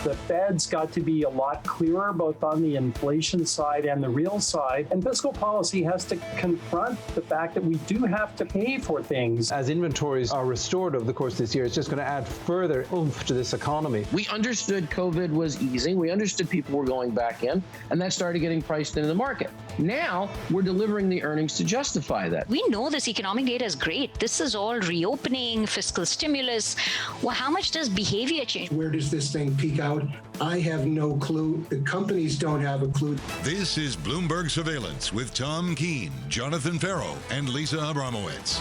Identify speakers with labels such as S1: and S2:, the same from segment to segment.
S1: The Fed's got to be a lot clearer both on the inflation side and the real side. And fiscal policy has to confront the fact that we do have to pay for things.
S2: As inventories are restored over the course of this year, it's just going to add further oomph to this economy.
S3: We understood COVID was easing. We understood people were going back in, and that started getting priced into the market. Now we're delivering the earnings to justify that.
S4: We know this economic data is great. This is all reopening, fiscal stimulus. Well, how much does behavior change?
S5: Where does this thing peak out? I have no clue. The companies don't have a clue.
S6: This is Bloomberg Surveillance with Tom Keene, Jonathan Ferro, and Lisa Abramowicz.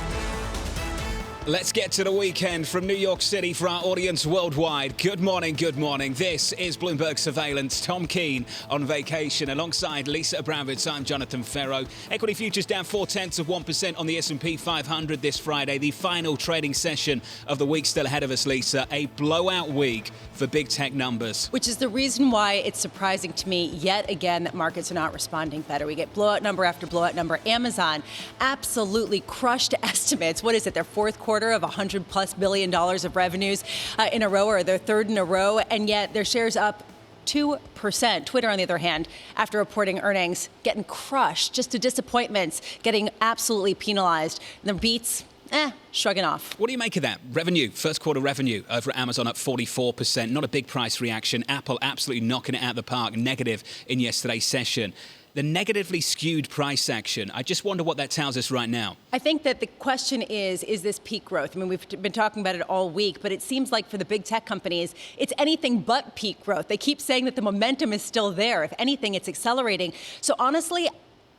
S7: Let's get to the weekend from New York City for our audience worldwide. Good morning, good morning. This is Bloomberg Surveillance. Tom Keene on vacation alongside Lisa Abramowicz. I'm Jonathan Ferro. Equity futures down 0.4% on the S&P 500 this Friday. The final trading session of the week still ahead of us, Lisa. A blowout week for big tech numbers.
S8: Which is the reason why it's surprising to me yet again that markets are not responding better. We get blowout number after blowout number. Amazon absolutely crushed estimates. What is it, their fourth quarter of $100+ billion of revenues in a row, or their third in a row, and yet their shares up 2%. Twitter, on the other hand, after reporting earnings, getting crushed, just to disappointments, getting absolutely penalized. The beats, shrugging off.
S7: What do you make of that? Revenue, first quarter revenue over at Amazon up 44%. Not a big price reaction. Apple absolutely knocking it out of the park, negative in yesterday's session. The negatively skewed price action, I just wonder what that tells us right now.
S8: I think that the question is this peak growth? I mean, we've been talking about it all week, but it seems like for the big tech companies, it's anything but peak growth. They keep saying that the momentum is still there. If anything, it's accelerating. So honestly,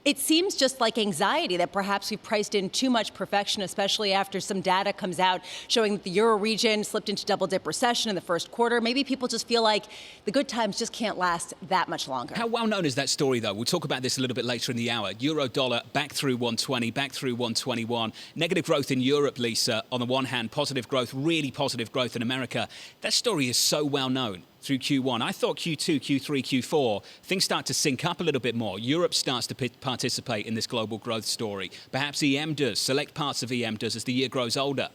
S8: it seems just like anxiety that perhaps we've priced in too much perfection, especially after some data comes out showing that the Euro region slipped into double-dip recession in the first quarter. Maybe people just feel like the good times just can't last that much longer.
S7: How well known is that story, though? We'll talk about this a little bit later in the hour. Euro dollar back through 120, back through 121. Negative growth in Europe, Lisa, on the one hand, positive growth, really positive growth in America. That story is so well known through Q1. I thought Q2, Q3, Q4, things start to sync up a little bit more. Europe starts to participate in this global growth story. Perhaps EM does, select parts of EM does as the year grows older.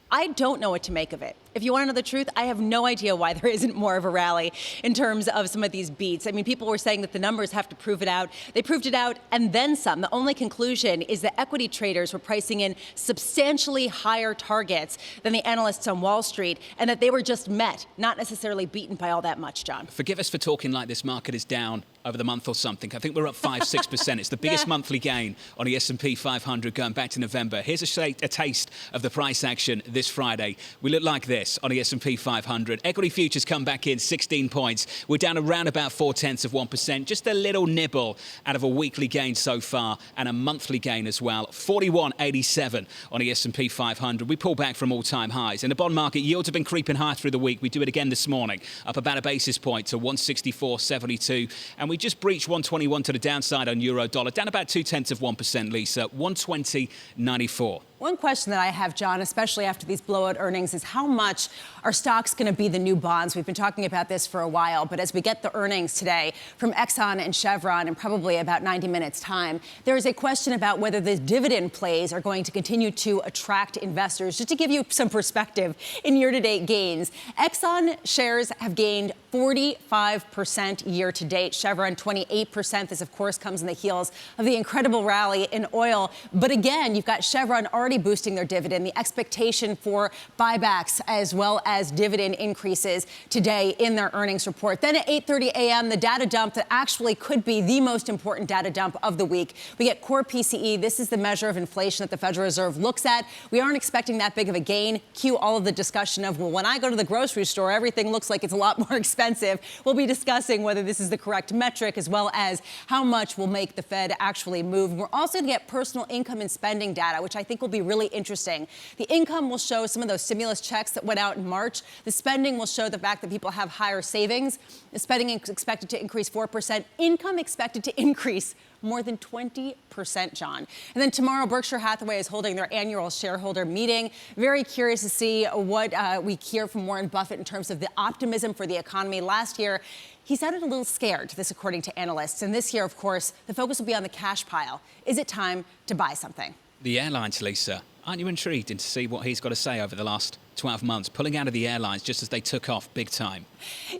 S8: I don't know what to make of it. If you want to know the truth, I have no idea why there isn't more of a rally in terms of some of these beats. I mean, people were saying that the numbers have to prove it out. They proved it out and then some. The only conclusion is that equity traders were pricing in substantially higher targets than the analysts on Wall Street, and that they were just met, not necessarily beaten by all that much, John.
S7: Forgive us for talking like this market is down over the month or something. I think we're up 5-6%. It's the biggest monthly gain on the S&P 500 going back to November. Here's a taste of the price action this Friday. We look like this on the S&P 500. Equity futures come back in 16 points. We're down around about 0.4%. Just a little nibble out of a weekly gain so far and a monthly gain as well. 41.87 on the S&P 500. We pull back from all-time highs. In the bond market, yields have been creeping higher through the week. We do it again this morning, up about a basis point to 164.72. And we just breached 121 to the downside on euro dollar, down about 0.2%, Lisa, 120.94.
S8: One question that I have, John, especially after these blowout earnings, is how much are stocks going to be the new bonds? We've been talking about this for a while, but as we get the earnings today from Exxon and Chevron in probably about 90 minutes' time, there is a question about whether the dividend plays are going to continue to attract investors. Just to give you some perspective in year-to-date gains, Exxon shares have gained 45% year-to-date. Chevron, 28%. This, of course, comes in the heels of the incredible rally in oil. But again, you've got Chevron already boosting their dividend, the expectation for buybacks as well as dividend increases today in their earnings report. Then at 8:30 a.m., the data dump that actually could be the most important data dump of the week. We get core PCE. This is the measure of inflation that the Federal Reserve looks at. We aren't expecting that big of a gain. Cue all of the discussion of, well, when I go to the grocery store, everything looks like it's a lot more expensive. We'll be discussing whether this is the correct metric as well as how much will make the Fed actually move. We're also going to get personal income and spending data, which I think will be really interesting. The income will show some of those stimulus checks that went out in March. The spending will show the fact that people have higher savings. The spending is expected to increase 4%. Income expected to increase more than 20%, John. And then tomorrow, Berkshire Hathaway is holding their annual shareholder meeting. Very curious to see what we hear from Warren Buffett in terms of the optimism for the economy. Last year, he sounded a little scared, this according to analysts. And this year, of course, the focus will be on the cash pile. Is it time to buy something?
S7: The airlines, Lisa. Aren't you intrigued to see what he's got to say over the last 12 months, pulling out of the airlines just as they took off big time?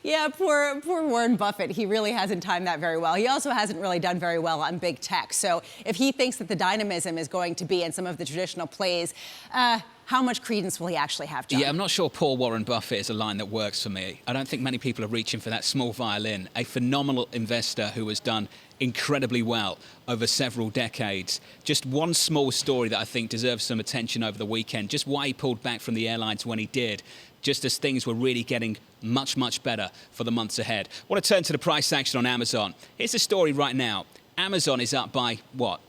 S8: Yeah, poor Warren Buffett. He really hasn't timed that very well. He also hasn't really done very well on big tech. So if he thinks that the dynamism is going to be in some of the traditional plays, how much credence will he actually have, John?
S7: Yeah, I'm not sure poor Warren Buffett is a line that works for me. I don't think many people are reaching for that small violin. A phenomenal investor who has done incredibly well over several decades. Just one small story that I think deserves some attention over the weekend, just why he pulled back from the airlines when he did, just as things were really getting much, much better for the months ahead. I want to turn to the price action on Amazon. Here's the story right now. Amazon is up by,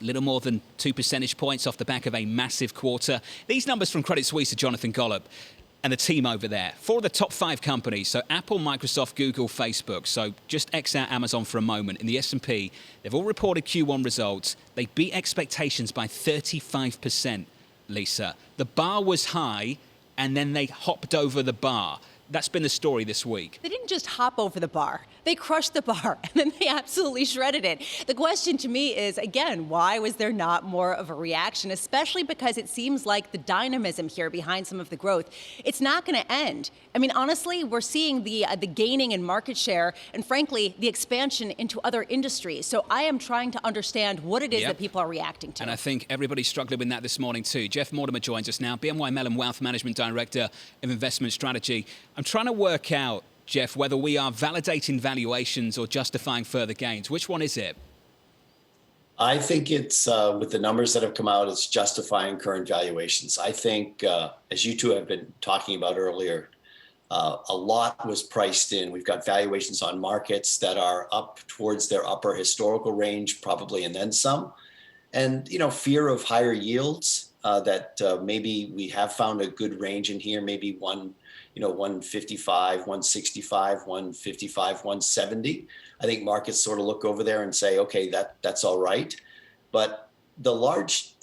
S7: little more than 2 percentage points off the back of a massive quarter. These numbers from Credit Suisse are Jonathan Golub and the team over there. 4 of the top 5 companies, so Apple, Microsoft, Google, Facebook. So just X out Amazon for a moment. In the S&P, they've all reported Q1 results. They beat expectations by 35%, Lisa. The bar was high, and then they hopped over the bar. That's been the story this week.
S8: They didn't just hop over the bar. They crushed the bar, and then they absolutely shredded it. The question to me is, again, why was there not more of a reaction, especially because it seems like the dynamism here behind some of the growth, it's not going to end. I mean, honestly, we're seeing the gaining in market share and, frankly, the expansion into other industries. So I am trying to understand what it is that people are reacting to.
S7: And I think everybody's struggling with that this morning too. Jeff Mortimer joins us now, BNY Mellon Wealth Management Director of Investment Strategy. I'm trying to work out, Jeff, whether we are validating valuations or justifying further gains. Which one is it?
S9: I think it's, with the numbers that have come out, it's justifying current valuations. I think, as you two have been talking about earlier, a lot was priced in. We've got valuations on markets that are up towards their upper historical range, probably, and then some. And, fear of higher yields, that maybe we have found a good range in here, maybe 155, 165, 155, 170. I think markets sort of look over there and say, okay, that's all right. But the large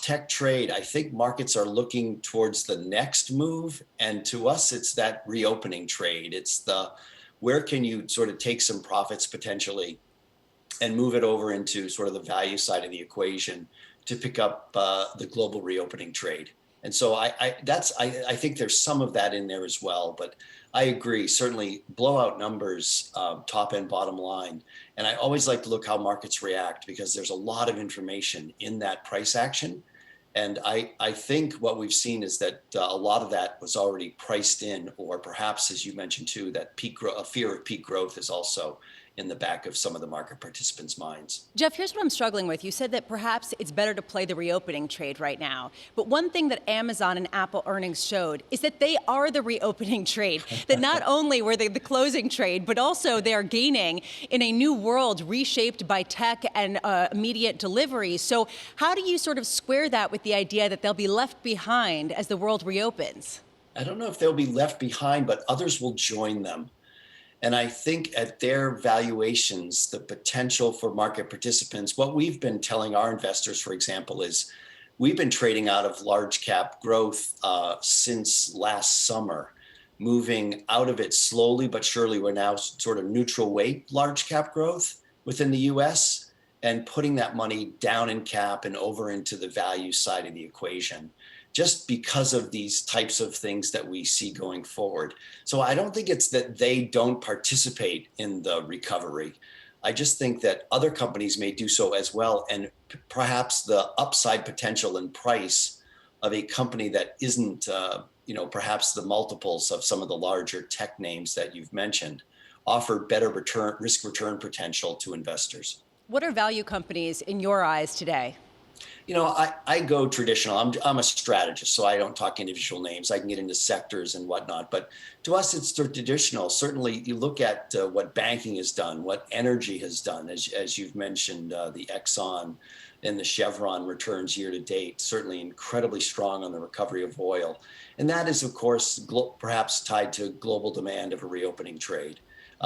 S9: tech trade, I think markets are looking towards the next move. And to us, it's that reopening trade. It's where can you sort of take some profits potentially and move it over into sort of the value side of the equation to pick up the global reopening trade. And so I think there's some of that in there as well. But I agree, certainly blowout numbers, top and bottom line. And I always like to look how markets react because there's a lot of information in that price action. And I think what we've seen is that a lot of that was already priced in, or perhaps, as you mentioned too, that a fear of peak growth is also in the back of some of the market participants' minds.
S8: Jeff, here's what I'm struggling with. You said that perhaps it's better to play the reopening trade right now. But one thing that Amazon and Apple earnings showed is that they are the reopening trade. That not only were they the closing trade, but also they are gaining in a new world reshaped by tech and immediate delivery. So how do you sort of square that with the idea that they'll be left behind as the world reopens?
S9: I don't know if they'll be left behind, but others will join them. And I think at their valuations, the potential for market participants, what we've been telling our investors, for example, is we've been trading out of large cap growth since last summer, moving out of it slowly but surely. We're now sort of neutral weight large cap growth within the US and putting that money down in cap and over into the value side of the equation, just because of these types of things that we see going forward. So I don't think it's that they don't participate in the recovery. I just think that other companies may do so as well. And perhaps the upside potential in price of a company that isn't, perhaps the multiples of some of the larger tech names that you've mentioned offer better risk return potential to investors.
S8: What are value companies in your eyes today?
S9: I go traditional. I'm a strategist, so I don't talk individual names. I can get into sectors and whatnot. But to us, it's traditional. Certainly, you look at what banking has done, what energy has done, as you've mentioned, the Exxon and the Chevron returns year to date, certainly incredibly strong on the recovery of oil. And that is, of course, perhaps tied to global demand of a reopening trade.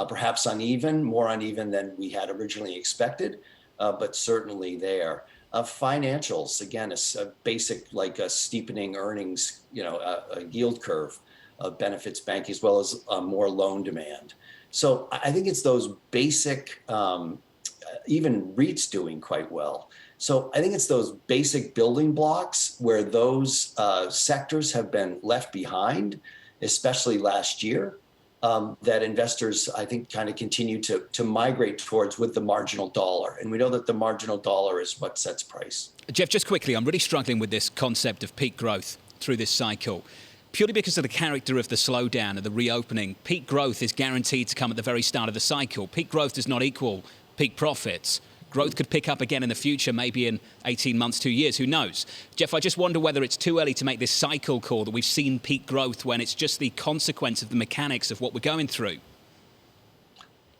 S9: Perhaps more uneven than we had originally expected, but certainly there. Financials, again, a basic, like a steepening earnings, a yield curve benefits banking as well as more loan demand. So I think it's those basic, even REITs doing quite well. So I think it's those basic building blocks where those sectors have been left behind, especially last year, that investors, I think, kind of continue to migrate towards with the marginal dollar. And we know that the marginal dollar is what sets price.
S7: Jeff, just quickly, I'm really struggling with this concept of peak growth through this cycle. Purely because of the character of the slowdown and the reopening, peak growth is guaranteed to come at the very start of the cycle. Peak growth does not equal peak profits. Growth could pick up again in the future, maybe in 18 months, 2 years, who knows? Jeff, I just wonder whether it's too early to make this cycle call that we've seen peak growth when it's just the consequence of the mechanics of what we're going through.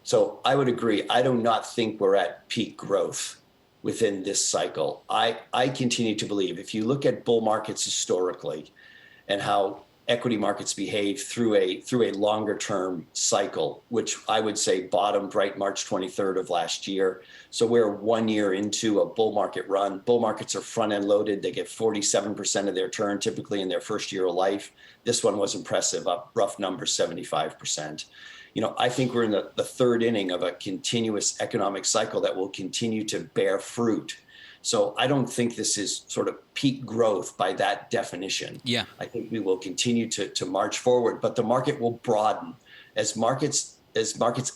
S9: So I would agree. I do not think we're at peak growth within this cycle. I continue to believe if you look at bull markets historically and how equity markets behave through a longer term cycle, which I would say bottomed right March 23rd of last year. So we're 1 year into a bull market run. Bull markets are front end loaded. They get 47% of their turn typically in their first year of life. This one was impressive, up rough numbers, 75%. I think we're in the third inning of a continuous economic cycle that will continue to bear fruit. So I don't think this is sort of peak growth by that definition.
S7: Yeah.
S9: I think we will continue to march forward, but the market will broaden. As markets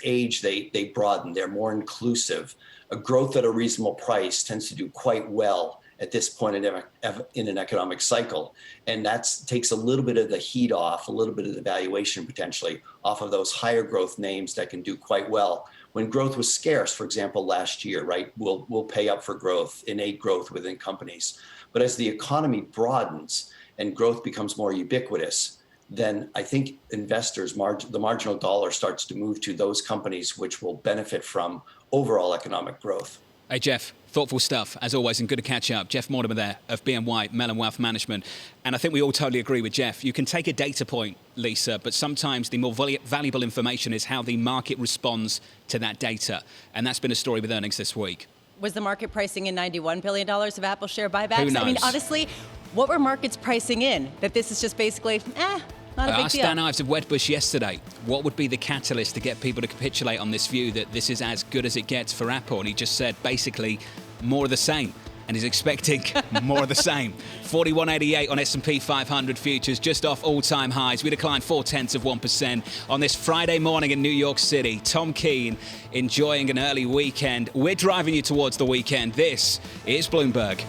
S9: age, they broaden. They're more inclusive. A growth at a reasonable price tends to do quite well at this point in an economic cycle. And that takes a little bit of the heat off, a little bit of the valuation potentially off of those higher growth names that can do quite well. When growth was scarce, for example, last year, right, we'll pay up for growth, innate growth within companies. But as the economy broadens and growth becomes more ubiquitous, then I think investors, the marginal dollar starts to move to those companies which will benefit from overall economic growth.
S7: Hey, Jeff, thoughtful stuff, as always, and good to catch up. Jeff Mortimer there of BNY Mellon Wealth Management. And I think we all totally agree with Jeff. You can take a data point, Lisa, but sometimes the more valuable information is how the market responds to that data. And that's been a story with earnings this week.
S8: Was the market pricing in $91 billion of Apple share buybacks?
S7: Who knows?
S8: I mean, honestly, what were markets pricing in? That this is just basically, not a big
S7: I asked
S8: deal.
S7: Dan Ives of Wedbush yesterday, what would be the catalyst to get people to capitulate on this view that this is as good as it gets for Apple? And he just said, basically, more of the same. And he's expecting more of the same. 41.88 on S&P 500 futures, just off all-time highs. We declined 0.4% on this Friday morning in New York City. Tom Keene enjoying an early weekend. We're driving you towards the weekend. This is Bloomberg.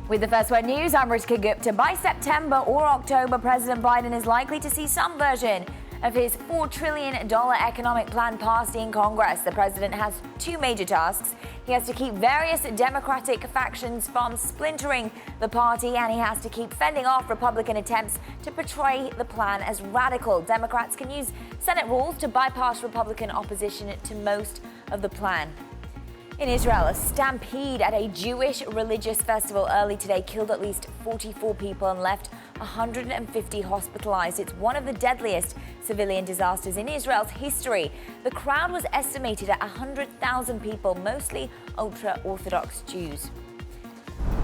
S10: With the First Word News, I'm Ritika Gupta. By September or October, President Biden is likely to see some version of his $4 trillion economic plan passed in Congress. The president has two major tasks. He has to keep various Democratic factions from splintering the party, and he has to keep fending off Republican attempts to portray the plan as radical. Democrats can use Senate rules to bypass Republican opposition to most of the plan. In Israel, a stampede at a Jewish religious festival early today killed at least 44 people and left 150 hospitalized. It's one of the deadliest civilian disasters in Israel's history. The crowd was estimated at 100,000 people, mostly ultra-Orthodox Jews.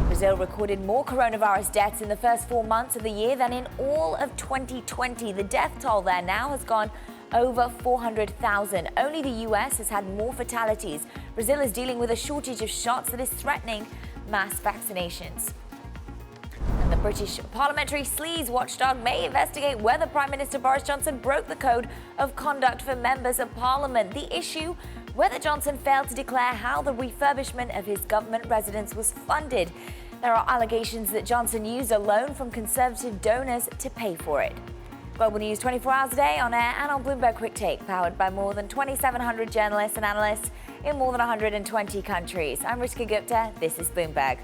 S10: Brazil recorded more coronavirus deaths in the first 4 months of the year than in all of 2020. The death toll there now has gone over 400,000. Only the US has had more fatalities. Brazil is dealing with a shortage of shots that is threatening mass vaccinations. And the British parliamentary sleaze watchdog may investigate whether Prime Minister Boris Johnson broke the code of conduct for members of parliament. The issue, whether Johnson failed to declare how the refurbishment of his government residence was funded. There are allegations that Johnson used a loan from Conservative donors to pay for it. Global news 24 hours a day on air and on Bloomberg Quick Take, powered by more than 2,700 journalists and analysts in more than 120 countries. I'm Ritika Gupta. This is Bloomberg.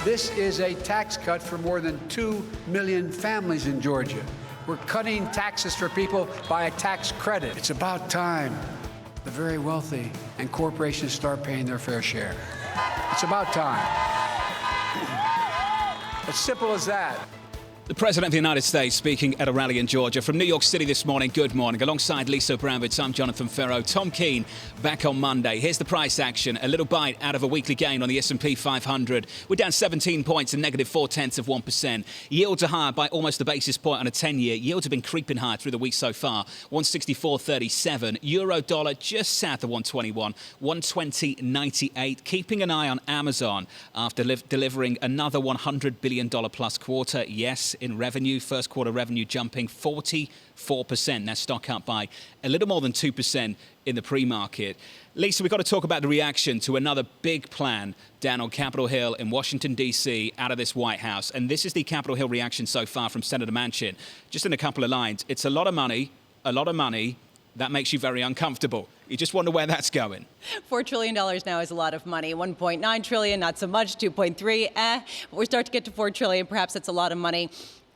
S11: This is a tax cut for more than 2 million families in Georgia. We're cutting taxes for people by a tax credit. It's about time the very wealthy and corporations start paying their fair share. It's about time. As simple as that.
S7: The President of the United States speaking at a rally in Georgia. From New York City this morning, good morning. Alongside Lisa Abramowicz, I'm Jonathan Ferro. Tom Keene back on Monday. Here's the price action. A little bite out of a weekly gain on the S&P 500. We're down 17 points and negative 0.4%. Yields are higher by almost a basis point on a 10-year. Yields have been creeping higher through the week so far. 164.37. Euro dollar just south of 121. 120.98. Keeping an eye on Amazon after delivering another $100 billion plus quarter. Yes, in revenue, first quarter revenue jumping 44%. That stock up by a little more than 2% in the pre-market. Lisa, we've got to talk about the reaction to another big plan down on Capitol Hill in Washington, D.C., out of this White House. And this is the Capitol Hill reaction so far from Senator Manchin. Just in a couple of lines, it's a lot of money. That makes you very uncomfortable. You just wonder where that's going.
S8: $4 trillion now is a lot of money. 1.9 trillion, not so much. 2.3, we start to get to 4 trillion. Perhaps that's a lot of money.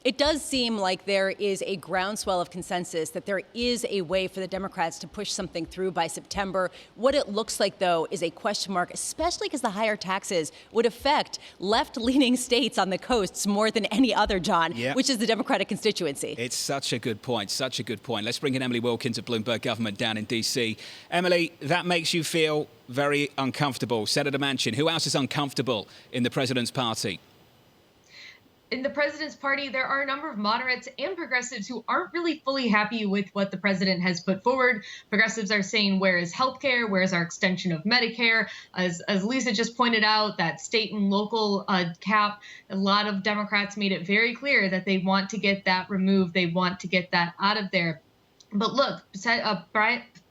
S8: It does seem like there is a groundswell of consensus that there is a way for the Democrats to push something through by September. What it looks like, though, is a question mark, especially because the higher taxes would affect left-leaning states on the coasts more than any other, John, which is the Democratic constituency.
S7: It's such a good point, such a good point. Let's bring in Emily Wilkins of Bloomberg Government down in D.C. Emily, that makes you feel very uncomfortable. Senator Manchin, who else is uncomfortable in the president's party?
S12: In the president's party, there are a number of moderates and progressives who aren't really fully happy with what the president has put forward. Progressives are saying, where is healthcare? Where is our extension of Medicare? As Lisa just pointed out, that state and local cap, a lot of Democrats made it very clear that they want to get that removed. They want to get that out of there. But look,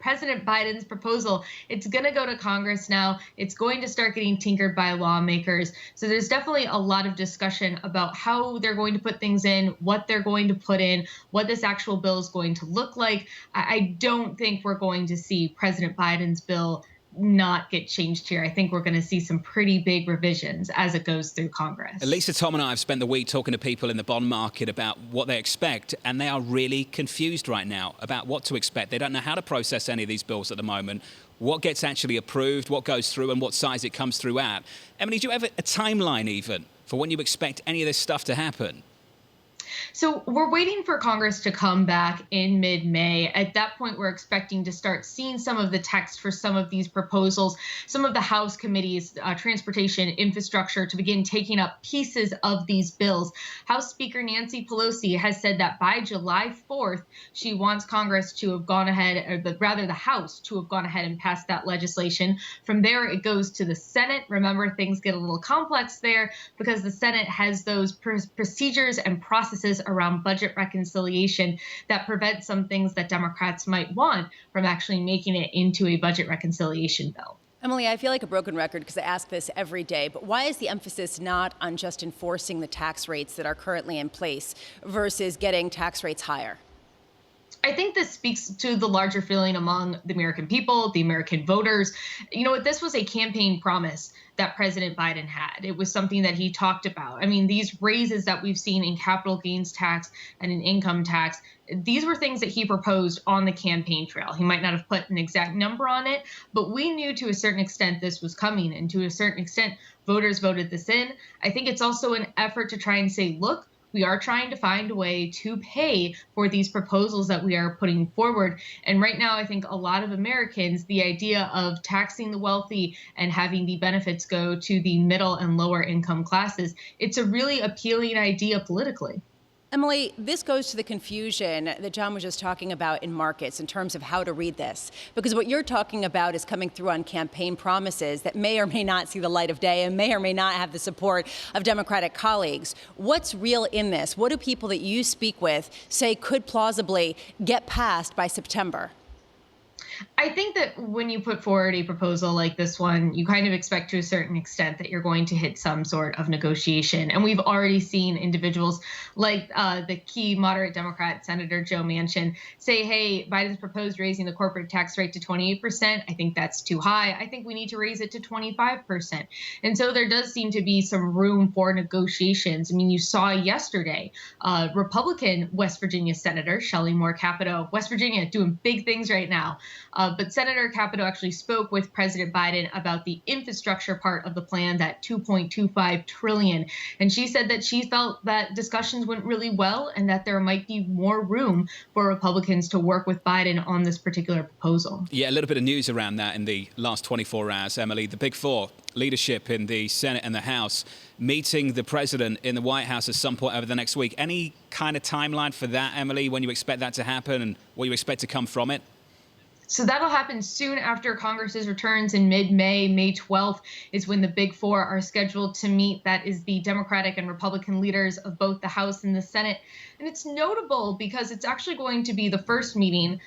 S12: President Biden's proposal, it's going to go to Congress now. It's going to start getting tinkered by lawmakers. So there's definitely a lot of discussion about how they're going to put things in, what they're going to put in, what this actual bill is going to look like. I don't think we're going to see President Biden's bill not get changed here. I think we're going to see some pretty big revisions as it goes through Congress.
S7: Lisa, Tom and I have spent the week talking to people in the bond market about what they expect, and they are really confused right now about what to expect. They don't know how to process any of these bills at the moment, what gets actually approved, what goes through, and what size it comes through at. Emily, do you have a timeline even for when you expect any of this stuff to happen?
S12: So we're waiting for Congress to come back in mid-May. At that point, we're expecting to start seeing some of the text for some of these proposals, some of the House committees, transportation, infrastructure, to begin taking up pieces of these bills. House Speaker Nancy Pelosi has said that by July 4th, she wants Congress to have gone ahead, or rather the House to have gone ahead and passed that legislation. From there, it goes to the Senate. Remember, things get a little complex there because the Senate has those procedures and processes around budget reconciliation that prevent some things that Democrats might want from actually making it into a budget reconciliation bill.
S8: Emily, I feel like a broken record because I ask this every day, but why is the emphasis not on just enforcing the tax rates that are currently in place versus getting tax rates higher?
S12: I think this speaks to the larger feeling among the American people, the American voters. You know what? This was a campaign promise that President Biden had. It was something that he talked about. I mean, these raises that we've seen in capital gains tax and in income tax, these were things that he proposed on the campaign trail. He might not have put an exact number on it, but we knew to a certain extent this was coming, and to a certain extent, voters voted this in. I think it's also an effort to try and say, look, we are trying to find a way to pay for these proposals that we are putting forward. And right now, I think a lot of Americans, the idea of taxing the wealthy and having the benefits go to the middle and lower income classes, it's a really appealing idea politically.
S8: Emily, this goes to the confusion that John was just talking about in markets in terms of how to read this. Because what you're talking about is coming through on campaign promises that may or may not see the light of day and may or may not have the support of Democratic colleagues. What's real in this? What do people that you speak with say could plausibly get passed by September?
S12: I think that when you put forward a proposal like this one, you kind of expect to a certain extent that you're going to hit some sort of negotiation. And we've already seen individuals like the key moderate Democrat, Senator Joe Manchin, say, hey, Biden's proposed raising the corporate tax rate to 28%. I think that's too high. I think we need to raise it to 25%. And so there does seem to be some room for negotiations. I mean, you saw yesterday, Republican West Virginia Senator Shelley Moore Capito, West Virginia, doing big things right now. But Senator Capito actually spoke with President Biden about the infrastructure part of the plan, that $2.25 trillion. And she said that she felt that discussions went really well and that there might be more room for Republicans to work with Biden on this particular proposal.
S7: Yeah, a little bit of news around that in the last 24 hours, Emily. The Big Four leadership in the Senate and the House meeting the president in the White House at some point over the next week. Any kind of timeline for that, Emily, when you expect that to happen and what you expect to come from it?
S12: So that'll happen soon after Congress's returns in mid-May. May 12th is when the Big Four are scheduled to meet. That is the Democratic and Republican leaders of both the House and the Senate. And it's notable because it's actually going to be the first meeting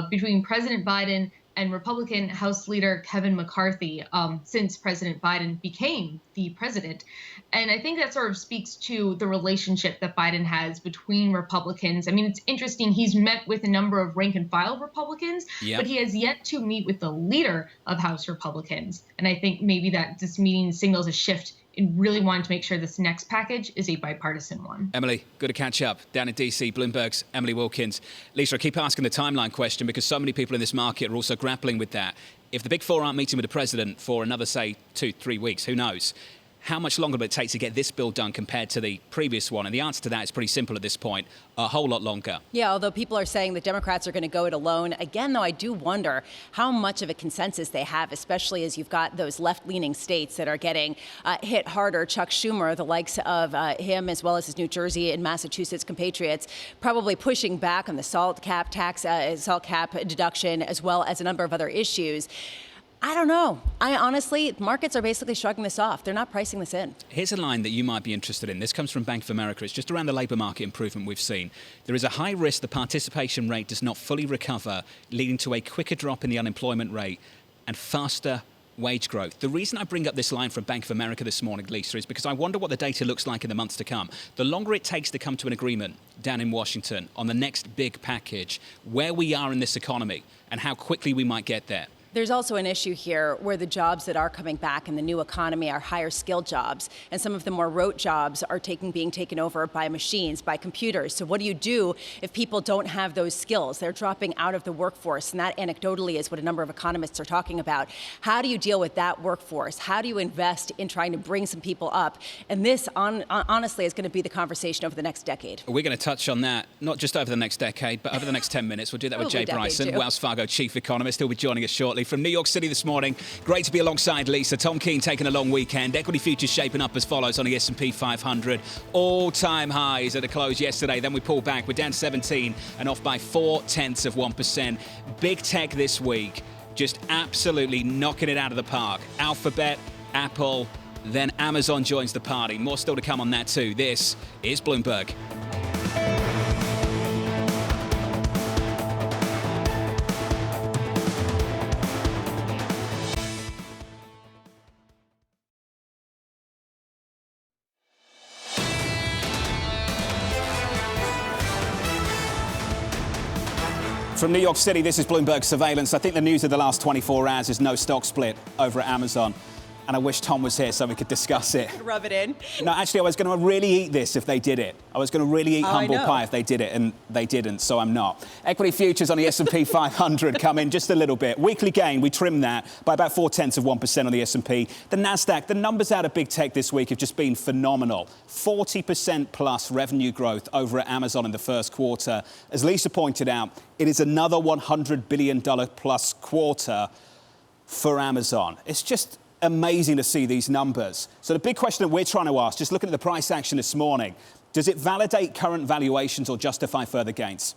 S12: between President Biden and Republican House Leader Kevin McCarthy since President Biden became the president. And I think that sort of speaks to the relationship that Biden has between Republicans. I mean, it's interesting. He's met with a number of rank and file Republicans, but he has yet to meet with the leader of House Republicans. And I think maybe that this meeting signals a shift in really wanting to make sure this next package is a bipartisan one.
S7: Emily, good to catch up. Down in D.C., Bloomberg's Emily Wilkins. Lisa, I keep asking the timeline question because so many people in this market are also grappling with that. If the Big Four aren't meeting with the president for another, say, 2-3 weeks, who knows? How much longer will it take to get this bill done compared to the previous one? And the answer to that is pretty simple at this point, a whole lot longer.
S8: Yeah, although people are saying the Democrats are going to go it alone. Again, though, I do wonder how much of a consensus they have, especially as you've got those left-leaning states that are getting hit harder. Chuck Schumer, the likes of him, as well as his New Jersey and Massachusetts compatriots, probably pushing back on the salt cap tax, salt cap deduction, as well as a number of other issues. I don't know. Honestly, markets are basically shrugging this off. They're not pricing this in.
S7: Here's a line that you might be interested in. This comes from Bank of America. It's just around the labour market improvement we've seen. There is a high risk the participation rate does not fully recover, leading to a quicker drop in the unemployment rate and faster wage growth. The reason I bring up this line from Bank of America this morning, Lisa, is because I wonder what the data looks like in the months to come. The longer it takes to come to an agreement down in Washington on the next big package, where we are in this economy and how quickly we might get there.
S8: There's also an issue here where the jobs that are coming back in the new economy are higher skilled jobs, and some of the more rote jobs are being taken over by machines, by computers. So what do you do if people don't have those skills? They're dropping out of the workforce, and that anecdotally is what a number of economists are talking about. How do you deal with that workforce? How do you invest in trying to bring some people up? And this, honestly, is going to be the conversation over the next decade.
S7: We're going to touch on that, not just over the next decade, but over the next 10 minutes. We'll do that with Jay Bryson, Wells Fargo chief economist. He'll be joining us shortly. From New York City this morning. Great to be alongside Lisa. Tom Keene taking a long weekend. Equity futures shaping up as follows on the S&P 500. All-time highs at the close yesterday. Then we pulled back. We're down 17 and off by 0.4%. Big tech this week, just absolutely knocking it out of the park. Alphabet, Apple, then Amazon joins the party. More still to come on that too. This is Bloomberg. From New York City, this is Bloomberg Surveillance. I think the news of the last 24 hours is no stock split over at Amazon. And I wish Tom was here so we could discuss it.
S8: Rub it in.
S7: No, actually, I was going to really eat this if they did it. I was going to really eat humble pie if they did it, and they didn't, so I'm not. Equity futures on the S&P 500 come in just a little bit. Weekly gain, we trimmed that by about 0.4% on the S&P. The NASDAQ, the numbers out of big tech this week have just been phenomenal. 40% plus revenue growth over at Amazon in the first quarter. As Lisa pointed out, it is another $100 billion plus quarter for Amazon. It's just amazing to see these numbers. So the big question that we're trying to ask, just looking at the price action this morning, does it validate current valuations or justify further gains?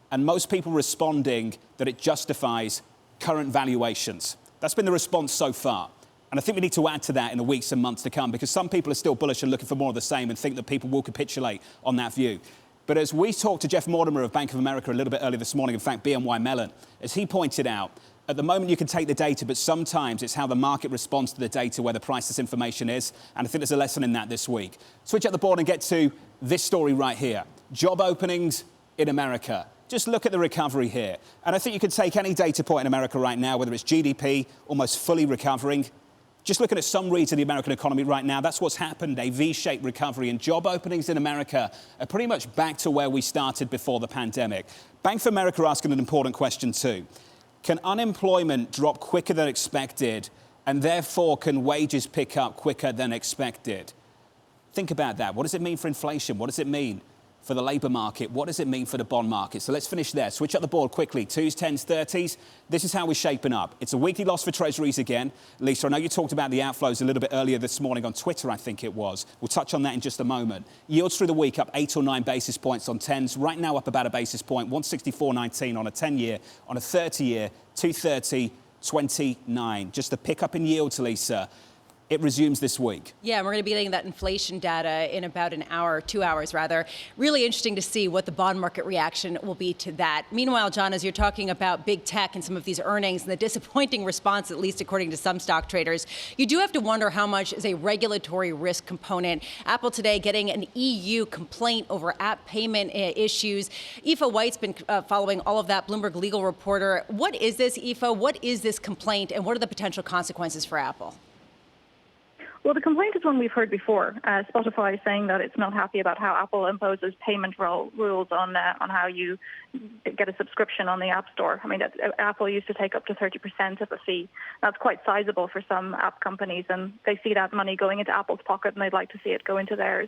S7: And most people responding that it justifies current valuations. That's been the response so far. And I think we need to add to that in the weeks and months to come, because some people are still bullish and looking for more of the same and think that people will capitulate on that view. But as we talked to Jeff Mortimer of Bank of America a little bit earlier this morning, in fact, BNY Mellon, as he pointed out, at the moment you can take the data, but sometimes it's how the market responds to the data where the priceless information is. And I think there's a lesson in that this week. Switch up the board and get to this story right here. Job openings in America. Just look at the recovery here. And I think you could take any data point in America right now, whether it's GDP, almost fully recovering. Just looking at some reads of the American economy right now, that's what's happened, a V-shaped recovery. And job openings in America are pretty much back to where we started before the pandemic. Bank of America asking an important question too. Can unemployment drop quicker than expected, and therefore can wages pick up quicker than expected? Think about that. What does it mean for inflation? What does it mean for the labour market? What does it mean for the bond market? So let's finish there. Switch up the board quickly. 2s, 10s, 30s. This is how we're shaping up. It's a weekly loss for Treasuries again. Lisa, I know you talked about the outflows a little bit earlier this morning on Twitter, I think it was. We'll touch on that in just a moment. Yields through the week up 8 or 9 basis points on 10s. Right now up about a basis point, 164.19 on a 10-year. On a 30-year, 230.29. Just a pickup in yields, Lisa. It resumes this week.
S8: Yeah, we're going to be getting that inflation data in about an hour, 2 hours rather. Really interesting to see what the bond market reaction will be to that. Meanwhile, John, as you're talking about big tech and some of these earnings and the disappointing response, at least according to some stock traders, you do have to wonder how much is a regulatory risk component. Apple today getting an EU complaint over app payment issues. Aoife White's been following all of that, Bloomberg legal reporter. What is this, Aoife? What is this complaint, and what are the potential consequences for Apple?
S13: Well, the complaint is one we've heard before. Spotify is saying that it's not happy about how Apple imposes payment rules on how you get a subscription on the App Store. I mean, Apple used to take up to 30% of a fee. That's quite sizable for some app companies, and they see that money going into Apple's pocket, and they'd like to see it go into theirs.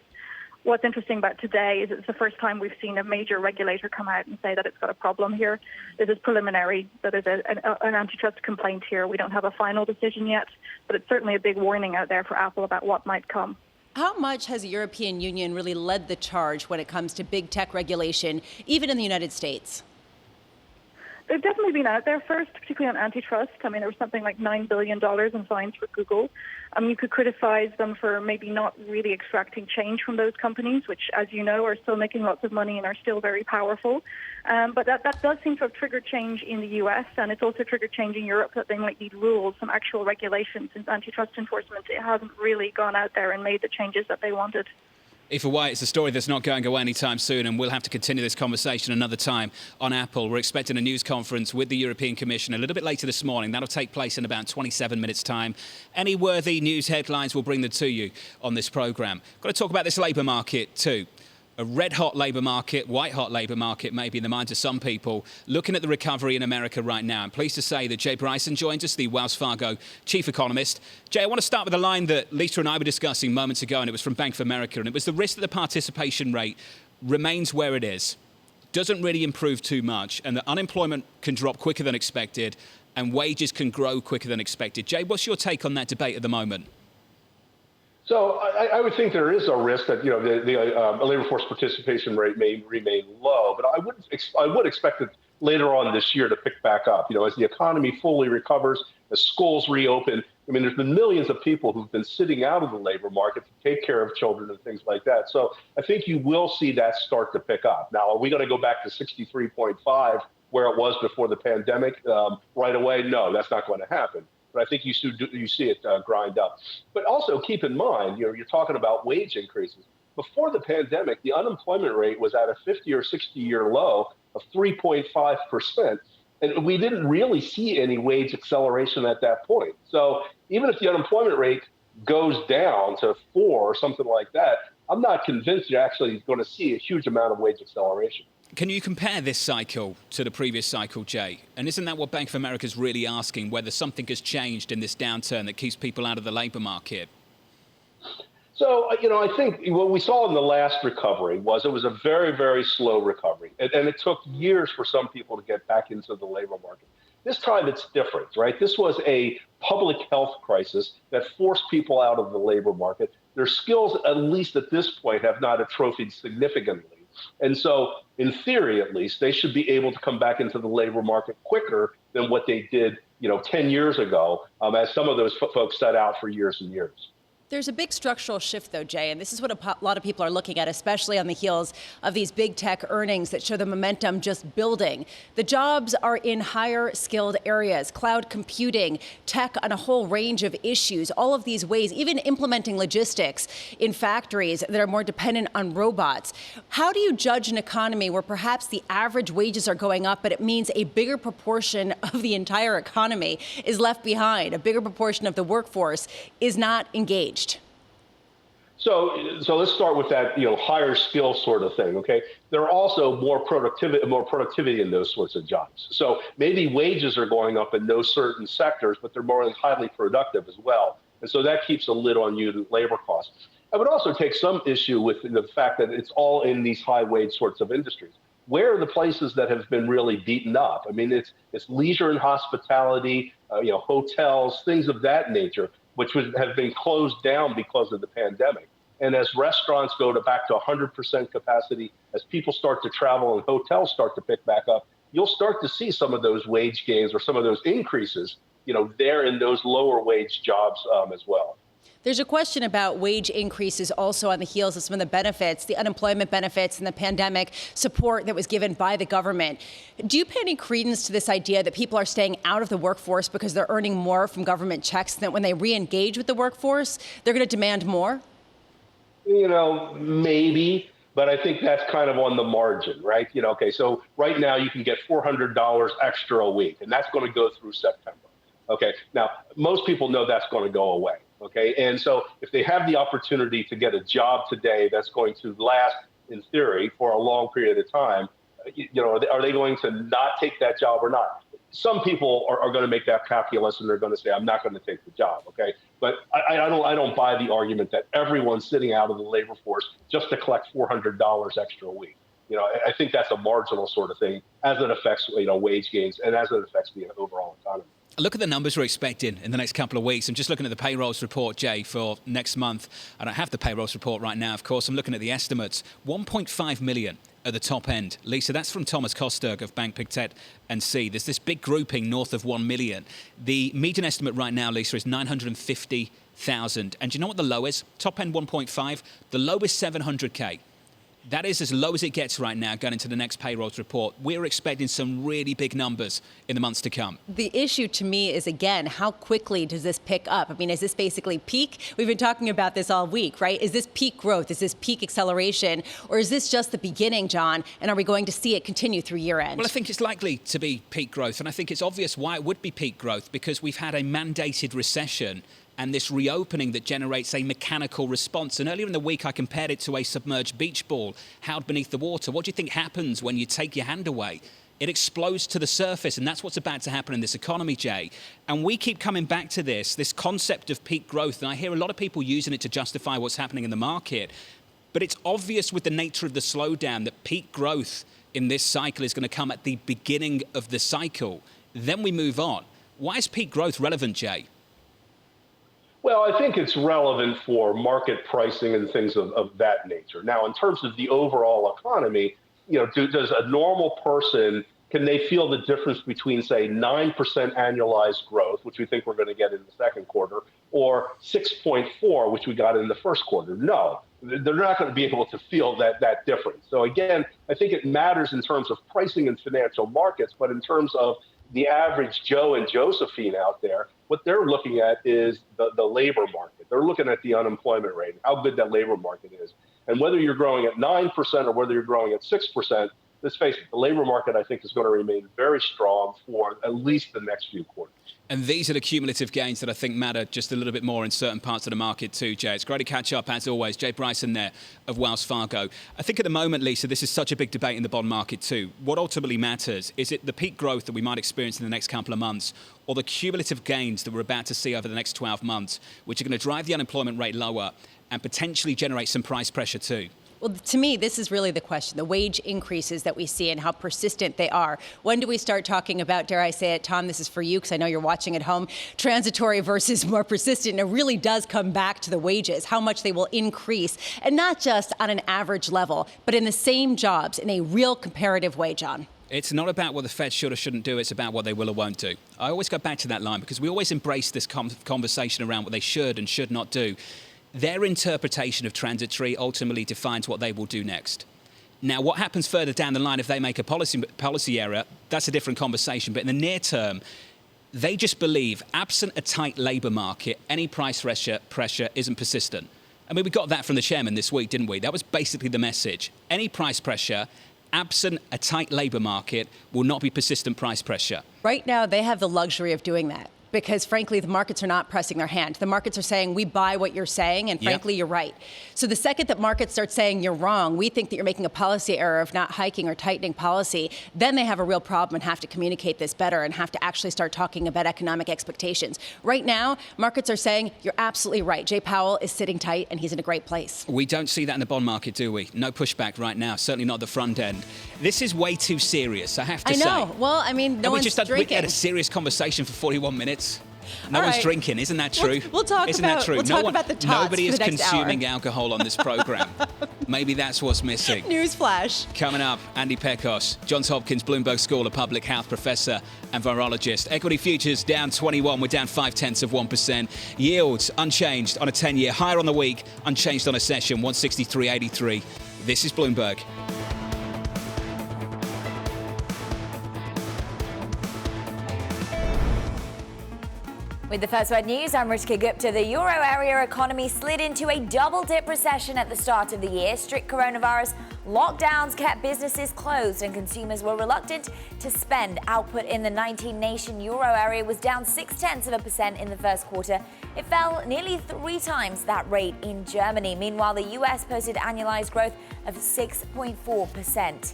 S13: What's interesting about today is it's the first time we've seen a major regulator come out and say that it's got a problem here. This is preliminary. So there's an antitrust complaint here. We don't have a final decision yet, but it's certainly a big warning out there for Apple about what might come.
S8: How much has the European Union really led the charge when it comes to big tech regulation, even in the United States?
S13: They've definitely been out there first, particularly on antitrust. I mean, there was something like $9 billion in fines for Google. You could criticize them for maybe not really extracting change from those companies, which, as you know, are still making lots of money and are still very powerful. But that does seem to have triggered change in the U.S., and it's also triggered change in Europe that they might need rules, some actual regulations. Since antitrust enforcement, it hasn't really gone out there and made the changes that they wanted.
S7: Aoife White, it's a story that's not going away anytime soon, and we'll have to continue this conversation another time on Apple. We're expecting a news conference with the European Commission a little bit later this morning. That'll take place in about 27 minutes' time. Any worthy news headlines, we'll bring them to you on this programme. Got to talk about this labour market too. A red-hot labour market, white-hot labour market, maybe in the minds of some people, looking at the recovery in America right now. I'm pleased to say that Jay Bryson joins us, the Wells Fargo chief economist. Jay, I want to start with a line that Lisa and I were discussing moments ago, and it was from Bank of America, and it was the risk that the participation rate remains where it is, doesn't really improve too much, and that unemployment can drop quicker than expected, and wages can grow quicker than expected. Jay, what's your take on that debate at the moment?
S14: So I would think there is a risk that, the labor force participation rate may remain low, but I would expect it later on this year to pick back up. As the economy fully recovers, as schools reopen. I mean, there's been millions of people who've been sitting out of the labor market to take care of children and things like that. So I think you will see that start to pick up. Now, are we going to go back to 63.5 where it was before the pandemic right away? No, that's not going to happen. But I think you see it grind up. But also keep in mind, you're talking about wage increases. Before the pandemic, the unemployment rate was at a 50 or 60-year low of 3.5%. And we didn't really see any wage acceleration at that point. So even if the unemployment rate goes down to 4 or something like that, I'm not convinced you're actually going to see a huge amount of wage acceleration.
S7: Can you compare this cycle to the previous cycle, Jay? And isn't that what Bank of America is really asking, whether something has changed in this downturn that keeps people out of the labor market?
S14: So, I think what we saw in the last recovery was it was a very, very slow recovery. And it took years for some people to get back into the labor market. This time it's different, right? This was a public health crisis that forced people out of the labor market. Their skills, at least at this point, have not atrophied significantly. And so, in theory, at least, they should be able to come back into the labor market quicker than what they did, 10 years ago, as some of those folks sat out for years and years.
S8: There's a big structural shift, though, Jay, and this is what a lot of people are looking at, especially on the heels of these big tech earnings that show the momentum just building. The jobs are in higher skilled areas, cloud computing, tech on a whole range of issues, all of these ways, even implementing logistics in factories that are more dependent on robots. How do you judge an economy where perhaps the average wages are going up, but it means a bigger proportion of the entire economy is left behind, a bigger proportion of the workforce is not engaged?
S14: So let's start with that, higher skill sort of thing. Okay, there are also more productivity in those sorts of jobs. So maybe wages are going up in those certain sectors, but they're more highly productive as well. And so that keeps a lid on unit labor costs. I would also take some issue with the fact that it's all in these high wage sorts of industries. Where are the places that have been really beaten up? I mean, it's leisure and hospitality, hotels, things of that nature, which have been closed down because of the pandemic. And as restaurants go back to 100% capacity, as people start to travel and hotels start to pick back up, you'll start to see some of those wage gains or some of those increases, there in those lower wage jobs as well.
S8: There's a question about wage increases also on the heels of some of the benefits, the unemployment benefits and the pandemic support that was given by the government. Do you pay any credence to this idea that people are staying out of the workforce because they're earning more from government checks, and that when they re-engage with the workforce, they're going to demand more?
S14: Maybe, but I think that's kind of on the margin, right? Okay, so right now you can get $400 extra a week, and that's going to go through September. Okay, now most people know that's going to go away. Okay, and so if they have the opportunity to get a job today that's going to last, in theory, for a long period of time, are they going to not take that job or not? Some people are going to make that calculus and they're going to say, I'm not going to take the job. Okay, but I don't buy the argument that everyone's sitting out of the labor force just to collect $400 extra a week. I think that's a marginal sort of thing as it affects wage gains and as it affects the overall economy.
S7: Look at the numbers we're expecting in the next couple of weeks. I'm just looking at the payrolls report, Jay, for next month. I don't have the payrolls report right now, of course. I'm looking at the estimates. 1.5 million at the top end. Lisa, that's from Thomas Kosterg of Bank Pictet and C. There's this big grouping north of 1 million. The median estimate right now, Lisa, is 950,000. And do you know what the low is? Top end 1.5. The low is 700K. That is as low as it gets right now going into the next payrolls report. We're expecting some really big numbers in the months to come.
S8: The issue to me is, again, how quickly does this pick up? I mean, is this basically peak? We've been talking about this all week, right? Is this peak growth? Is this peak acceleration? Or is this just the beginning, John? And are we going to see it continue through year end?
S7: Well, I think it's likely to be peak growth. And I think it's obvious why it would be peak growth, because we've had a mandated recession and this reopening that generates a mechanical response. And earlier in the week, I compared it to a submerged beach ball held beneath the water. What do you think happens when you take your hand away? It explodes to the surface, and that's what's about to happen in this economy, Jay. And we keep coming back to this concept of peak growth, and I hear a lot of people using it to justify what's happening in the market. But it's obvious with the nature of the slowdown that peak growth in this cycle is going to come at the beginning of the cycle. Then we move on. Why is peak growth relevant, Jay?
S14: Well, I think it's relevant for market pricing and things of that nature. Now, in terms of the overall economy, does a normal person, can they feel the difference between, say, 9% annualized growth, which we think we're going to get in the second quarter, or 6.4, which we got in the first quarter? No, they're not going to be able to feel that difference. So again, I think it matters in terms of pricing in financial markets, but in terms of the average Joe and Josephine out there, what they're looking at is the labor market. They're looking at the unemployment rate, how good that labor market is. And whether you're growing at 9% or whether you're growing at 6%, let's face it, the labor market, I think, is going to remain very strong for at least the next few quarters.
S7: And these are the cumulative gains that I think matter just a little bit more in certain parts of the market too, Jay. It's great to catch up, as always. Jay Bryson there of Wells Fargo. I think at the moment, Lisa, this is such a big debate in the bond market too. What ultimately matters, is it the peak growth that we might experience in the next couple of months, or the cumulative gains that we're about to see over the next 12 months, which are going to drive the unemployment rate lower and potentially generate some price pressure too?
S8: Well, to me, this is really the question, the wage increases that we see and how persistent they are. When do we start talking about, dare I say it, Tom, this is for you because I know you're watching at home, transitory versus more persistent? And it really does come back to the wages, how much they will increase, and not just on an average level, but in the same jobs in a real comparative way, John.
S7: It's not about what the Fed should or shouldn't do. It's about what they will or won't do. I always go back to that line because we always embrace this conversation around what they should and should not do. Their interpretation of transitory ultimately defines what they will do next. Now, what happens further down the line if they make a policy error, that's a different conversation. But in the near term, they just believe, absent a tight labour market, any price pressure isn't persistent. I mean, we got that from the chairman this week, didn't we? That was basically the message. Any price pressure, absent a tight labour market, will not be persistent price pressure.
S8: Right now, they have the luxury of doing that, because, frankly, the markets are not pressing their hand. The markets are saying, we buy what you're saying, and frankly, you're right. So the second that markets start saying you're wrong, we think that you're making a policy error of not hiking or tightening policy, then they have a real problem and have to communicate this better and have to actually start talking about economic expectations. Right now, markets are saying, you're absolutely right. Jay Powell is sitting tight, and he's in a great place.
S7: We don't see that in the bond market, do we? No pushback right now, certainly not the front end. This is way too serious, I have to say.
S8: I know. Well, I mean, no one's drinking.
S7: We had a serious conversation for 41 minutes. No one's drinking, isn't that true?
S8: We'll talk
S7: isn't
S8: about,
S7: that true?
S8: We'll talk about the tots
S7: Nobody
S8: for
S7: is
S8: the next
S7: consuming
S8: hour.
S7: alcohol on this program. Maybe that's what's missing.
S8: Newsflash.
S7: Coming up, Andy Pekos, Johns Hopkins Bloomberg School of Public Health professor and virologist. Equity futures down 21. We're down 0.5%. Yields unchanged on a 10-year. Higher on the week, unchanged on a session, 163.83. This is Bloomberg.
S10: With the first word news, I'm Ritika Gupta. The euro area economy slid into a double-dip recession at the start of the year. Strict coronavirus lockdowns kept businesses closed and consumers were reluctant to spend. Output in the 19-nation euro area was down 0.6% in the first quarter. It fell nearly 3 times that rate in Germany. Meanwhile, the US posted annualized growth of 6.4%.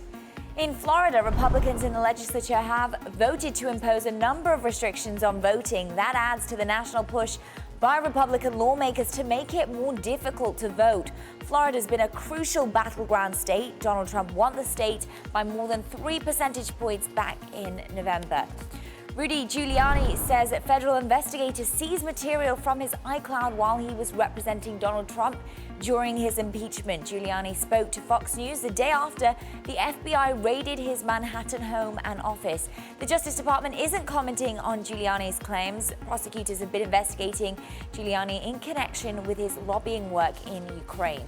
S10: In Florida, Republicans in the legislature have voted to impose a number of restrictions on voting. That adds to the national push by Republican lawmakers to make it more difficult to vote. Florida's been a crucial battleground state. Donald Trump won the state by more than 3 percentage points back in November. Rudy Giuliani says that federal investigators seized material from his iCloud while he was representing Donald Trump during his impeachment. Giuliani spoke to Fox News the day after the FBI raided his Manhattan home and office. The Justice Department isn't commenting on Giuliani's claims. Prosecutors have been investigating Giuliani in connection with his lobbying work in Ukraine.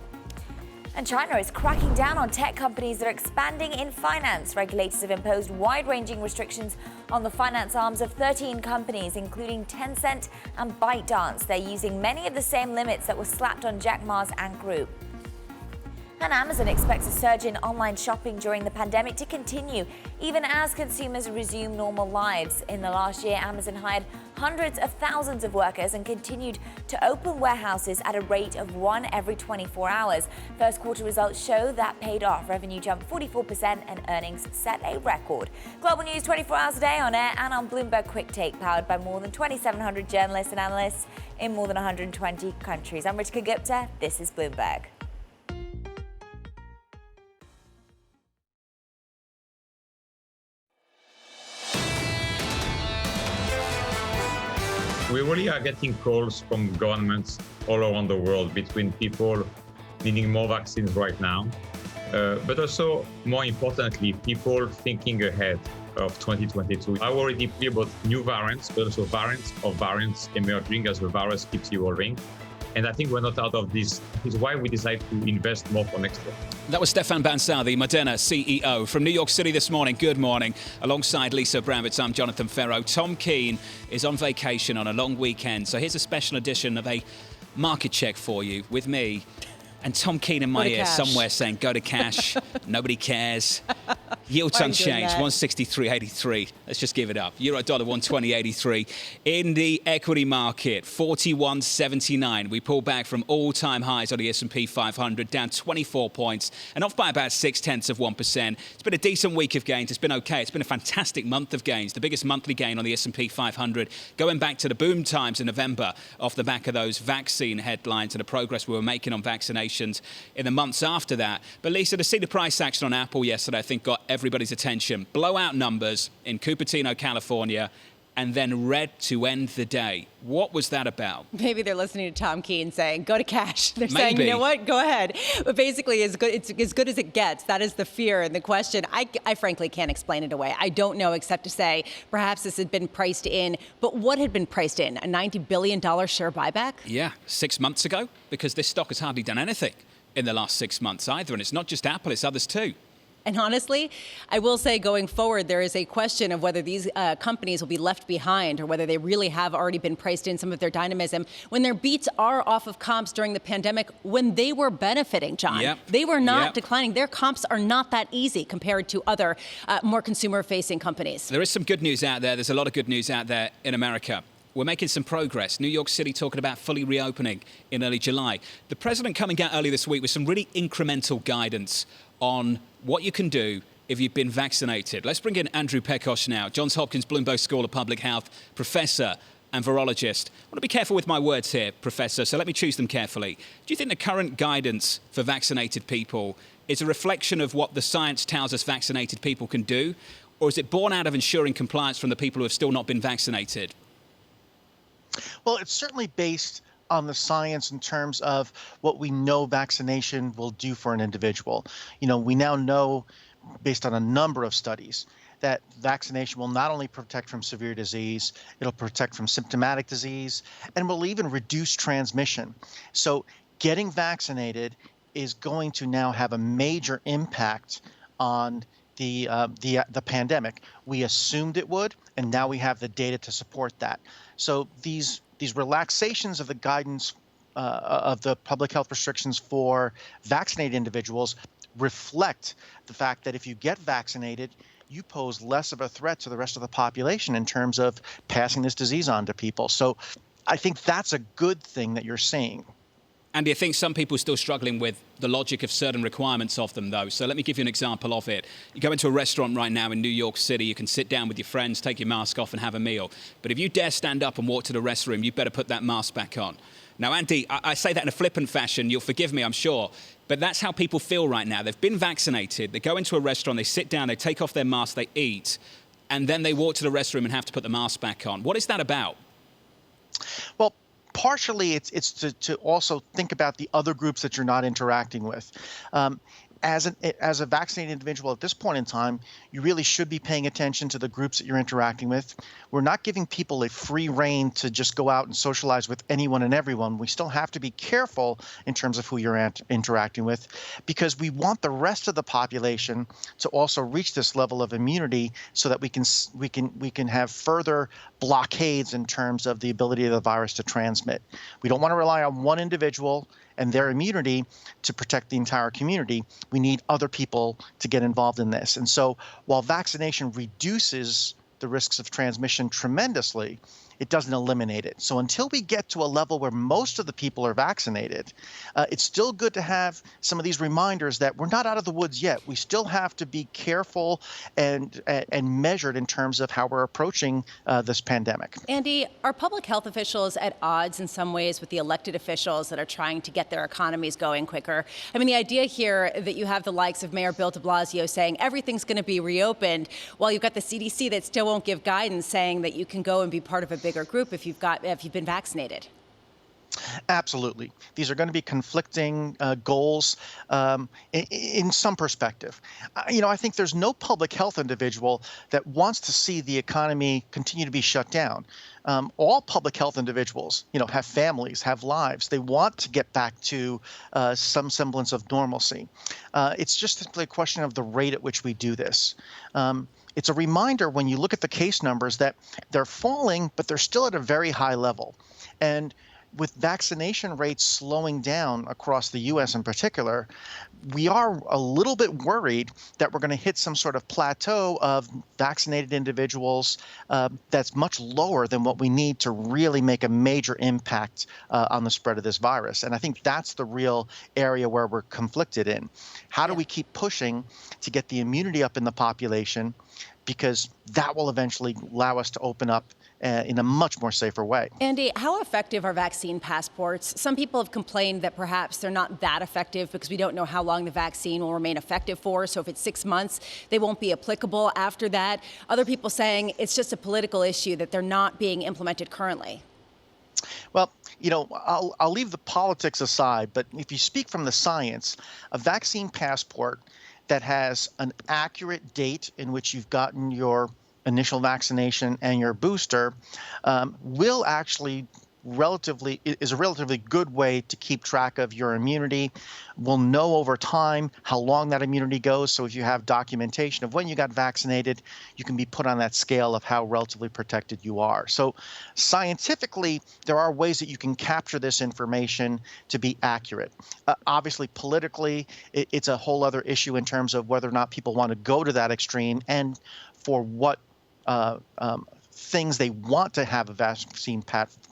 S10: And China is cracking down on tech companies that are expanding in finance. Regulators have imposed wide-ranging restrictions on the finance arms of 13 companies, including Tencent and ByteDance. They're using many of the same limits that were slapped on Jack Ma's Ant Group. And Amazon expects a surge in online shopping during the pandemic to continue, even as consumers resume normal lives. In the last year, Amazon hired hundreds of thousands of workers and continued to open warehouses at a rate of 1 every 24 hours. First quarter results show that paid off. Revenue jumped 44% and earnings set a record. Global news 24 hours a day on air and on Bloomberg Quick Take, powered by more than 2,700 journalists and analysts in more than 120 countries. I'm Ritika Gupta. This is Bloomberg.
S15: We really are getting calls from governments all around the world between people needing more vaccines right now, but also, more importantly, people thinking ahead of 2022. I worry deeply about new variants, but also variants emerging as the virus keeps evolving. And I think we're not out of this. This is why we decided to invest more for next year.
S7: That was Stefan Bansal, the Moderna CEO, from New York City this morning. Good morning. Alongside Lisa Abramowicz, I'm Jonathan Ferro. Tom Keene is on vacation on a long weekend. So here's a special edition of a market check for you with me. And Tom Keene in my ear somewhere saying, go to cash. Nobody cares. Yields unchanged, 163.83. Let's just give it up. Euro dollar 120.83. In the equity market, 41.79. We pulled back from all-time highs on the S&P 500, down 24 points and off by about 0.6%. It's been a decent week of gains. It's been okay. It's been a fantastic month of gains. The biggest monthly gain on the S&P 500, going back to the boom times in November off the back of those vaccine headlines and the progress we were making on vaccinations in the months after that. But Lisa, to see the price action on Apple yesterday, I think got everybody's attention. Blowout numbers in Cupertino, California, and then red to end the day. What was that about?
S8: Maybe they're listening to Tom Keene saying, go to cash. They're saying, you know what, go ahead. But basically, it's as good as it gets. That is the fear and the question. I frankly can't explain it away. I don't know, except to say perhaps this had been priced in. But what had been priced in? A $90 billion share buyback?
S7: Yeah, 6 months ago, because this stock has hardly done anything in the last 6 months either. And it's not just Apple, it's others too.
S8: And honestly, I will say going forward, there is a question of whether these companies will be left behind or whether they really have already been priced in some of their dynamism when their beats are off of comps during the pandemic when they were benefiting, John.
S7: Yep.
S8: They were not declining. Their comps are not that easy compared to other more consumer-facing companies.
S7: There is some good news out there. There's a lot of good news out there in America. we're making some progress. New York City talking about fully reopening in early July. The president coming out early this week with some really incremental guidance on what you can do if you've been vaccinated. Let's bring in Andrew Pekosh now, Johns Hopkins Bloomberg School of Public Health professor and virologist. I want to be careful with my words here, Professor, so let me choose them carefully. Do you think the current guidance for vaccinated people is a reflection of what the science tells us vaccinated people can do, or is it born out of ensuring compliance from the people who have still not been vaccinated?
S16: Well, it's certainly based on the science in terms of what we know vaccination will do for an individual. We now know, based on a number of studies, that vaccination will not only protect from severe disease, it'll protect from symptomatic disease, and will even reduce transmission. So getting vaccinated is going to now have a major impact on the pandemic. We assumed it would, and now we have the data to support that. So these relaxations of the guidance of the public health restrictions for vaccinated individuals reflect the fact that if you get vaccinated, you pose less of a threat to the rest of the population in terms of passing this disease on to people. So I think that's a good thing that you're seeing.
S7: Andy, I think some people are still struggling with the logic of certain requirements of them, though. So let me give you an example of it. You go into a restaurant right now in New York City, you can sit down with your friends, take your mask off and have a meal. But if you dare stand up and walk to the restroom, you better put that mask back on. Now, Andy, I say that in a flippant fashion. You'll forgive me, I'm sure. But that's how people feel right now. They've been vaccinated. They go into a restaurant, they sit down, they take off their mask, they eat, and then they walk to the restroom and have to put the mask back on. What is that about?
S16: Well, partially it's to also think about the other groups that you're not interacting with. As a vaccinated individual at this point in time, you really should be paying attention to the groups that you're interacting with. We're not giving people a free rein to just go out and socialize with anyone and everyone. We still have to be careful in terms of who you're interacting with, because we want the rest of the population to also reach this level of immunity so that we can have further blockades in terms of the ability of the virus to transmit. We don't want to rely on one individual and their immunity to protect the entire community. We need other people to get involved in this. And so while vaccination reduces the risks of transmission tremendously, it doesn't eliminate it. So until we get to a level where most of the people are vaccinated, it's still good to have some of these reminders that we're not out of the woods yet. We still have to be careful and measured in terms of how we're approaching this pandemic.
S8: Andy, are public health officials at odds in some ways with the elected officials that are trying to get their economies going quicker? I mean, the idea here that you have the likes of Mayor Bill de Blasio saying everything's going to be reopened, while you've got the CDC that still won't give guidance saying that you can go and be part of a bigger group if you've been vaccinated.
S16: Absolutely. These are going to be conflicting goals in some perspective. I think there's no public health individual that wants to see the economy continue to be shut down. All public health individuals, have families, have lives. They want to get back to some semblance of normalcy. It's just simply a question of the rate at which we do this. It's a reminder when you look at the case numbers that they're falling, but they're still at a very high level. And with vaccination rates slowing down across the U.S. in particular, we are a little bit worried that we're going to hit some sort of plateau of vaccinated individuals that's much lower than what we need to really make a major impact on the spread of this virus. And I think that's the real area where we're conflicted in. How do we keep pushing to get the immunity up in the population? Because that will eventually allow us to open up in a much more safer way.
S8: Andy, how effective are vaccine passports? Some people have complained that perhaps they're not that effective because we don't know how long the vaccine will remain effective for. So if it's 6 months, they won't be applicable after that. Other people saying it's just a political issue that they're not being implemented currently.
S16: Well, I'll leave the politics aside, but if you speak from the science, a vaccine passport that has an accurate date in which you've gotten your initial vaccination and your booster will actually is a relatively good way to keep track of your immunity. We'll know over time how long that immunity goes. So if you have documentation of when you got vaccinated, you can be put on that scale of how relatively protected you are. So scientifically, there are ways that you can capture this information to be accurate. Obviously, politically, it's a whole other issue in terms of whether or not people want to go to that extreme and for what things they want to have a vaccine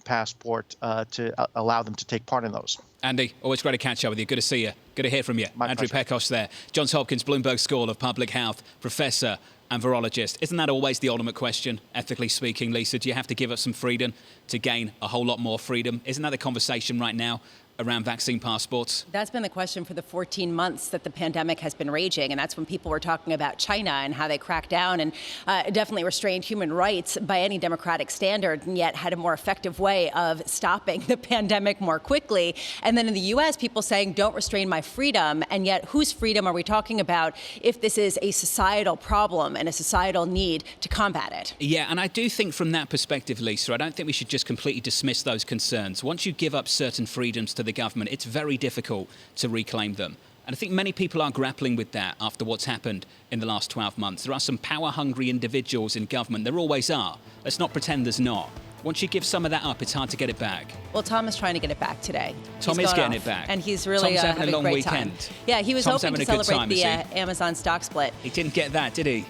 S16: passport to allow them to take part in those.
S7: Andy, always great to catch up with you. Good to see you. Good to hear from you. Andrew Pekos there. Johns Hopkins Bloomberg School of Public Health professor and virologist. Isn't that always the ultimate question, ethically speaking, Lisa? Do you have to give up some freedom to gain a whole lot more freedom? Isn't that the conversation right now around vaccine passports?
S8: That's been the question for the 14 months that the pandemic has been raging. And that's when people were talking about China and how they cracked down and definitely restrained human rights by any democratic standard, and yet had a more effective way of stopping the pandemic more quickly. And then in the U.S., people saying, don't restrain my freedom. And yet, whose freedom are we talking about if this is a societal problem and a societal need to combat it?
S7: Yeah, and I do think from that perspective, Lisa, I don't think we should just completely dismiss those concerns. Once you give up certain freedoms to the government, it's very difficult to reclaim them. And I think many people are grappling with that after what's happened in the last 12 months. There are some power-hungry individuals in government. There always are. Let's not pretend there's not. Once you give some of that up, it's hard to get it back.
S8: Well, Tom is trying to get it back today.
S7: Tom is getting it back.
S8: And he's really
S7: Tom's having a long
S8: great
S7: weekend.
S8: Time. Yeah, he was hoping to celebrate the Amazon stock split.
S7: He didn't get that, did he?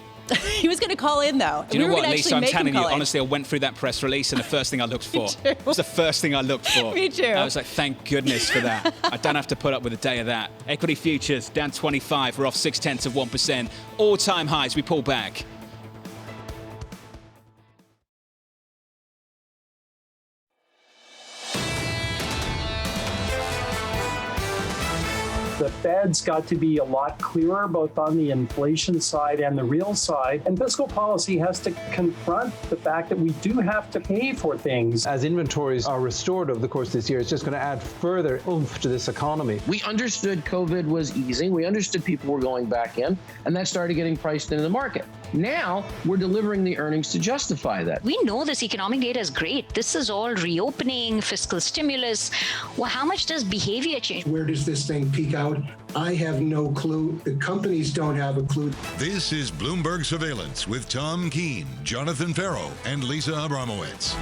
S8: He was going to call in, though.
S7: Do you know what, Lisa? I'm telling you, honestly, I went through that press release and the first thing I looked for. It was the first thing I looked for.
S8: Me too.
S7: I was like, thank goodness for that. I don't have to put up with a day of that. Equity futures down 25. We're off 0.6%. All-time highs. We pull back.
S1: The Fed's got to be a lot clearer, both on the inflation side and the real side. And fiscal policy has to confront the fact that we do have to pay for things.
S2: As inventories are restored over the course of this year, it's just going to add further oomph to this economy.
S3: We understood COVID was easing. We understood people were going back in, and that started getting priced into the market. Now we're delivering the earnings to justify that.
S4: We know this economic data is great. This is all reopening, fiscal stimulus. Well, how much does behavior change?
S5: Where does this thing peak out? I have no clue. The companies don't have a clue.
S6: This is Bloomberg Surveillance with Tom Keene, Jonathan Ferro, and Lisa Abramowicz.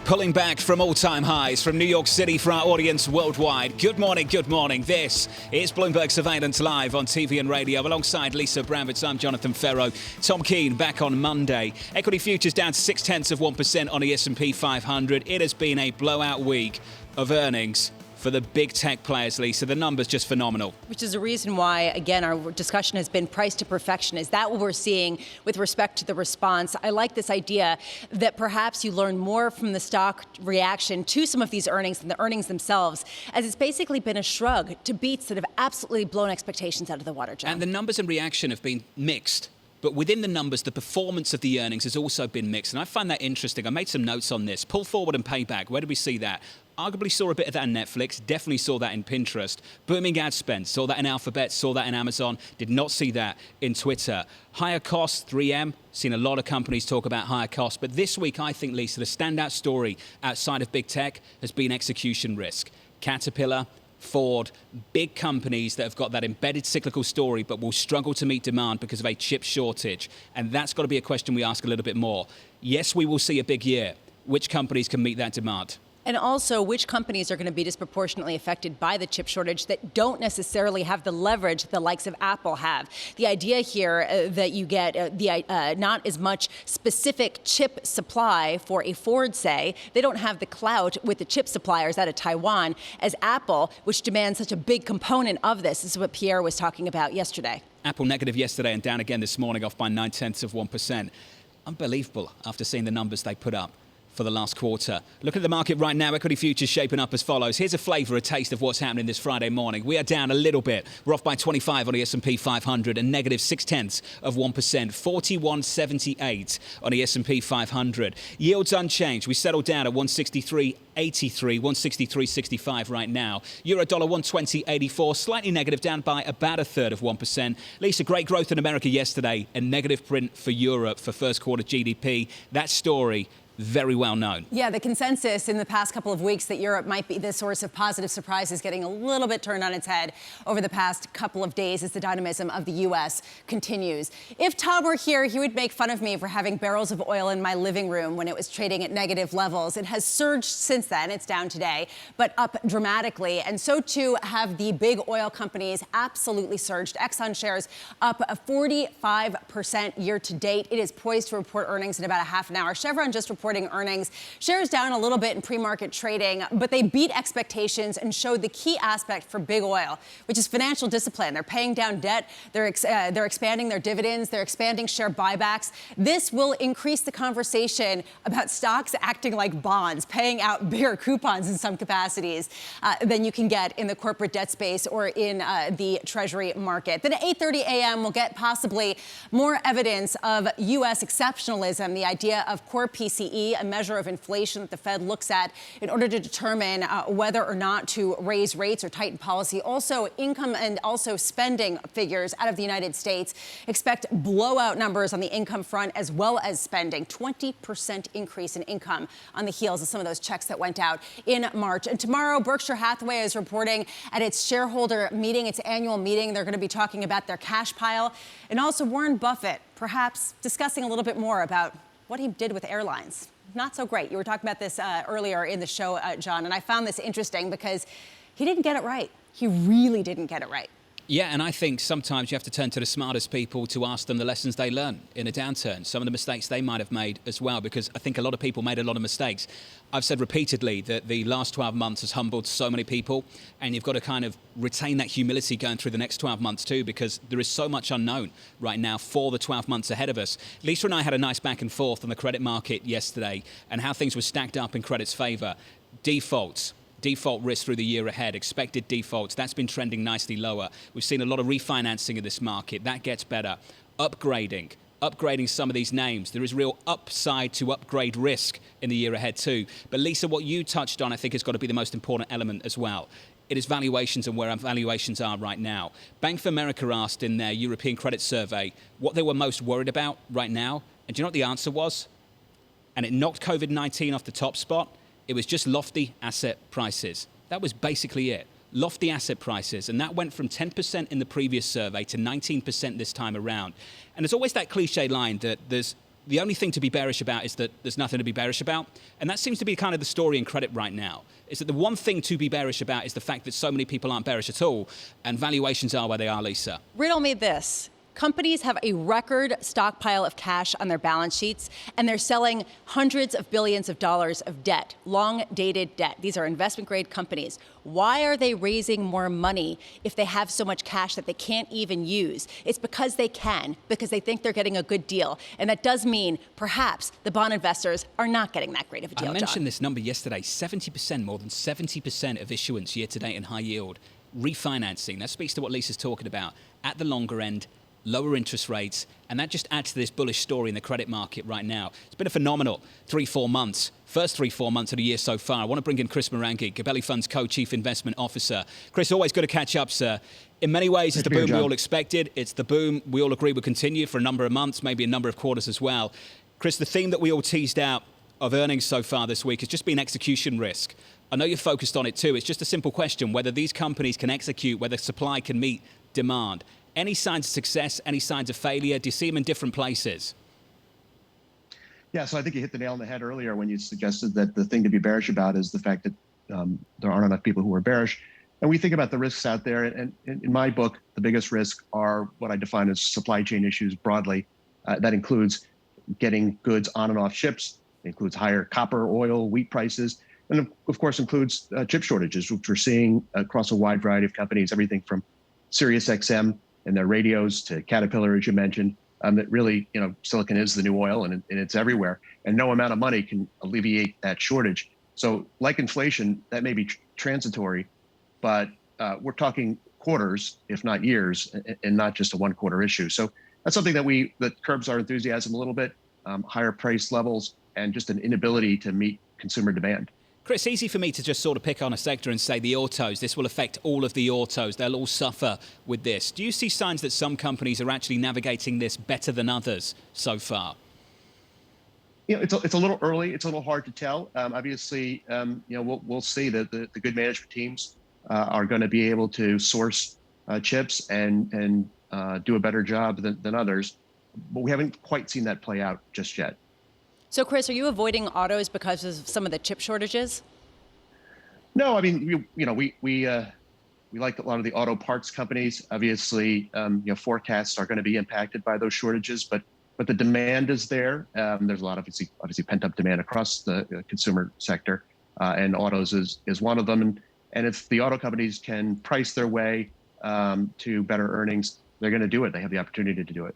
S7: Pulling back from all-time highs from New York City for our audience worldwide. Good morning, good morning. This is Bloomberg Surveillance live on TV and radio alongside Lisa Abramowicz. I'm Jonathan Ferro. Tom Keene back on Monday. Equity futures down 0.6% on the S&P 500. It has been a blowout week of earnings for the big tech players, Lisa. The numbers just phenomenal.
S8: Which is a reason why, again, our discussion has been price to perfection. Is that what we're seeing with respect to the response? I like this idea that perhaps you learn more from the stock reaction to some of these earnings than the earnings themselves, as it's basically been a shrug to beats that have absolutely blown expectations out of the water, John.
S7: And the numbers and reaction have been mixed. But within the numbers, the performance of the earnings has also been mixed. And I find that interesting. I made some notes on this. Pull forward and payback. Where did we see that? Arguably saw a bit of that in Netflix, definitely saw that in Pinterest. Booming ad spend, saw that in Alphabet, saw that in Amazon, did not see that in Twitter. Higher costs, 3M, seen a lot of companies talk about higher costs. But this week, I think, Lisa, the standout story outside of big tech has been execution risk. Caterpillar, Ford, big companies that have got that embedded cyclical story but will struggle to meet demand because of a chip shortage. And that's got to be a question we ask a little bit more. Yes, we will see a big year. Which companies can meet that demand?
S8: And also, which companies are going to be disproportionately affected by the chip shortage that don't necessarily have the leverage the likes of Apple have? The idea here that you get not as much specific chip supply for a Ford, say, they don't have the clout with the chip suppliers out of Taiwan as Apple, which demands such a big component of this. This is what Pierre was talking about yesterday.
S7: Apple negative yesterday and down again this morning, off by 0.9%. Unbelievable after seeing the numbers they put up for the last quarter. Look at the market right now. Equity futures shaping up as follows. Here's a flavour, a taste of what's happening this Friday morning. We are down a little bit. We're off by 25 on the S&P 500 and negative 0.6%, 41.78 on the S&P 500. Yields unchanged. We settled down at 163.83, 163.65 right now. Euro dollar 120.84, slightly negative, down by about 1/3%. Lisa, great growth in America yesterday and negative print for Europe for first quarter GDP. That story very well known.
S8: Yeah, the consensus in the past couple of weeks that Europe might be the source of positive surprises getting a little bit turned on its head over the past couple of days as the dynamism of the U.S. continues. If Tom were here, he would make fun of me for having barrels of oil in my living room when it was trading at negative levels. It has surged since then. It's down today, but up dramatically. And so, too, have the big oil companies absolutely surged. Exxon shares up 45% year to date. It is poised to report earnings in about a half an hour. Chevron just reporting earnings. Shares down a little bit in pre-market trading, but they beat expectations and showed the key aspect for big oil, which is financial discipline. They're paying down debt. They're expanding their dividends. They're expanding share buybacks. This will increase the conversation about stocks acting like bonds, paying out bigger coupons in some capacities than you can get in the corporate debt space or in the Treasury market. Then at 8:30 a.m., we'll get possibly more evidence of U.S. exceptionalism, the idea of core PCE, a measure of inflation that the Fed looks at in order to determine whether or not to raise rates or tighten policy. Also, income and also spending figures out of the United States. Expect blowout numbers on the income front as well as spending. 20% increase in income on the heels of some of those checks that went out in March. And tomorrow, Berkshire Hathaway is reporting at its shareholder meeting, its annual meeting. They're going to be talking about their cash pile. And also Warren Buffett, perhaps discussing a little bit more about what he did with airlines. Not so great. You were talking about this earlier in the show, John, and I found this interesting because he didn't get it right. He really didn't get it right.
S7: Yeah, and I think sometimes you have to turn to the smartest people to ask them the lessons they learn in a downturn, some of the mistakes they might have made as well, because I think a lot of people made a lot of mistakes. I've said repeatedly that the last 12 months has humbled so many people, and you've got to kind of retain that humility going through the next 12 months too, because there is so much unknown right now for the 12 months ahead of us. Lisa and I had a nice back and forth on the credit market yesterday and how things were stacked up in credit's favor. Default risk through the year ahead, expected defaults, that's been trending nicely lower. We've seen a lot of refinancing in this market. That gets better. Upgrading some of these names. There is real upside to upgrade risk in the year ahead too. But Lisa, what you touched on, I think, has got to be the most important element as well. It is valuations and where our valuations are right now. Bank of America asked in their European credit survey what they were most worried about right now. And do you know what the answer was? And it knocked COVID-19 off the top spot. It was just lofty asset prices. That was basically it. Lofty asset prices. And that went from 10% in the previous survey to 19% this time around. And there's always that cliche line that the only thing to be bearish about is that there's nothing to be bearish about. And that seems to be kind of the story in credit right now, is that the one thing to be bearish about is the fact that so many people aren't bearish at all. And valuations are where they are, Lisa.
S8: Riddle me this. Companies have a record stockpile of cash on their balance sheets, and they're selling hundreds of billions of dollars of debt, long-dated debt. These are investment-grade companies. Why are they raising more money if they have so much cash that they can't even use? It's because they can, because they think they're getting a good deal. And that does mean perhaps the bond investors are not getting that great of a deal,
S7: I mentioned
S8: John.
S7: this number yesterday, 70%, more than 70% of issuance year-to-date in high yield. Refinancing, that speaks to what Lisa's talking about. At the longer end, lower interest rates, and that just adds to this bullish story in the credit market right now. It's been a phenomenal 3-4 months. First 3-4 months of the year so far. I want to bring in Chris Marangi, Gabelli Fund's Co-Chief Investment Officer. Chris, always good to catch up, sir. In many ways, it's the boom we all expected. It's the boom we all agree will continue for a number of months, maybe a number of quarters as well. Chris, the theme that we all teased out of earnings so far this week has just been execution risk. I know you're focused on it too. It's just a simple question, whether these companies can execute, whether supply can meet demand. Any signs of success, any signs of failure? Do you see them in different places?
S17: Yeah, so I think you hit the nail on the head earlier when you suggested that the thing to be bearish about is the fact that there aren't enough people who are bearish. And we think about the risks out there. And in my book, the biggest risks are what I define as supply chain issues broadly. That includes getting goods on and off ships. It includes higher copper, oil, wheat prices. And of course includes chip shortages, which we're seeing across a wide variety of companies, everything from SiriusXM and their radios to Caterpillar, as you mentioned, that really, silicon is the new oil and it's everywhere. And no amount of money can alleviate that shortage. So like inflation, that may be transitory, but we're talking quarters, if not years, and not just a 1 quarter issue. So that's something that curbs our enthusiasm a little bit, higher price levels, and just an inability to meet consumer demand.
S7: Chris, easy for me to just sort of pick on a sector and say the autos, this will affect all of the autos. They'll all suffer with this. Do you see signs that some companies are actually navigating this better than others so far?
S17: It's a little early. It's a little hard to tell. Obviously, we'll see that the good management teams are going to be able to source chips and do a better job than others. But we haven't quite seen that play out just yet.
S8: So, Chris, are you avoiding autos because of some of the chip shortages?
S17: No, I mean, we like a lot of the auto parts companies. Obviously, forecasts are going to be impacted by those shortages, but the demand is there. There's a lot of obviously pent up demand across the consumer sector, and autos is one of them. And if the auto companies can price their way to better earnings, they're going to do it. They have the opportunity to do it.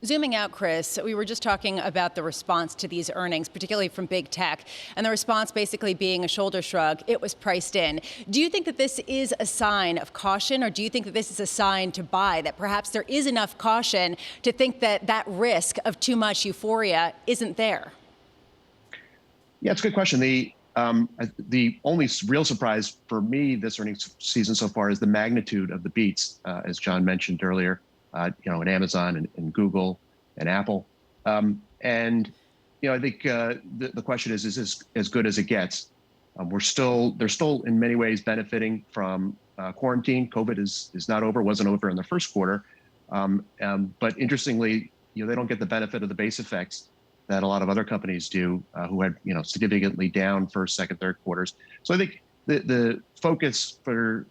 S8: Zooming out, Chris, we were just talking about the response to these earnings, particularly from big tech, and the response basically being a shoulder shrug. It was priced in. Do you think that this is a sign of caution, or do you think that this is a sign to buy, that perhaps there is enough caution to think that that risk of too much euphoria isn't there?
S17: Yeah, it's a good question. The only real surprise for me this earnings season so far is the magnitude of the beats, as John mentioned earlier. In Amazon and Google and Apple. I think the question is this as good as it gets? They're still in many ways benefiting from quarantine. COVID is not over, wasn't over in the first quarter. But interestingly, they don't get the benefit of the base effects that a lot of other companies do who had, significantly down first, second, third quarters. So I think the focus for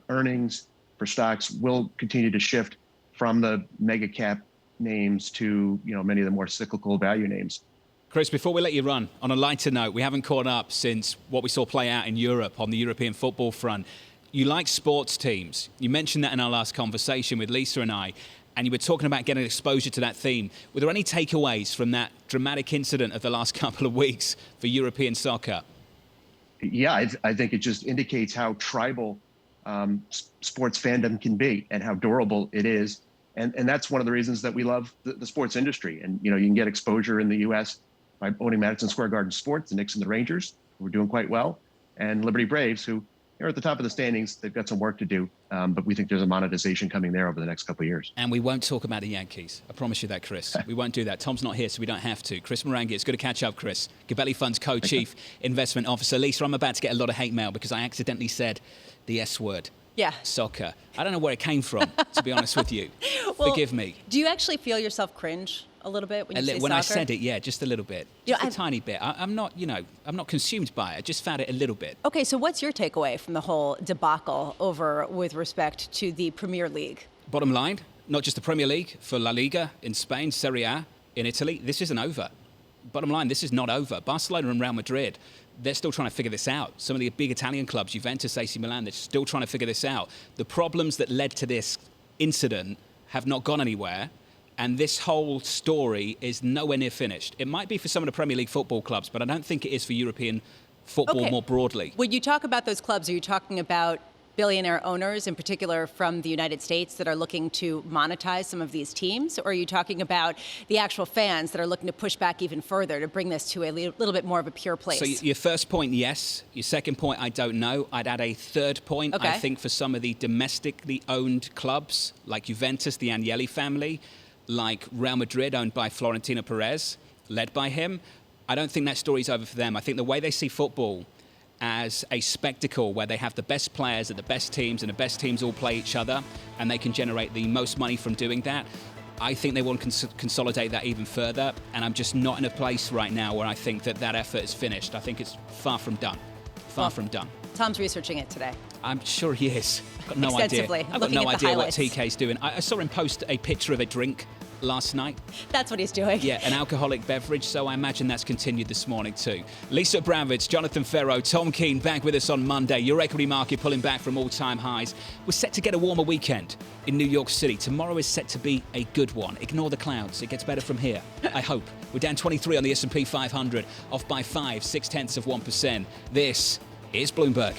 S17: earnings for stocks will continue to shift from the mega cap names to many of the more cyclical value names.
S7: Chris, before we let you run, on a lighter note, we haven't caught up since what we saw play out in Europe on the European football front. You like sports teams. You mentioned that in our last conversation with Lisa and I, and you were talking about getting exposure to that theme. Were there any takeaways from that dramatic incident of the last couple of weeks for European soccer?
S17: Yeah, I think it just indicates how tribal sports fandom can be and how durable it is. And that's one of the reasons that we love the sports industry. And, you can get exposure in the U.S. by owning Madison Square Garden Sports, the Knicks and the Rangers, who are doing quite well, and Liberty Braves, who are at the top of the standings. They've got some work to do, but we think there's a monetization coming there over the next couple of years.
S7: And we won't talk about the Yankees. I promise you that, Chris. We won't do that. Tom's not here, so we don't have to. Chris Morangi, it's good to catch up, Chris. Gabelli Fund's Co-Chief Investment Officer. Lisa, I'm about to get a lot of hate mail because I accidentally said the S word.
S8: Yeah.
S7: Soccer. I don't know where it came from, to be honest with you. Well, forgive me.
S8: Do you actually feel yourself cringe a little bit when you say soccer?
S7: When I said it, yeah, just a little bit. Just a tiny bit. I'm not consumed by it. I just found it a little bit.
S8: Okay, so what's your takeaway from the whole debacle over with respect to the Premier League?
S7: Bottom line, not just the Premier League, for La Liga in Spain, Serie A in Italy, this isn't over. Bottom line, this is not over. Barcelona and Real Madrid, they're still trying to figure this out. Some of the big Italian clubs, Juventus, AC Milan, they're still trying to figure this out. The problems that led to this incident have not gone anywhere, and this whole story is nowhere near finished. It might be for some of the Premier League football clubs, but I don't think it is for European football more broadly.
S8: When you talk about those clubs, are you talking about billionaire owners, in particular from the United States, that are looking to monetize some of these teams? Or are you talking about the actual fans that are looking to push back even further to bring this to a little bit more of a pure place?
S7: So your first point, yes. Your second point, I don't know. I'd add a third point.
S8: Okay.
S7: I think for some of the domestically owned clubs, like Juventus, the Agnelli family, like Real Madrid, owned by Florentino Perez, led by him, I don't think that story's over for them. I think the way they see football as a spectacle where they have the best players and the best teams, and the best teams all play each other, and they can generate the most money from doing that, I think they want to consolidate that even further, and I'm just not in a place right now where I think that effort is finished. I think it's far from done. Far from done.
S8: Tom's researching it today.
S7: I'm sure he is. I've got no
S8: Extensively.
S7: idea. I've got no idea what TK's doing. I saw him post a picture of a drink last night.
S8: That's what he's doing.
S7: Yeah, an alcoholic beverage, so I imagine that's continued this morning too. Lisa Abramowicz, Jonathan Ferro, Tom Keene back with us on Monday. Your equity market pulling back from all-time highs. We're set to get a warmer weekend in New York City. Tomorrow is set to be a good one. Ignore the clouds. It gets better from here, I hope. We're down 23 on the S&P 500, off by 0.6%. This is Bloomberg.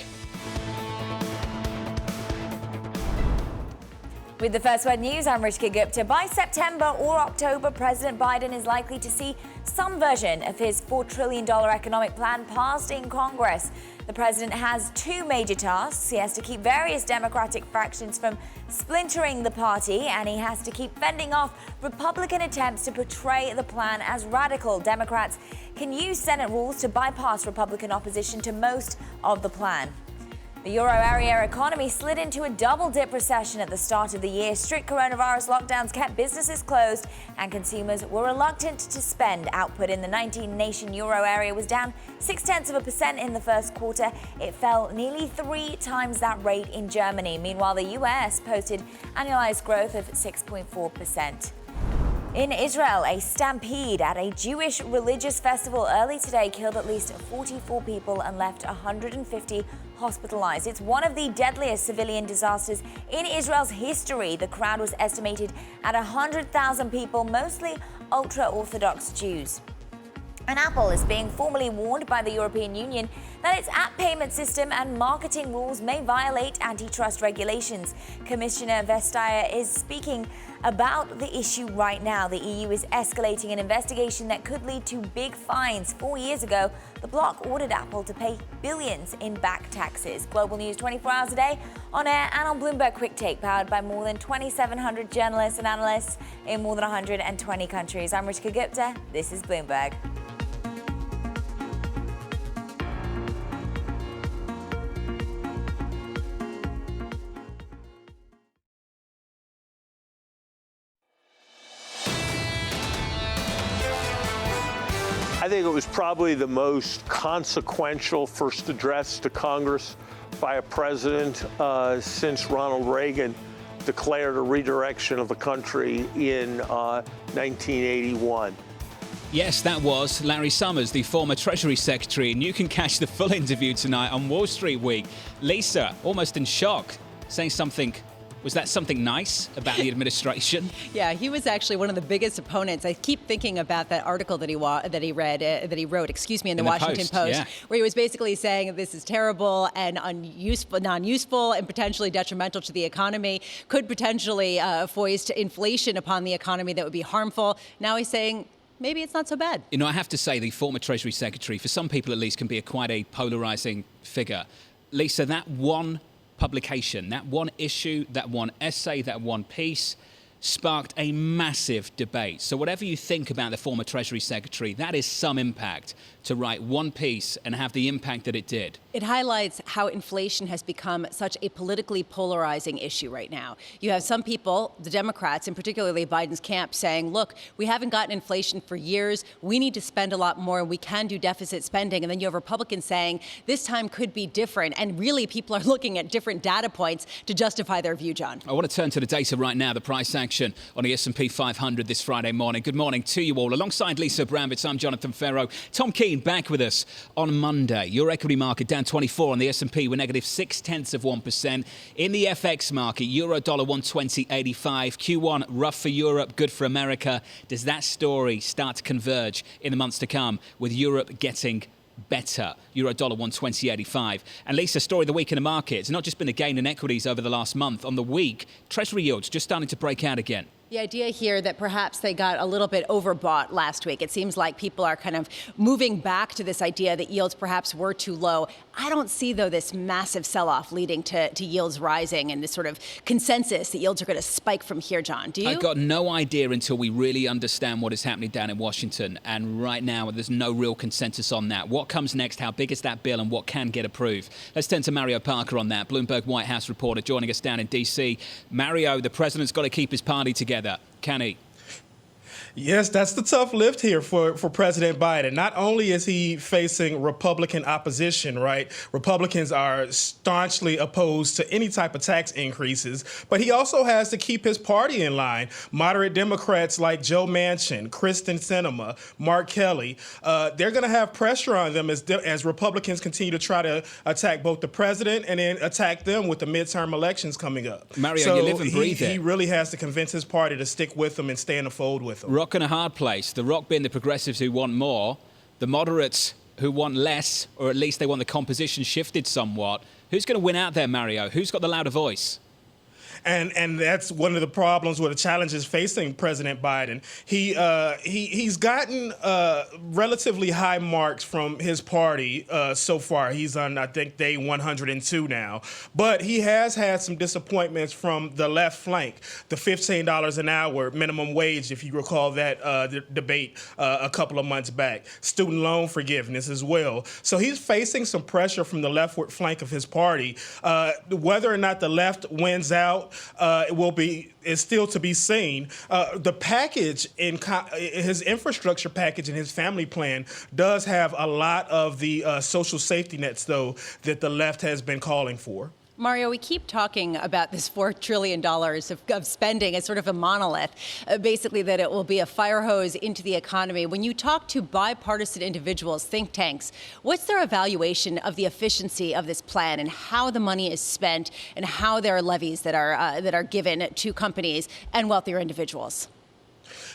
S10: With the First Word News, I'm Rishika Gupta. By September or October, President Biden is likely to see some version of his $4 trillion economic plan passed in Congress. The president has two major tasks. He has to keep various Democratic fractions from splintering the party, and he has to keep fending off Republican attempts to portray the plan as radical. Democrats can use Senate rules to bypass Republican opposition to most of the plan. The euro area economy slid into a double-dip recession at the start of the year. Strict coronavirus lockdowns kept businesses closed and consumers were reluctant to spend. Output in the 19-nation euro area was down 0.6% in the first quarter. It fell nearly 3 times that rate in Germany. Meanwhile, the US posted annualized growth of 6.4%. In Israel, a stampede at a Jewish religious festival early today killed at least 44 people and left 150 hospitalized. It's one of the deadliest civilian disasters in Israel's history. The crowd was estimated at 100,000 people, mostly ultra-Orthodox Jews. And Apple is being formally warned by the European Union that its app payment system and marketing rules may violate antitrust regulations. Commissioner Vestager is speaking about the issue right now. The EU is escalating an investigation that could lead to big fines. 4 years ago, the bloc ordered Apple to pay billions in back taxes. Global news 24 hours a day, on air and on Bloomberg Quick Take, powered by more than 2,700 journalists and analysts in more than 120 countries. I'm Ritika Gupta. This is Bloomberg.
S18: I think it was probably the most consequential first address to Congress by a president since Ronald Reagan declared a redirection of the country in 1981.
S7: Yes, that was Larry Summers, the former Treasury Secretary, and you can catch the full interview tonight on Wall Street Week. Lisa, almost in shock, saying something. Was that something nice about the administration?
S8: Yeah, he was actually one of the biggest opponents. I keep thinking about that article that he wrote in the Washington Post,
S7: yeah,
S8: where he was basically saying this is terrible and non-useful and potentially detrimental to the economy, could potentially foist inflation upon the economy that would be harmful. Now he's saying maybe it's not so bad.
S7: You know, I have to say the former Treasury Secretary, for some people at least, can be quite a polarizing figure. Lisa, that one publication, that one issue, that one essay, that one piece sparked a massive debate. So whatever you think about the former Treasury Secretary, that is some impact to write one piece and have the impact that it did.
S8: It highlights how inflation has become such a politically polarizing issue right now. You have some people, the Democrats, and particularly Biden's camp, saying, look, we haven't gotten inflation for years. We need to spend a lot more, and we can do deficit spending. And then you have Republicans saying this time could be different. And really, people are looking at different data points to justify their view, John.
S7: I want to turn to the data right now, the price action on the S&P 500 this Friday morning. Good morning to you all. Alongside Lisa Abramowicz, I'm Jonathan Ferro. Tom Keene back with us on Monday. Your equity market down 24 on the S&P. We're negative 0.6%. In the FX market, euro dollar 120.85. Q1 rough for Europe, good for America. Does that story start to converge in the months to come with Europe getting better? Euro dollar 120.85. And Lisa, story of the week in the market. It's not just been a gain in equities over the last month. On the week, Treasury yields just starting to break out again.
S8: The idea here that perhaps they got a little bit overbought last week. It seems like people are kind of moving back to this idea that yields perhaps were too low. I don't see, though, this massive sell-off leading to yields rising and this sort of consensus that yields are going to spike from here, John. Do you?
S7: I've got no idea until we really understand what is happening down in Washington. And right now, there's no real consensus on that. What comes next? How big is that bill and what can get approved? Let's turn to Mario Parker on that, Bloomberg White House reporter joining us down in D.C. Mario, the president's got to keep his party together. Can he?
S19: Yes, that's the tough lift here for President Biden. Not only is he facing Republican opposition, right? Republicans are staunchly opposed to any type of tax increases, but he also has to keep his party in line. Moderate Democrats like Joe Manchin, Kristen Sinema, Mark Kelly, they're going to have pressure on them as Republicans continue to try to attack both the president and then attack them with the midterm elections coming up.
S7: Mario,
S19: so
S7: you live and breathe
S19: he really has to convince his party to stick with him and stay in the fold with him.
S7: Rock and a hard place. The rock being the progressives who want more, the moderates who want less, or at least they want the composition shifted somewhat. Who's going to win out there, Mario? Who's got the louder voice?
S19: And that's one of the problems or the challenges facing President Biden. He's gotten relatively high marks from his party so far. He's on, I think, day 102 now. But he has had some disappointments from the left flank. The $15 an hour minimum wage, if you recall that debate a couple of months back. Student loan forgiveness as well. So he's facing some pressure from the leftward flank of his party. Whether or not the left wins out is still to be seen. The package in his infrastructure package and his family plan does have a lot of the social safety nets, though, that the left has been calling for.
S8: Mario, we keep talking about this $4 trillion of spending as sort of a monolith, basically that it will be a fire hose into the economy. When you talk to bipartisan individuals, think tanks, what's their evaluation of the efficiency of this plan and how the money is spent and how there are levies that are given to companies and wealthier individuals?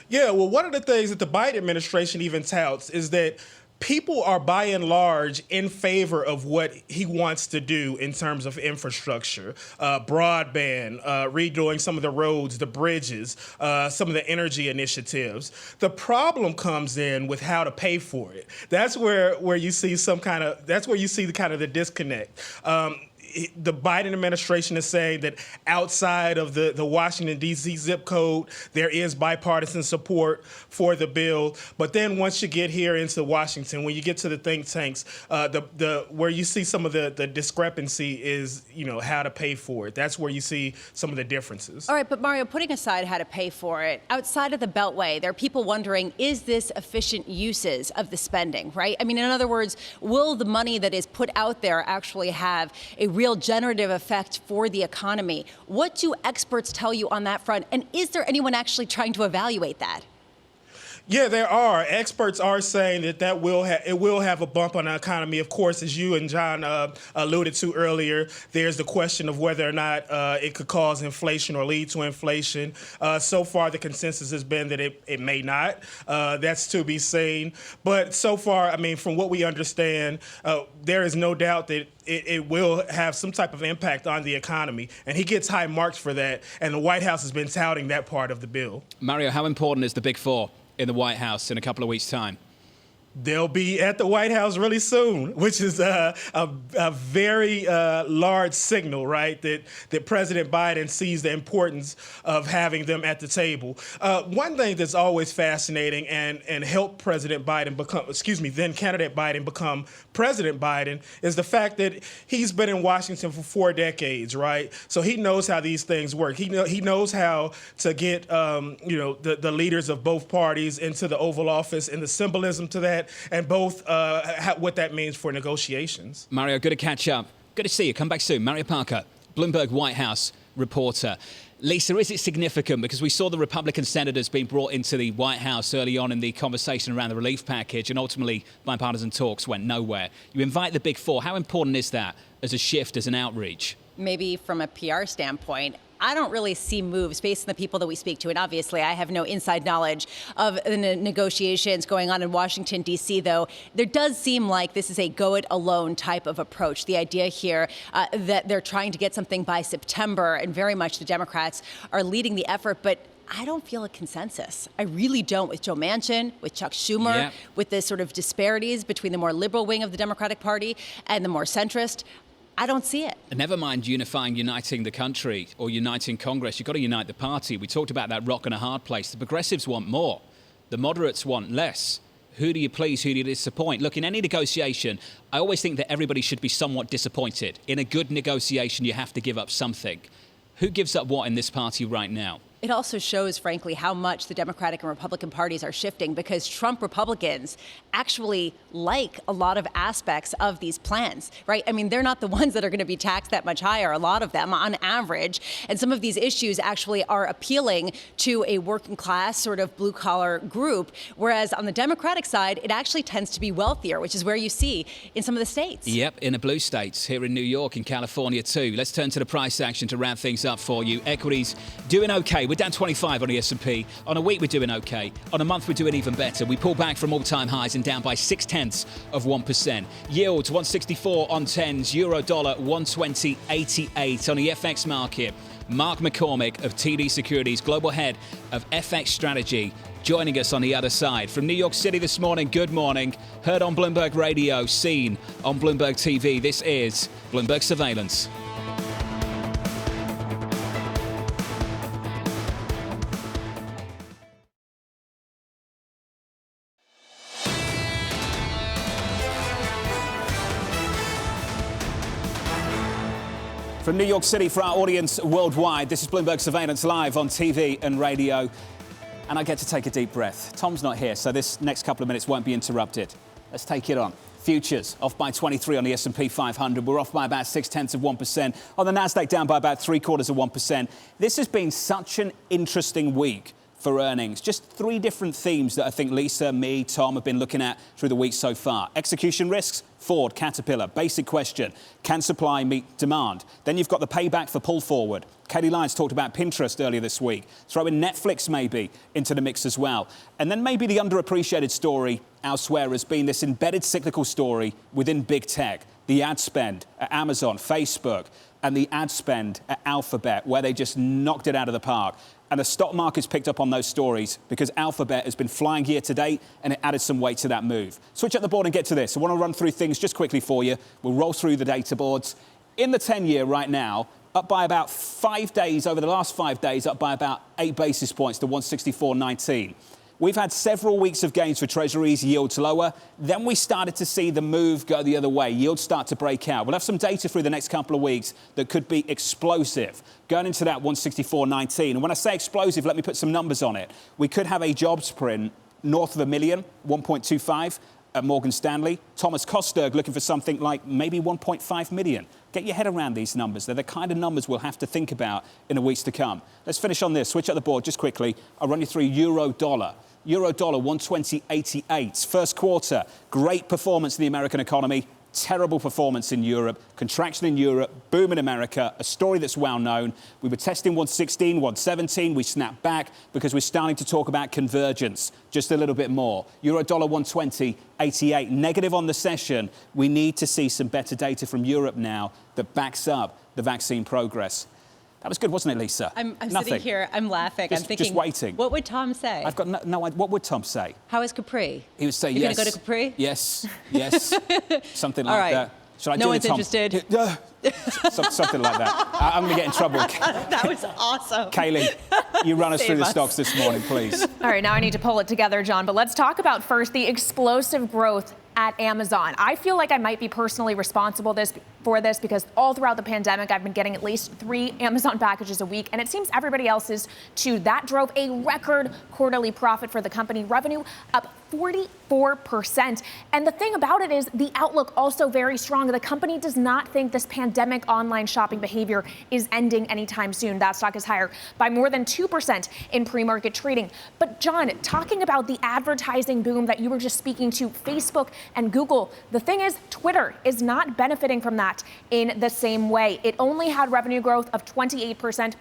S19: Yeah, well, one of the things that the Biden administration even touts is that people are by and large in favor of what he wants to do in terms of infrastructure, broadband, redoing some of the roads, the bridges, some of the energy initiatives. The problem comes in with how to pay for it. That's where you see the disconnect. The Biden administration is saying that outside of the Washington, D.C. zip code, there is bipartisan support for the bill. But then once you get here into Washington, when you get to the think tanks, where you see some of the discrepancy is, how to pay for it. That's where you see some of the differences.
S8: All right, but Mario, putting aside how to pay for it, outside of the Beltway, there are people wondering, is this efficient uses of the spending, right? I mean, in other words, will the money that is put out there actually have a real generative effect for the economy? What do experts tell you on that front? And is there anyone actually trying to evaluate that?
S19: Yeah, there are. Experts are saying that it will have a bump on the economy. Of course, as you and John alluded to earlier, there's the question of whether or not it could cause inflation or lead to inflation. So far, the consensus has been that it may not. That's to be seen. But so far, I mean, from what we understand, there is no doubt that it will have some type of impact on the economy. And he gets high marks for that. And the White House has been touting that part of the bill.
S7: Mario, how important is the Big Four in the White House in a couple of weeks' time?
S19: They'll be at the White House really soon, which is a very large signal, right, that President Biden sees the importance of having them at the table. One thing that's always fascinating and helped President Biden then candidate Biden become President Biden is the fact that he's been in Washington for 4 decades, right? So he knows how these things work. He knows how to get the leaders of both parties into the Oval Office and the symbolism to that, and both what that means for negotiations.
S7: Mario, good to catch up. Good to see you. Come back soon. Mario Parker, Bloomberg White House reporter. Lisa, is it significant? Because we saw the Republican senators being brought into the White House early on in the conversation around the relief package, and ultimately bipartisan talks went nowhere. You invite the Big Four. How important is that as a shift, as an outreach?
S8: Maybe from a PR standpoint, I don't really see moves based on the people that we speak to. And obviously, I have no inside knowledge of the negotiations going on in Washington, D.C., though. There does seem like this is a go-it-alone type of approach. The idea here that they're trying to get something by September, and very much the Democrats are leading the effort. But I don't feel a consensus. I really don't, with Joe Manchin, with Chuck Schumer, with the sort of disparities between the more liberal wing of the Democratic Party and the more centrist. I don't see it.
S7: And never mind uniting the country or uniting Congress. You've got to unite the party. We talked about that rock and a hard place. The progressives want more. The moderates want less. Who do you please? Who do you disappoint? Look, in any negotiation, I always think that everybody should be somewhat disappointed. In a good negotiation, you have to give up something. Who gives up what in this party right now?
S8: It also shows, frankly, how much the Democratic and Republican parties are shifting, because Trump Republicans actually like a lot of aspects of these plans, right? I mean, they're not the ones that are going to be taxed that much higher, a lot of them on average. And some of these issues actually are appealing to a working class sort of blue collar group, whereas on the Democratic side, it actually tends to be wealthier, which is where you see in some of the states.
S7: Yep, in the blue states, here in New York, in California too. Let's turn to the price action to round things up for you. Equities doing okay. We're down 25 on the S&P. On a week, we're doing okay. On a month, we're doing even better. We pull back from all-time highs and down by 0.6%. Yields 164 on 10s. Euro dollar 120.88 on the FX market. Mark McCormick of TD Securities, Global Head of FX Strategy, joining us on the other side. From New York City this morning, good morning. Heard on Bloomberg Radio, seen on Bloomberg TV. This is Bloomberg Surveillance. From New York City for our audience worldwide, this is Bloomberg Surveillance live on TV and radio. And I get to take a deep breath. Tom's not here, so this next couple of minutes won't be interrupted. Let's take it on. Futures off by 23 on the S&P 500. We're off by about 0.6%. On the Nasdaq, down by about 0.75%. This has been such an interesting week for earnings. Just three different themes that I think Lisa, me, Tom have been looking at through the week so far. Execution risks, Ford, Caterpillar. Basic question, can supply meet demand? Then you've got the payback for pull forward. Katie Lyons talked about Pinterest earlier this week. Throw in Netflix maybe into the mix as well. And then maybe the underappreciated story elsewhere has been this embedded cyclical story within big tech. The ad spend at Amazon, Facebook, and the ad spend at Alphabet, where they just knocked it out of the park. And the stock market's picked up on those stories because Alphabet has been flying year to date and it added some weight to that move. Switch up the board and get to this. I want to run through things just quickly for you. We'll roll through the data boards. In the 10-year right now, up by about 5 days, over the last 5 days, up by about 8 basis points to 164.19. We've had several weeks of gains for Treasuries, yields lower. Then we started to see the move go the other way. Yields start to break out. We'll have some data through the next couple of weeks that could be explosive, going into that 164.19. And when I say explosive, let me put some numbers on it. We could have a jobs print north of 1 million, 1.25 at Morgan Stanley. Thomas Kosterg looking for something like maybe 1.5 million. Get your head around these numbers. They're the kind of numbers we'll have to think about in the weeks to come. Let's finish on this. Switch up the board just quickly. I'll run you through euro-dollar. Euro-dollar 120.88. First quarter, great performance in the American economy. Terrible performance in Europe, contraction in Europe, boom in America, a story that's well known. We were testing 116, 117. We snapped back because we're starting to talk about convergence just a little bit more. Euro-dollar 120.88. Negative on the session. We need to see some better data from Europe now that backs up the vaccine progress. That was good, wasn't it, Lisa?
S8: I'm sitting here, I'm laughing. I'm thinking,
S7: just waiting.
S8: What would Tom say?
S7: I've got no idea. What would Tom say?
S8: How is Capri?
S7: He would say,
S8: You're
S7: yes.
S8: You're going to go to Capri?
S7: Yes, yes. Something
S8: All
S7: like
S8: right.
S7: that. Should I
S8: no
S7: do
S8: one's
S7: it, Tom?
S8: interested.
S7: Something like that. I'm going to get in trouble.
S8: That was awesome.
S7: Kaylee, you run us through the
S8: us.
S7: stocks this morning, please.
S20: All right, now I need to pull it together, John. But let's talk about first the explosive growth at Amazon. I feel like I might be personally responsible for this because all throughout the pandemic, I've been getting at least 3 Amazon packages a week, and it seems everybody else is too. That drove a record quarterly profit for the company, revenue up 44%. And the thing about it is the outlook also very strong. The company does not think this pandemic online shopping behavior is ending anytime soon. That stock is higher by more than 2% in pre-market trading. But John, talking about the advertising boom that you were just speaking to, Facebook and Google, the thing is Twitter is not benefiting from that in the same way. It only had revenue growth of 28%.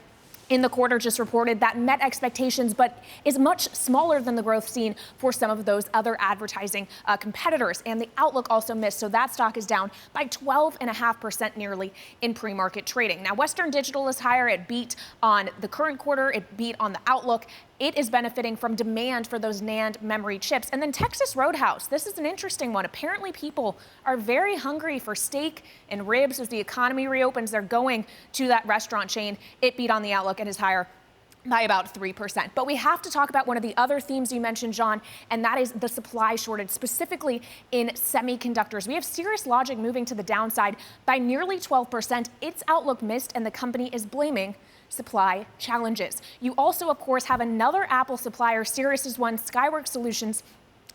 S20: In the quarter just reported that met expectations, but is much smaller than the growth seen for some of those other advertising competitors. And the outlook also missed. So that stock is down by 12.5% nearly in pre-market trading. Now, Western Digital is higher. It beat on the current quarter. It beat on the outlook. It is benefiting from demand for those NAND memory chips. And then Texas Roadhouse. This is an interesting one. Apparently, people are very hungry for steak and ribs as the economy reopens. They're going to that restaurant chain. It beat on the outlook and is higher by about 3%. But we have to talk about one of the other themes you mentioned, John, and that is the supply shortage, specifically in semiconductors. We have Cirrus Logic moving to the downside by nearly 12%. Its outlook missed, and the company is blaming supply challenges. You also, of course, have another Apple supplier. Cirrus is one. Skyworks Solutions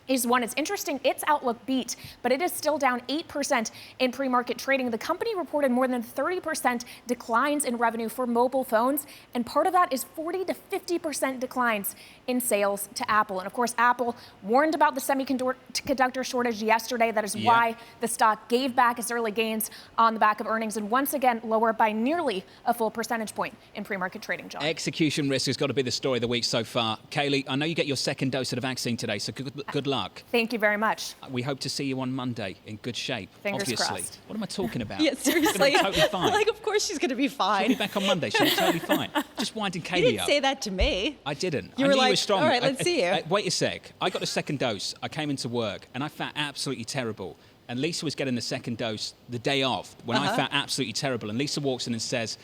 S20: is one. It's interesting. Its outlook beat, but it is still down 8% in pre-market trading. The company reported more than 30% declines in revenue for mobile phones, and part of that is 40 to 50% declines in sales to Apple. And of course, Apple warned about the semiconductor shortage yesterday. That is why the stock gave back its early gains on the back of earnings, and once again lower by nearly a full percentage point in pre-market trading, John.
S7: Execution risk has got to be the story of the week so far. Kaylee, I know you get your second dose of the vaccine today, so good luck. luck.
S20: Thank you very much.
S7: We hope to see you on Monday in good shape.
S20: Fingers
S7: obviously.
S20: crossed.
S7: What am I talking about?
S2: Yeah, seriously.
S7: She's gonna be totally fine.
S2: Like, of course she's going to be fine.
S7: She'll be back on Monday. She'll be totally fine. Just winding
S2: You
S7: Katie
S2: didn't
S7: up.
S2: say that to me.
S7: I didn't.
S2: You
S7: I
S2: were
S7: knew
S2: like,
S7: you were strong.
S2: all right, let's see you.
S7: Wait a sec. I got the second dose. I came into work and I felt absolutely terrible. And Lisa was getting the second dose the day off when I felt absolutely terrible. And Lisa walks in and says,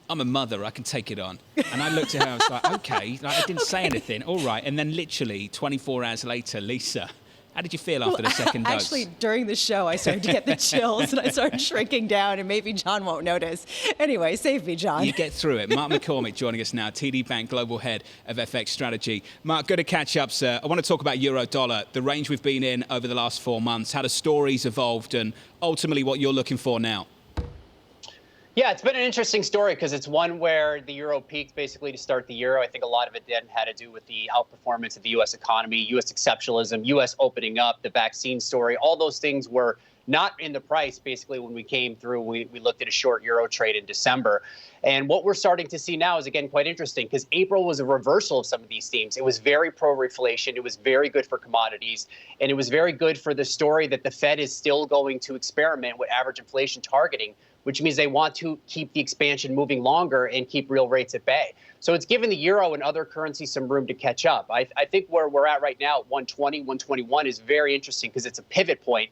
S7: I'm a mother, I can take it on. And I looked at her, I was like, okay. Like, I didn't say anything. All right. And then literally 24 hours later, Lisa, how did you feel after the second dose?
S2: Actually, during the show, I started to get the chills and I started shrinking down, and maybe John won't notice. Anyway, save me, John.
S7: You get through it. Mark McCormick joining us now, TD Bank Global Head of FX Strategy. Mark, good to catch up, sir. I want to talk about euro dollar, the range we've been in over the last 4 months, how the story's evolved, and ultimately what you're looking for now.
S21: Yeah, it's been an interesting story because it's one where the euro peaked basically to start the year. I think a lot of it then had to do with the outperformance of the U.S. economy, U.S. exceptionalism, U.S. opening up, the vaccine story. All those things were not in the price basically when we came through. We looked at a short euro trade in December. And what we're starting to see now is, again, quite interesting because April was a reversal of some of these themes. It was very pro-reflation. It was very good for commodities. And it was very good for the story that the Fed is still going to experiment with average inflation targeting, which means they want to keep the expansion moving longer and keep real rates at bay. So it's given the euro and other currencies some room to catch up. I think where we're at right now, 120, 121, is very interesting because it's a pivot point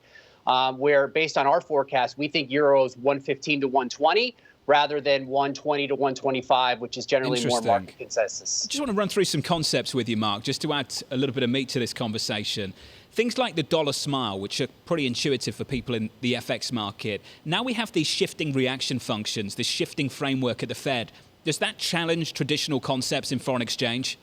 S21: where, based on our forecast, we think euro's 115 to 120 rather than 120 to 125, which is generally more market consensus.
S7: I just want to run through some concepts with you, Mark, just to add a little bit of meat to this conversation. Things like the dollar smile, which are pretty intuitive for people in the FX market. Now we have these shifting reaction functions, this shifting framework at the Fed. Does that challenge traditional concepts in foreign exchange?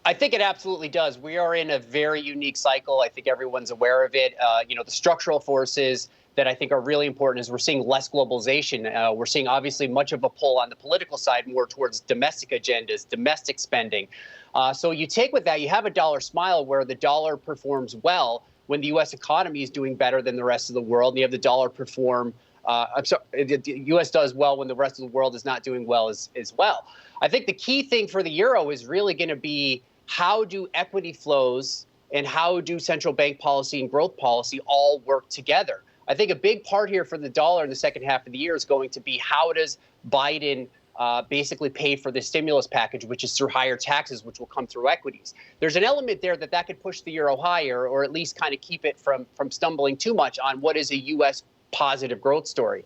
S21: I think it absolutely does. We are in a very unique cycle. I think everyone's aware of it. The structural forces that I think are really important is we're seeing less globalization. We're seeing obviously much of a pull on the political side more towards domestic agendas, domestic spending. So you take with that, you have a dollar smile where the dollar performs well when the U.S. economy is doing better than the rest of the world. And you have the dollar perform, the U.S. does well when the rest of the world is not doing well as well. I think the key thing for the euro is really going to be how do equity flows and how do central bank policy and growth policy all work together? I think a big part here for the dollar in the second half of the year is going to be how does Biden basically pay for the stimulus package, which is through higher taxes, which will come through equities. There's an element there that could push the euro higher or at least kind of keep it from stumbling too much on what is a U.S. positive growth story.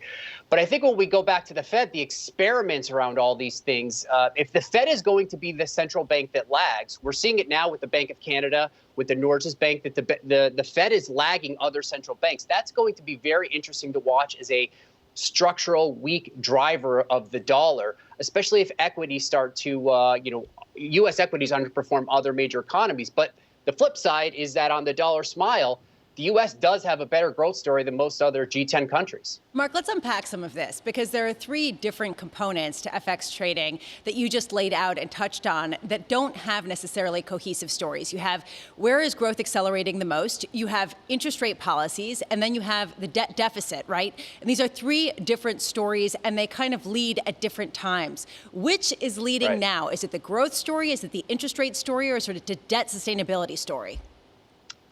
S21: But I think when we go back to the Fed, the experiments around all these things, if the Fed is going to be the central bank that lags, we're seeing it now with the Bank of Canada, with the Norges Bank, that the Fed is lagging other central banks. That's going to be very interesting to watch as a structural weak driver of the dollar, especially if equities start to, U.S. equities underperform other major economies. But the flip side is that on the dollar smile, the U.S. does have a better growth story than most other G10 countries.
S2: Mark, let's unpack some of this because there are three different components to FX trading that you just laid out and touched on that don't have necessarily cohesive stories. You have where is growth accelerating the most, you have interest rate policies, and then you have the debt deficit, right? And these are three different stories and they kind of lead at different times. Which is leading now? Is it the growth story? Is it the interest rate story? Or sort of the debt sustainability story?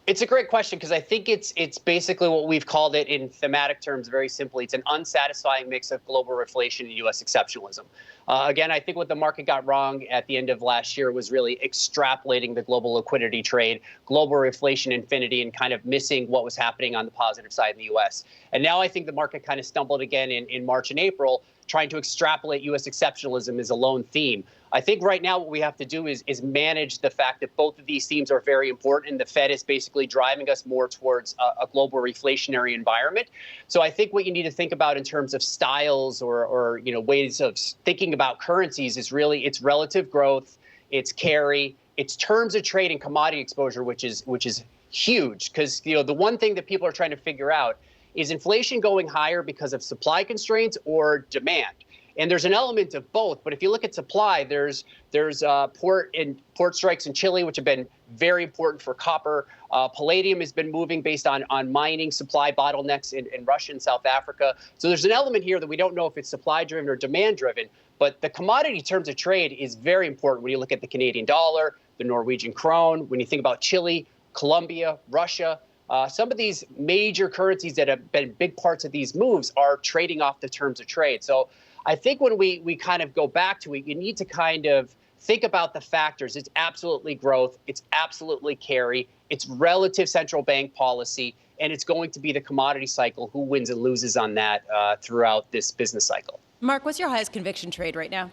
S21: It's a great question because I think it's basically what we've called it in thematic terms very simply. It's an unsatisfying mix of global reflation and U.S. exceptionalism. Again, I think what the market got wrong at the end of last year was really extrapolating the global liquidity trade, global reflation infinity, and kind of missing what was happening on the positive side in the U.S. And now I think the market kind of stumbled again in March and April, trying to extrapolate U.S. exceptionalism as a lone theme. I think right now what we have to do is manage the fact that both of these themes are very important, and the Fed is basically driving us more towards a global reflationary environment. So I think what you need to think about in terms of styles or ways of thinking about currencies is really its relative growth, its carry, its terms of trade and commodity exposure, which is huge because the one thing that people are trying to figure out is inflation going higher because of supply constraints or demand. And there's an element of both. But if you look at supply, there's port strikes in Chile, which have been very important for copper. Palladium has been moving based on mining supply bottlenecks in Russia and South Africa. So there's an element here that we don't know if it's supply driven or demand driven. But the commodity terms of trade is very important when you look at the Canadian dollar, the Norwegian krone, when you think about Chile. Colombia, Russia. Some of these major currencies that have been big parts of these moves are trading off the terms of trade. So I think when we kind of go back to it, you need to kind of think about the factors. It's absolutely growth. It's absolutely carry. It's relative central bank policy. And it's going to be the commodity cycle, who wins and loses on that throughout this business cycle.
S2: Mark, what's your highest conviction trade right now?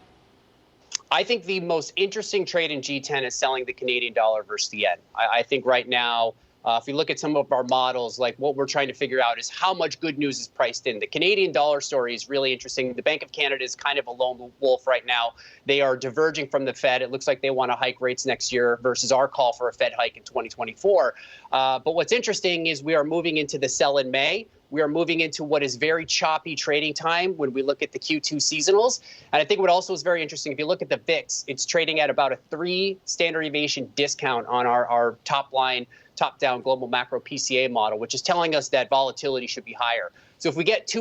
S21: I think the most interesting trade in G10 is selling the Canadian dollar versus the yen. I think right now, if you look at some of our models, like what we're trying to figure out is how much good news is priced in. The Canadian dollar story is really interesting. The Bank of Canada is kind of a lone wolf right now. They are diverging from the Fed. It looks like they want to hike rates next year versus our call for a Fed hike in 2024. But what's interesting is we are moving into the sell in May. We are moving into what is very choppy trading time when we look at the Q2 seasonals. And I think what also is very interesting, if you look at the VIX, it's trading at about a 3 standard deviation discount on our top line, top-down global macro PCA model, which is telling us that volatility should be higher. So if we get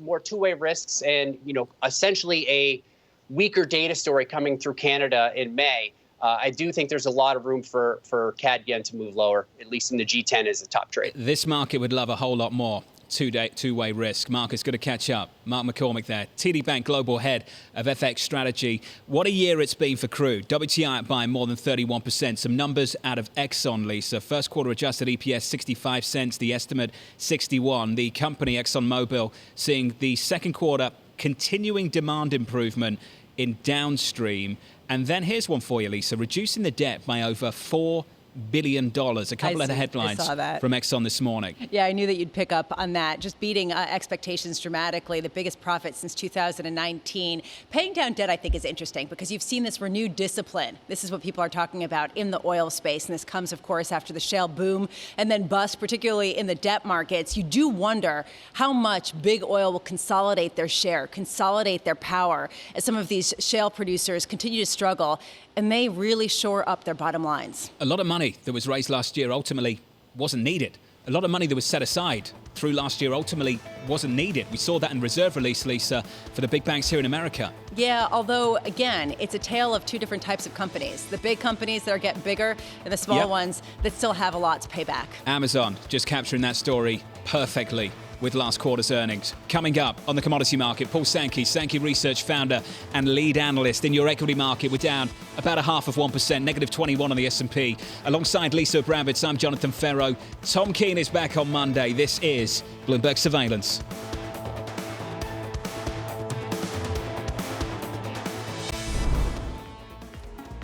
S21: more two-way risks and, essentially a weaker data story coming through Canada in May, I do think there's a lot of room for CAD yen to move lower, at least in the G10 as a top trade.
S7: This market would love a whole lot more two-way risk. Mark is going to catch up. Mark McCormick there, TD Bank Global Head of FX Strategy. What a year it's been for crude. WTI up by more than 31%. Some numbers out of Exxon, Lisa. First quarter adjusted EPS 65 cents, the estimate 61. The company, ExxonMobil, seeing the second quarter continuing demand improvement in downstream. And then here's one for you, Lisa. Reducing the debt by over $4 billion. A couple of the headlines from Exxon this morning.
S2: Yeah, I knew that you'd pick up on that. Just beating expectations dramatically, the biggest profit since 2019. Paying down debt, I think, is interesting because you've seen this renewed discipline. This is what people are talking about in the oil space. And this comes, of course, after the shale boom and then bust, particularly in the debt markets. You do wonder how much big oil will consolidate their share, consolidate their power as some of these shale producers continue to struggle and they really shore up their bottom lines.
S7: A lot of money that was raised last year ultimately wasn't needed. A lot of money that was set aside through last year ultimately wasn't needed. We saw that in reserve release, Lisa, for the big banks here in America.
S2: Yeah, although, again, it's a tale of two different types of companies. The big companies that are getting bigger and the small ones that still have a lot to pay back.
S7: Amazon just capturing that story perfectly with last quarter's earnings. Coming up on the commodity market, Paul Sankey, Sankey Research founder and lead analyst in your equity market. We're down about 0.5%, negative 21 on the S&P. Alongside Lisa Abramowicz, I'm Jonathan Ferro. Tom Keene is back on Monday. This is Bloomberg Surveillance.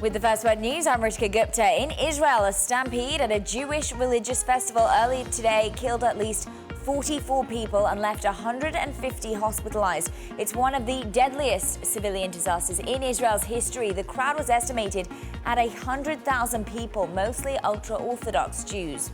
S10: With the First Word News, I'm Rishka Gupta. In Israel, a stampede at a Jewish religious festival earlier today killed at least 44 people and left 150 hospitalized. It's one of the deadliest civilian disasters in Israel's history. The crowd was estimated at 100,000 people, mostly ultra-Orthodox Jews.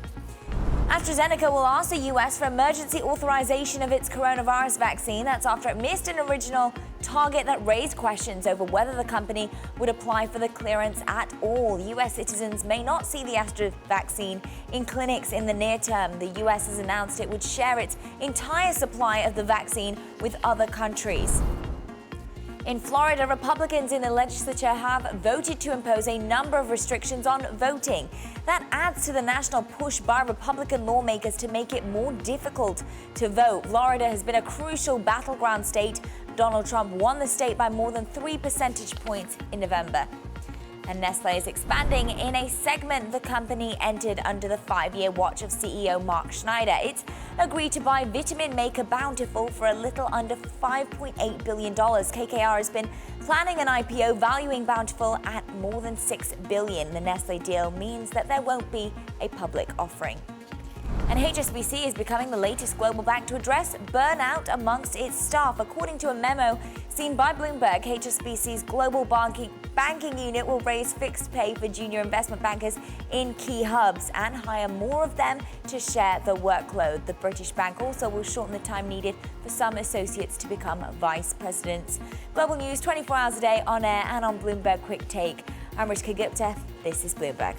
S10: AstraZeneca will ask the U.S. for emergency authorization of its coronavirus vaccine. That's after it missed an original target that raised questions over whether the company would apply for the clearance at all. U.S. citizens may not see the Astra vaccine in clinics in the near term. The U.S. has announced it would share its entire supply of the vaccine with other countries. In Florida, Republicans in the legislature have voted to impose a number of restrictions on voting. That adds to the national push by Republican lawmakers to make it more difficult to vote. Florida has been a crucial battleground state. Donald Trump won the state by more than 3 percentage points in November. And Nestle is expanding. In a segment, the company entered under the 5-year watch of CEO Mark Schneider. It's agreed to buy vitamin maker Bountiful for a little under $5.8 billion. KKR has been planning an IPO valuing Bountiful at more than $6 billion. The Nestle deal means that there won't be a public offering. And HSBC is becoming the latest global bank to address burnout amongst its staff. According to a memo seen by Bloomberg, HSBC's global banking unit will raise fixed pay for junior investment bankers in key hubs and hire more of them to share the workload. The British bank also will shorten the time needed for some associates to become vice presidents. Global news 24 hours a day on air and on Bloomberg Quick Take. I'm Rishka Gupta. This is Bloomberg.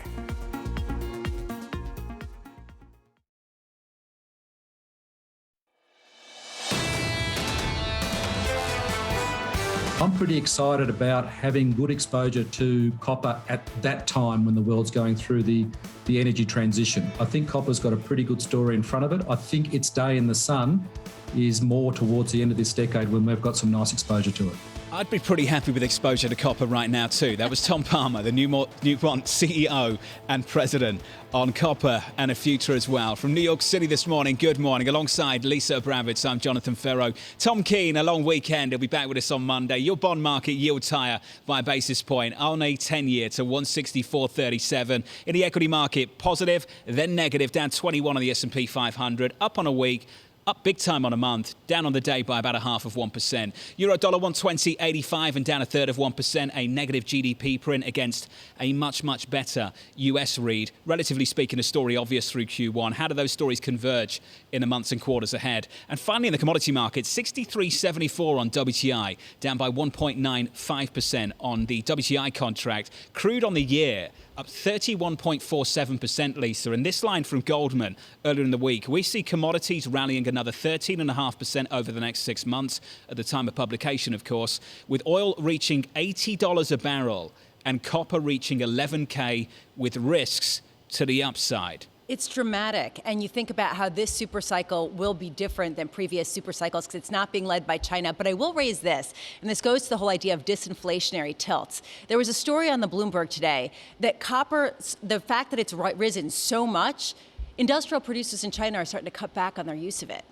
S9: I'm pretty excited about having good exposure to copper at that time when the world's going through the energy transition. I think copper's got a pretty good story in front of it. I think its day in the sun is more towards the end of this decade when we've got some nice exposure to it.
S7: I'd be pretty happy with exposure to copper right now too. That was Tom Palmer, the Nuance CEO and president, on copper and a future as well. From New York City this morning, good morning. Alongside Lisa Abramowicz, I'm Jonathan Ferro. Tom Keene, a long weekend. He'll be back with us on Monday. Your bond market yields higher by a basis point on a 10-year to 164.37. In the equity market, positive, then negative, down 21 on the S&P 500, up on a week, up big time on a month, down on the day by about 0.5%. Euro dollar 120.85 and down 1/3 of 1%. A negative GDP print against a much, much better US read. Relatively speaking, a story obvious through Q1. How do those stories converge in the months and quarters ahead? And finally, in the commodity market, 63.74 on WTI, down by 1.95% on the WTI contract. Crude on the year, up 31.47%, Lisa. And this line from Goldman earlier in the week, we see commodities rallying another 13.5% over the next 6 months, at the time of publication, of course, with oil reaching $80 a barrel and copper reaching 11K, with risks to the upside.
S2: It's dramatic. And you think about how this super cycle will be different than previous super cycles because it's not being led by China. But I will raise this, and this goes to the whole idea of disinflationary tilts. There was a story on the Bloomberg today that copper, the fact that it's risen so much, industrial producers in China are starting to cut back on their use of it,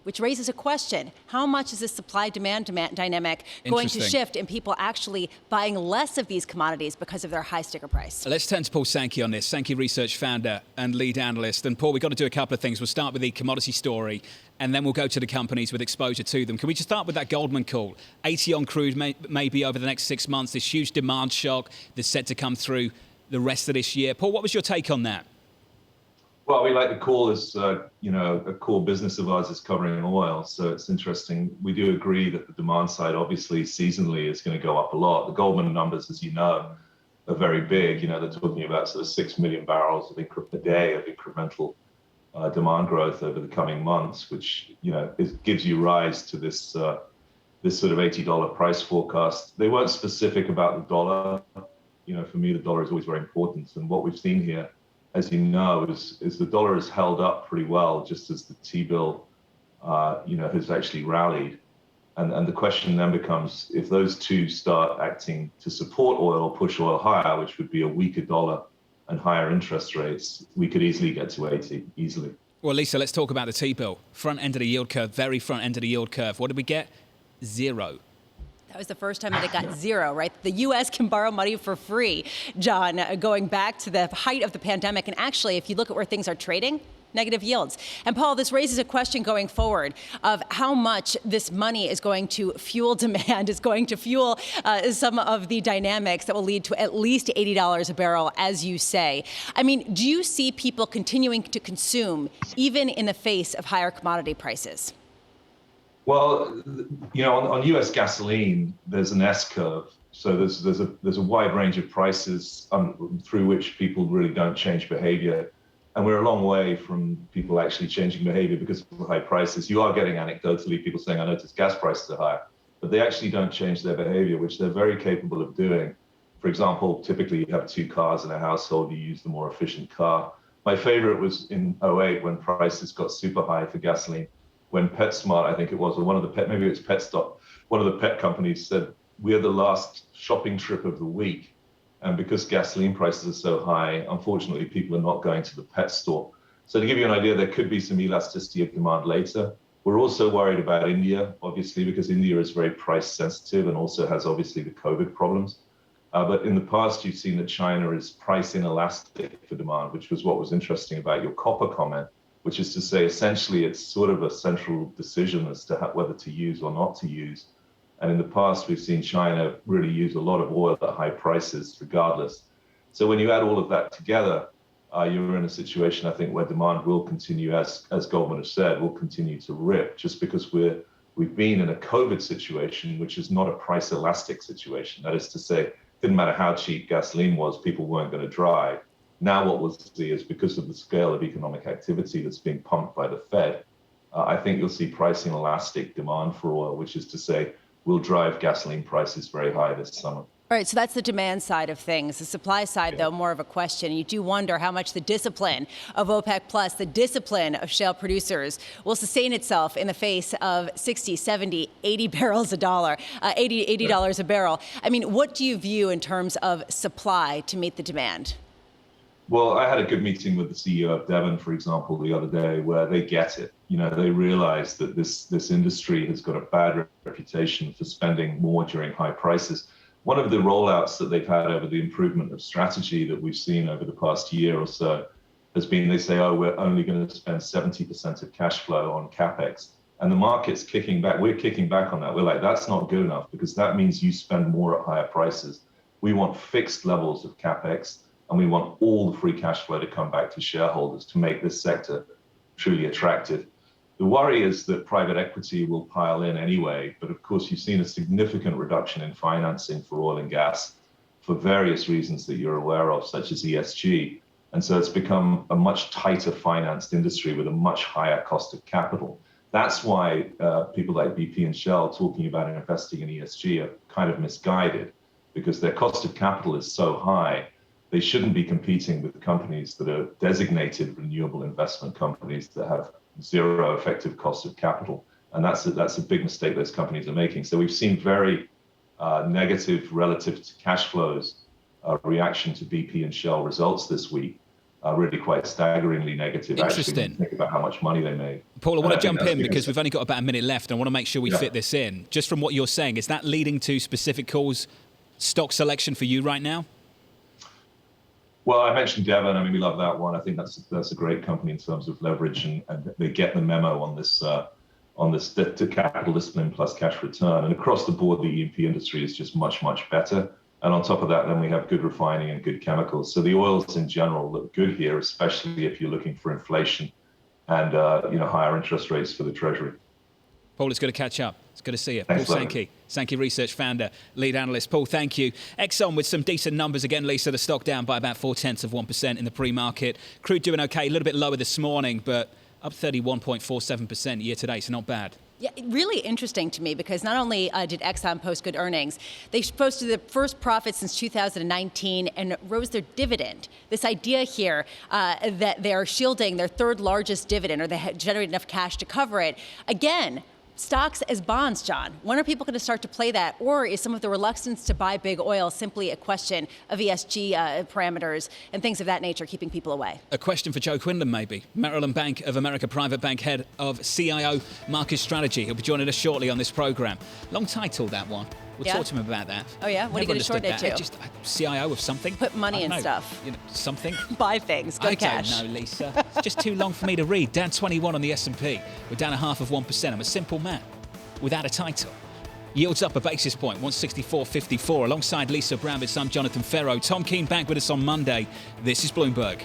S2: which raises a question. How much is this supply-demand dynamic going to shift in people actually buying less of these commodities because of their high sticker price?
S7: Let's turn to Paul Sankey on this. Sankey Research founder and lead analyst. And Paul, we've got to do a couple of things. We'll start with the commodity story, and then we'll go to the companies with exposure to them. Can we just start with that Goldman call? 80 on crude maybe over the next 6 months, this huge demand shock that's set to come through the rest of this year. Paul, what was your take on that?
S22: Well, we like the call as, a core business of ours is covering oil. So it's interesting. We do agree that the demand side, obviously, seasonally is going to go up a lot. The Goldman numbers, as you know, are very big. They're talking about sort of 6 million barrels a day of incremental demand growth over the coming months, which, gives you rise to this sort of $80 price forecast. They weren't specific about the dollar. For me, the dollar is always very important. And what we've seen here, as you know, is the dollar has held up pretty well, just as the T-bill, has actually rallied. And the question then becomes, if those two start acting to support oil, push oil higher, which would be a weaker dollar and higher interest rates, we could easily get to 80, easily.
S7: Well, Lisa, let's talk about the T-bill. Front end of the yield curve, very front end of the yield curve. What did we get? 0.
S2: That was the first time that it got 0, right? The U.S. can borrow money for free, John, going back to the height of the pandemic. And actually, if you look at where things are trading, negative yields. And Paul, this raises a question going forward of how much this money is going to fuel demand, is going to fuel some of the dynamics that will lead to at least $80 a barrel, as you say. I mean, do you see people continuing to consume even in the face of higher commodity prices?
S22: Well, on U.S. gasoline, there's an S curve. So there's a wide range of prices through which people really don't change behavior. And we're a long way from people actually changing behavior because of the high prices. You are getting anecdotally people saying, I noticed gas prices are higher, but they actually don't change their behavior, which they're very capable of doing. For example, typically you have 2 cars in a household, you use the more efficient car. My favorite was in 2008 when prices got super high for gasoline. When PetSmart, I think it was, or maybe it was PetStop, one of the pet companies said, we're the last shopping trip of the week. And because gasoline prices are so high, unfortunately, people are not going to the pet store. So to give you an idea, there could be some elasticity of demand later. We're also worried about India, obviously, because India is very price sensitive and also has obviously the COVID problems. But in the past, you've seen that China is price inelastic for demand, which was what was interesting about your copper comment, which is to say, essentially, it's sort of a central decision as to whether to use or not to use. And in the past, we've seen China really use a lot of oil at high prices regardless. So when you add all of that together, you're in a situation, I think, where demand will continue, as Goldman has said, will continue to rip, just because we've been in a COVID situation, which is not a price elastic situation. That is to say, it didn't matter how cheap gasoline was, people weren't going to drive. Now what we'll see is, because of the scale of economic activity that's being pumped by the Fed, I think you'll see pricing elastic demand for oil, which is to say, will drive gasoline prices very high this summer.
S2: All right, so that's the demand side of things. The supply side, though, more of a question. You do wonder how much the discipline of OPEC Plus, the discipline of shale producers, will sustain itself in the face of 60, 70, 80 barrels a dollar, $80 a barrel. I mean, what do you view in terms of supply to meet the demand?
S22: Well, I had a good meeting with the CEO of Devon, for example, the other day, where they get it. You know, they realize that this industry has got a bad reputation for spending more during high prices. One of the rollouts that they've had over the improvement of strategy that we've seen over the past year or so has been, they say, oh, we're only going to spend 70% of cash flow on CapEx. And the market's kicking back. We're kicking back on that. We're like, that's not good enough, because that means you spend more at higher prices. We want fixed levels of CapEx, and we want all the free cash flow to come back to shareholders to make this sector truly attractive. The worry is that private equity will pile in anyway, but of course you've seen a significant reduction in financing for oil and gas for various reasons that you're aware of, such as ESG. And so it's become a much tighter financed industry with a much higher cost of capital. That's why people like BP and Shell talking about investing in ESG are kind of misguided, because their cost of capital is so high. They shouldn't be competing with companies that are designated renewable investment companies that have zero effective cost of capital. And that's a big mistake those companies are making. So we've seen very negative relative to cash flows reaction to BP and Shell results this week. Really quite staggeringly negative.
S7: Interesting.
S22: Actually, think about how much money they made.
S7: Paul, I want to jump in because we've only got about a minute left. And I want to make sure we fit this in. Just from what you're saying, is that leading to specific calls, stock selection for you right now?
S22: Well, I mentioned Devon. I mean, we love that one. I think that's a great company in terms of leverage, and they get the memo on this to capital discipline plus cash return. And across the board, the E&P industry is just much, much better. And on top of that, then we have good refining and good chemicals. So the oils in general look good here, especially if you're looking for inflation and higher interest rates for the Treasury.
S7: Paul, it's good to catch up. It's good to see you.
S22: Thanks,
S7: Paul Sankey, Sankey Research founder, lead analyst. Paul, thank you. Exxon with some decent numbers again, Lisa. The stock down by about 0.4% in the pre-market. Crude doing okay, a little bit lower this morning, but up 31.47% year to date, so not bad.
S2: Yeah, really interesting to me, because not only did Exxon post good earnings, they posted the first profit since 2019 and rose their dividend. This idea here that they're shielding their third largest dividend, or they generate enough cash to cover it. Again, stocks as bonds, John. When are people going to start to play that? Or is some of the reluctance to buy big oil simply a question of ESG parameters and things of that nature keeping people away?
S7: A question for Joe Quinlan, maybe. Maryland Bank of America Private Bank head of CIO Market Strategy. He'll be joining us shortly on this program. Long title, that one. We'll talk to him about that.
S2: Oh, yeah? What are you going to short it to?
S7: Just CIO of something.
S2: Put money in stuff.
S7: You know, something.
S2: Buy things. Go to cash.
S7: I don't know, Lisa. It's just too long for me to read. Down 21 on the S&P. We're down 0.5%. I'm a simple man without a title. Yields up a basis point, 164.54. Alongside Lisa Abramowicz, I'm Jonathan Ferro. Tom Keene back with us on Monday. This is Bloomberg.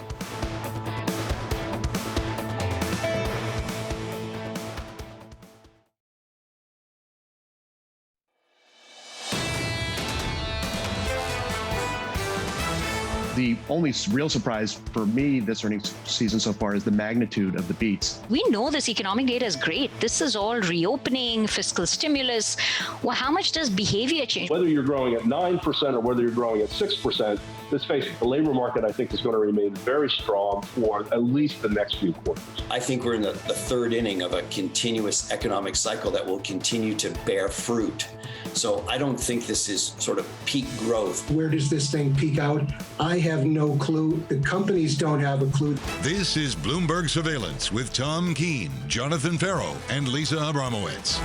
S17: The only real surprise for me this earnings season so far is the magnitude of the beats.
S4: We know this economic data is great. This is all reopening, fiscal stimulus. Well, how much does behavior change?
S14: Whether you're growing at 9% or whether you're growing at 6%, let's face it, the labor market, I think, is going to remain very strong for at least the next few quarters.
S11: I think we're in the third inning of a continuous economic cycle that will continue to bear fruit. So I don't think this is sort of peak growth.
S5: Where does this thing peak out? I have no clue. The companies don't have a clue.
S6: This is Bloomberg Surveillance with Tom Keene, Jonathan Ferro, and Lisa Abramowicz.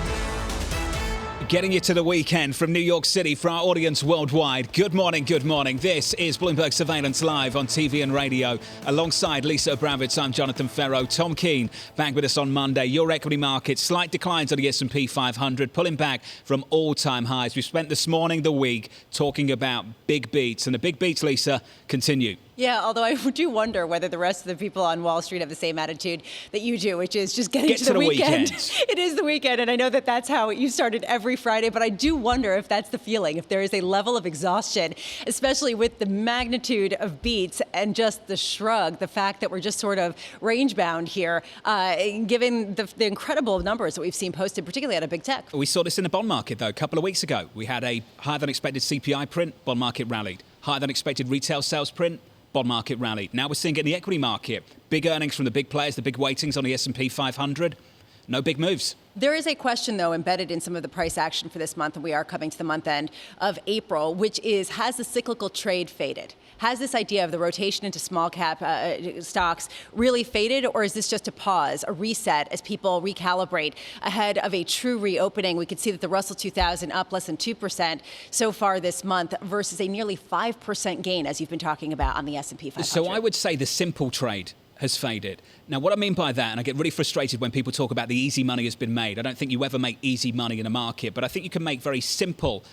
S7: Getting you to the weekend from New York City for our audience worldwide. Good morning, good morning. This is Bloomberg Surveillance live on TV and radio. Alongside Lisa Abramowicz, I'm Jonathan Ferro. Tom Keene back with us on Monday. Your equity market, slight declines on the S&P 500, pulling back from all-time highs. We've spent this morning, the week, talking about big beats. And the big beats, Lisa, continue.
S2: Yeah, although I do wonder whether the rest of the people on Wall Street have the same attitude that you do, which is just get to the weekend. It is the weekend, and I know that that's how you started every Friday, but I do wonder if that's the feeling, if there is a level of exhaustion, especially with the magnitude of beats and just the shrug, the fact that we're just sort of range-bound here, given the incredible numbers that we've seen posted, particularly out of big tech.
S7: We saw this in the bond market, though, a couple of weeks ago. We had a higher-than-expected CPI print, bond market rallied. Higher-than-expected retail sales print, bond market rallied. Now we're seeing it in the equity market. Big earnings from the big players, the big weightings on the S&P 500. No big moves.
S2: There is a question, though, embedded in some of the price action for this month, and we are coming to the month end of April, which is, has the cyclical trade faded? Has this idea of the rotation into small cap stocks really faded, or is this just a pause, a reset as people recalibrate ahead of a true reopening? We could see that the Russell 2000 up less than 2% so far this month versus a nearly 5% gain, as you've been talking about on the S&P 500.
S7: So I would say the simple trade has faded. Now, what I mean by that, and I get really frustrated when people talk about the easy money has been made. I don't think you ever make easy money in a market, but I think you can make very simple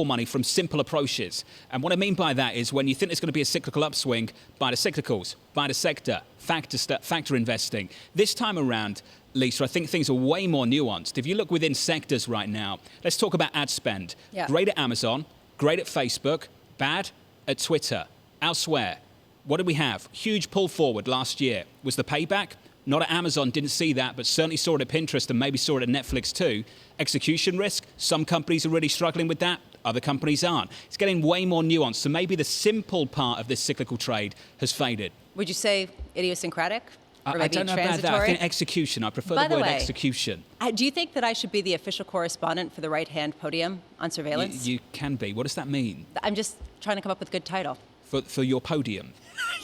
S7: money from simple approaches. And what I mean by that is when you think there's going to be a cyclical upswing, buy the cyclicals, buy the sector, factor investing. This time around, Lisa, I think things are way more nuanced. If you look within sectors right now, let's talk about ad spend.
S2: Yeah.
S7: Great at Amazon, great at Facebook, bad at Twitter. Elsewhere, what did we have? Huge pull forward last year. Was the payback? Not at Amazon, didn't see that, but certainly saw it at Pinterest and maybe saw it at Netflix too. Execution risk, some companies are really struggling with that, other companies aren't. It's getting way more nuanced, so maybe the simple part of this cyclical trade has faded.
S2: Would you say idiosyncratic? Or maybe
S7: I don't know about that. I think execution. I prefer the word execution.
S2: Do you think that I should be the official correspondent for the right-hand podium on surveillance?
S7: You can be. What does that mean?
S2: I'm just trying to come up with a good title.
S7: For your podium?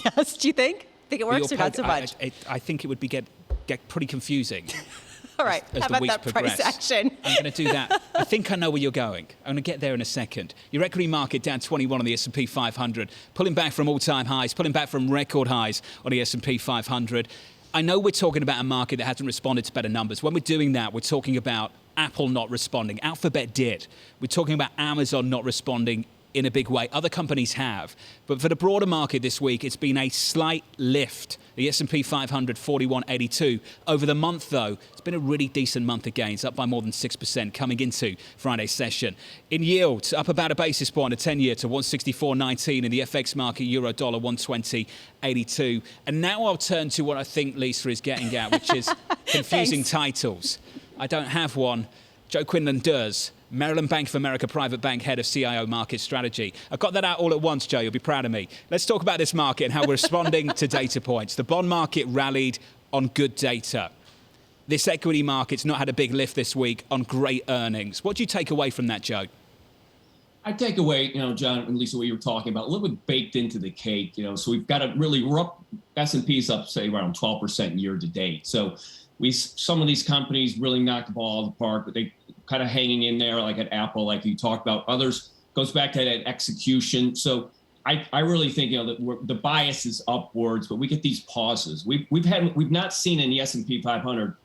S2: Yes, do you think? Think it works or not so much?
S7: I think it would get pretty confusing.
S2: All right,
S7: as
S2: how
S7: the
S2: about
S7: weeks
S2: that
S7: progress.
S2: price action?
S7: I'm going to do that. I think I know where you're going. I'm going to get there in a second. Your equity market down 21 on the S&P 500, pulling back from all-time highs, pulling back from record highs on the S&P 500. I know we're talking about a market that hasn't responded to better numbers. When we're doing that, we're talking about Apple not responding. Alphabet did. We're talking about Amazon not responding in a big way. Other companies have. But for the broader market this week, it's been a slight lift. The S&P 500, 41.82. Over the month, though, it's been a really decent month of gains, up by more than 6% coming into Friday's session. In yields, up about a basis point, a 10-year to 164.19. In the FX market, euro dollar 120.82. And now I'll turn to what I think Lisa is getting at, which is confusing titles. I don't have one. Joe Quinlan does. Maryland Bank of America Private Bank Head of CIO Market Strategy. I got that out all at once, Joe. You'll be proud of me. Let's talk about this market and how we're responding to data points. The bond market rallied on good data. This equity market's not had a big lift this week on great earnings. What do you take away from that, Joe?
S12: I take away, John and Lisa, what you were talking about, a little bit baked into the cake, so we've got we're up, S&P's up, say, around 12% year to date. So some of these companies really knocked the ball out of the park, but they kind of hanging in there, like at Apple, like you talked about. Others goes back to that execution. So I really think that the bias is upwards, but we get these pauses. We've not seen in the S&P 500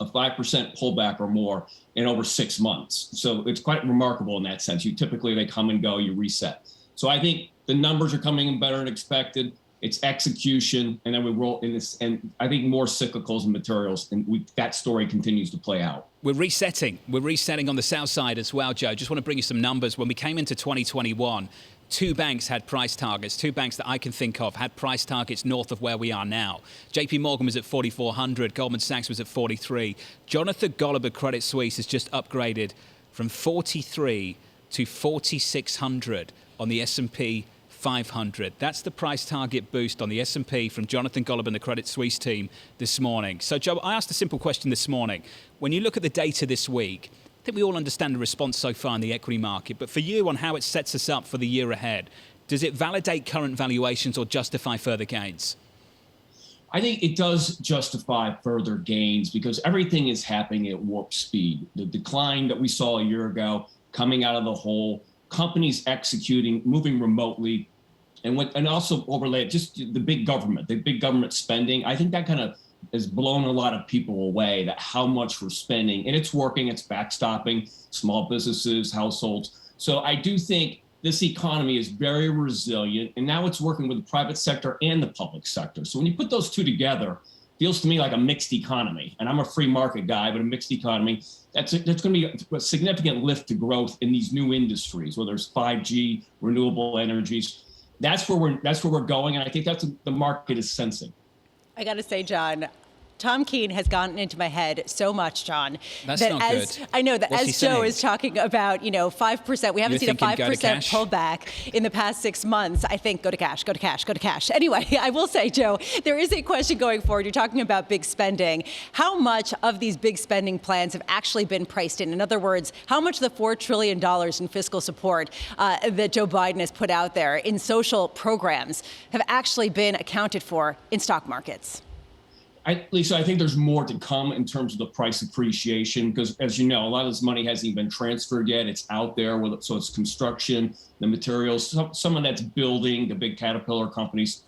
S12: a 5% pullback or more in over 6 months. So it's quite remarkable in that sense. They come and go, you reset. So I think the numbers are coming in better than expected. It's execution, and then we roll in this, and I think more cyclicals and materials, and that story continues to play out.
S7: We're resetting on the south side as well, Joe. Just want to bring you some numbers. When we came into 2021, two banks had price targets. Two banks that I can think of had price targets north of where we are now. JP Morgan was at 4,400. Goldman Sachs was at 43. Jonathan Golub, Credit Suisse, has just upgraded from 43 to 4,600 on the S&P 500. That's the price target boost on the S&P from Jonathan Golub and the Credit Suisse team this morning. So, Joe, I asked a simple question this morning. When you look at the data this week, I think we all understand the response so far in the equity market, but for you on how it sets us up for the year ahead, does it validate current valuations or justify further gains?
S12: I think it does justify further gains because everything is happening at warp speed. The decline that we saw a year ago coming out of the hole, companies executing, moving remotely, and also overlay just the big government spending. I think that kind of has blown a lot of people away, that how much we're spending, and it's working. It's backstopping small businesses, households. So I do think this economy is very resilient, and now it's working with the private sector and the public sector. So when you put those two together, feels to me like a mixed economy. And I'm a free market guy, but a mixed economy, that's going to be a significant lift to growth in these new industries, whether it's 5G, renewable energies. That's where we're going, and I think that's what the market is sensing.
S2: I got to say, John, Tom Keene has gotten into my head so much, John.
S7: That's
S2: that
S7: not
S2: as,
S7: good.
S2: I know that
S7: What's
S2: as
S7: he
S2: Joe
S7: saying?
S2: is talking about, 5%, we haven't seen a 5% pullback in the past 6 months. I think go to cash, go to cash, go to cash. Anyway, I will say, Joe, there is a question going forward. You're talking about big spending. How much of these big spending plans have actually been priced in? In other words, how much of the $4 trillion in fiscal support that Joe Biden has put out there in social programs have actually been accounted for in stock markets?
S12: Lisa, I think there's more to come in terms of the price appreciation, because as you know, a lot of this money hasn't even been transferred yet. It's out there, so it's construction, the materials, some of that's building, the big Caterpillar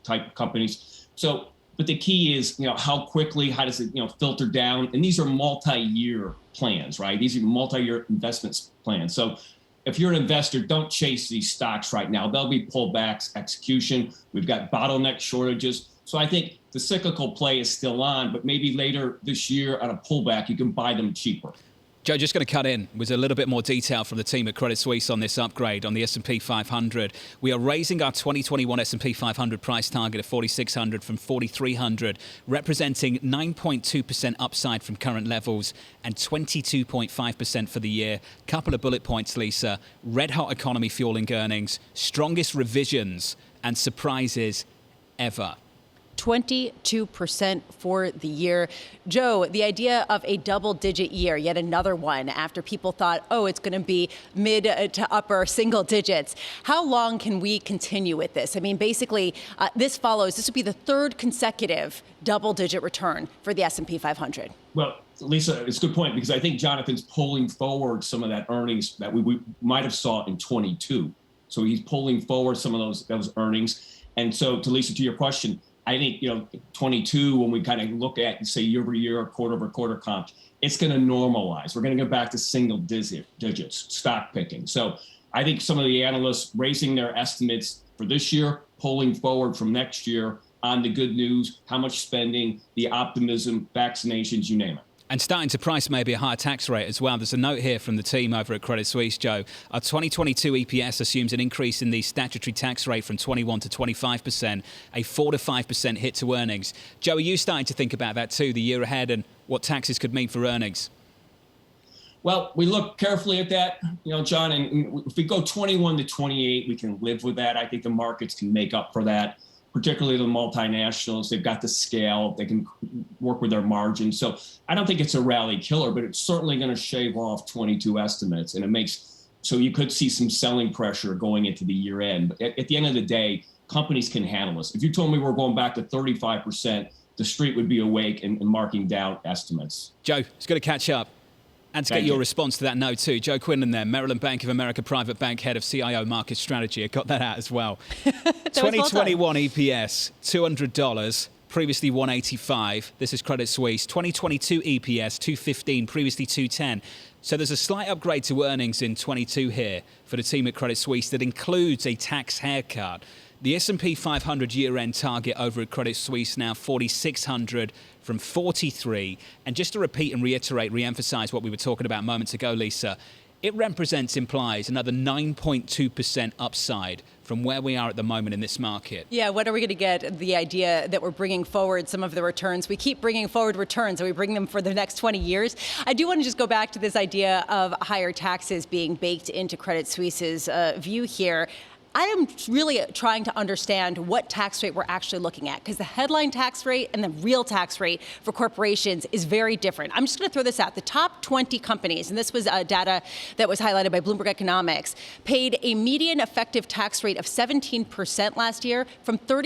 S12: type companies. So, but the key is, how quickly, how does it, filter down? And these are multi-year plans, right? These are multi-year investment plans. So if you're an investor, don't chase these stocks right now. There'll be pullbacks, execution. We've got bottleneck shortages. So I think the cyclical play is still on, but maybe later this year on a pullback, you can buy them cheaper.
S7: Joe, just going to cut in with a little bit more detail from the team at Credit Suisse on this upgrade on the S&P 500. We are raising our 2021 S&P 500 price target of 4,600 from 4,300, representing 9.2% upside from current levels and 22.5% for the year. Couple of bullet points, Lisa. Red hot economy fueling earnings, strongest revisions and surprises ever.
S2: 22% for the year. Joe, the idea of a double-digit year, yet another one after people thought, it's going to be mid to upper single digits. How long can we continue with this? I mean, basically, this would be the third consecutive double-digit return for the S&P 500.
S12: Well, Lisa, it's a good point, because I think Jonathan's pulling forward some of that earnings that we might have saw in 22. So he's pulling forward some of those earnings. And so, to Lisa, to your question, I think, 22, when we kind of look at, say, year over year, quarter over quarter comps, it's going to normalize. We're going to go back to single digits, stock picking. So I think some of the analysts raising their estimates for this year, pulling forward from next year on the good news, how much spending, the optimism, vaccinations, you name it.
S7: And starting to price maybe a higher tax rate as well. There's a note here from the team over at Credit Suisse, Joe. Our 2022 EPS assumes an increase in the statutory tax rate from 21 to 25%, a 4 to 5% hit to earnings. Joe, are you starting to think about that too, the year ahead, and what taxes could mean for earnings?
S12: Well, we look carefully at that, John, and if we go 21 to 28, we can live with that. I think the markets can make up for that. Particularly the multinationals, they've got the scale, they can work with their margins. So I don't think it's a rally killer, but it's certainly going to shave off 22 estimates. And it makes, so you could see some selling pressure going into the year end. But at the end of the day, companies can handle this. If you told me we're going back to 35%, the street would be awake and marking down estimates.
S7: Joe, it's good to catch up. And to get your response to that note too, Joe Quinlan there, Maryland Bank of America Private Bank Head of CIO Market Strategy. I got that out as well. 2021 EPS, $200, previously $185. This is Credit Suisse. 2022 EPS, $215, previously $210. So there's a slight upgrade to earnings in 22 here for the team at Credit Suisse that includes a tax haircut. The S&P 500 year-end target over at Credit Suisse now 4,600 from 43. And just to repeat and reiterate, re-emphasize what we were talking about moments ago, Lisa, it implies another 9.2% upside from where we are at the moment in this market.
S2: Yeah, when are we going to get the idea that we're bringing forward some of the returns? We keep bringing forward returns. Are we bringing them for the next 20 years? I do want to just go back to this idea of higher taxes being baked into Credit Suisse's view here. I am really trying to understand what tax rate we're actually looking at, because the headline tax rate and the real tax rate for corporations is very different. I'm just going to throw this out. The top 20 companies, and this was data that was highlighted by Bloomberg Economics, paid a median effective tax rate of 17% last year from 35%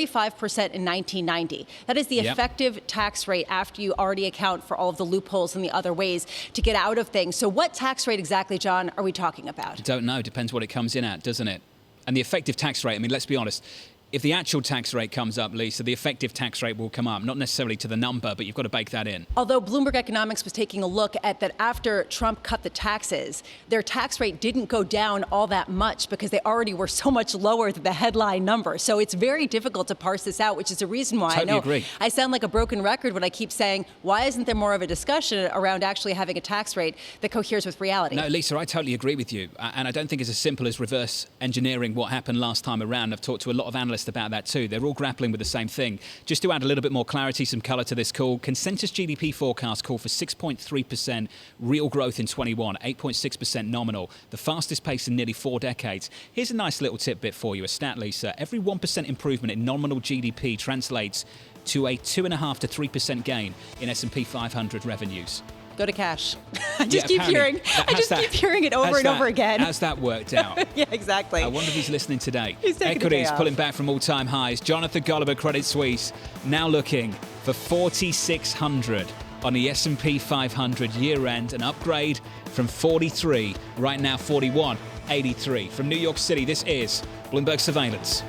S2: in 1990. That is the effective tax rate after you already account for all of the loopholes and the other ways to get out of things. So what tax rate exactly, John, are we talking about?
S7: I don't know. Depends what it comes in at, doesn't it? And the effective tax rate, I mean, let's be honest, if the actual tax rate comes up, Lisa, the effective tax rate will come up, not necessarily to the number, but you've got to bake that in.
S2: Although Bloomberg Economics was taking a look at that after Trump cut the taxes, their tax rate didn't go down all that much because they already were so much lower than the headline number. So it's very difficult to parse this out, which is a reason why
S7: Totally
S2: I know
S7: agree.
S2: I sound like a broken record when I keep saying, why isn't there more of a discussion around actually having a tax rate that coheres with reality?
S7: No, Lisa, I totally agree with you. And I don't think it's as simple as reverse engineering what happened last time around. I've talked to a lot of analysts about that too. They're all grappling with the same thing. Just to add a little bit more clarity, some colour to this call, consensus GDP forecast call for 6.3% real growth in 21, 8.6% nominal, the fastest pace in nearly 4 decades. Here's a nice little tidbit for you, a stat, Lisa. Every 1% improvement in nominal GDP translates to a 2.5% to 3% gain in S&P 500 revenues.
S2: Go to cash. I just keep hearing it over and over again.
S7: How's that worked out?
S2: Yeah, exactly.
S7: I wonder if he's listening today.
S2: He's taking
S7: Equities
S2: a day off.
S7: pulling back from all-time highs. Jonathan Golub, Credit Suisse, now looking for 4,600 on the S&P 500 year-end, an upgrade from 43, right now 41.83. From New York City, this is Bloomberg Surveillance.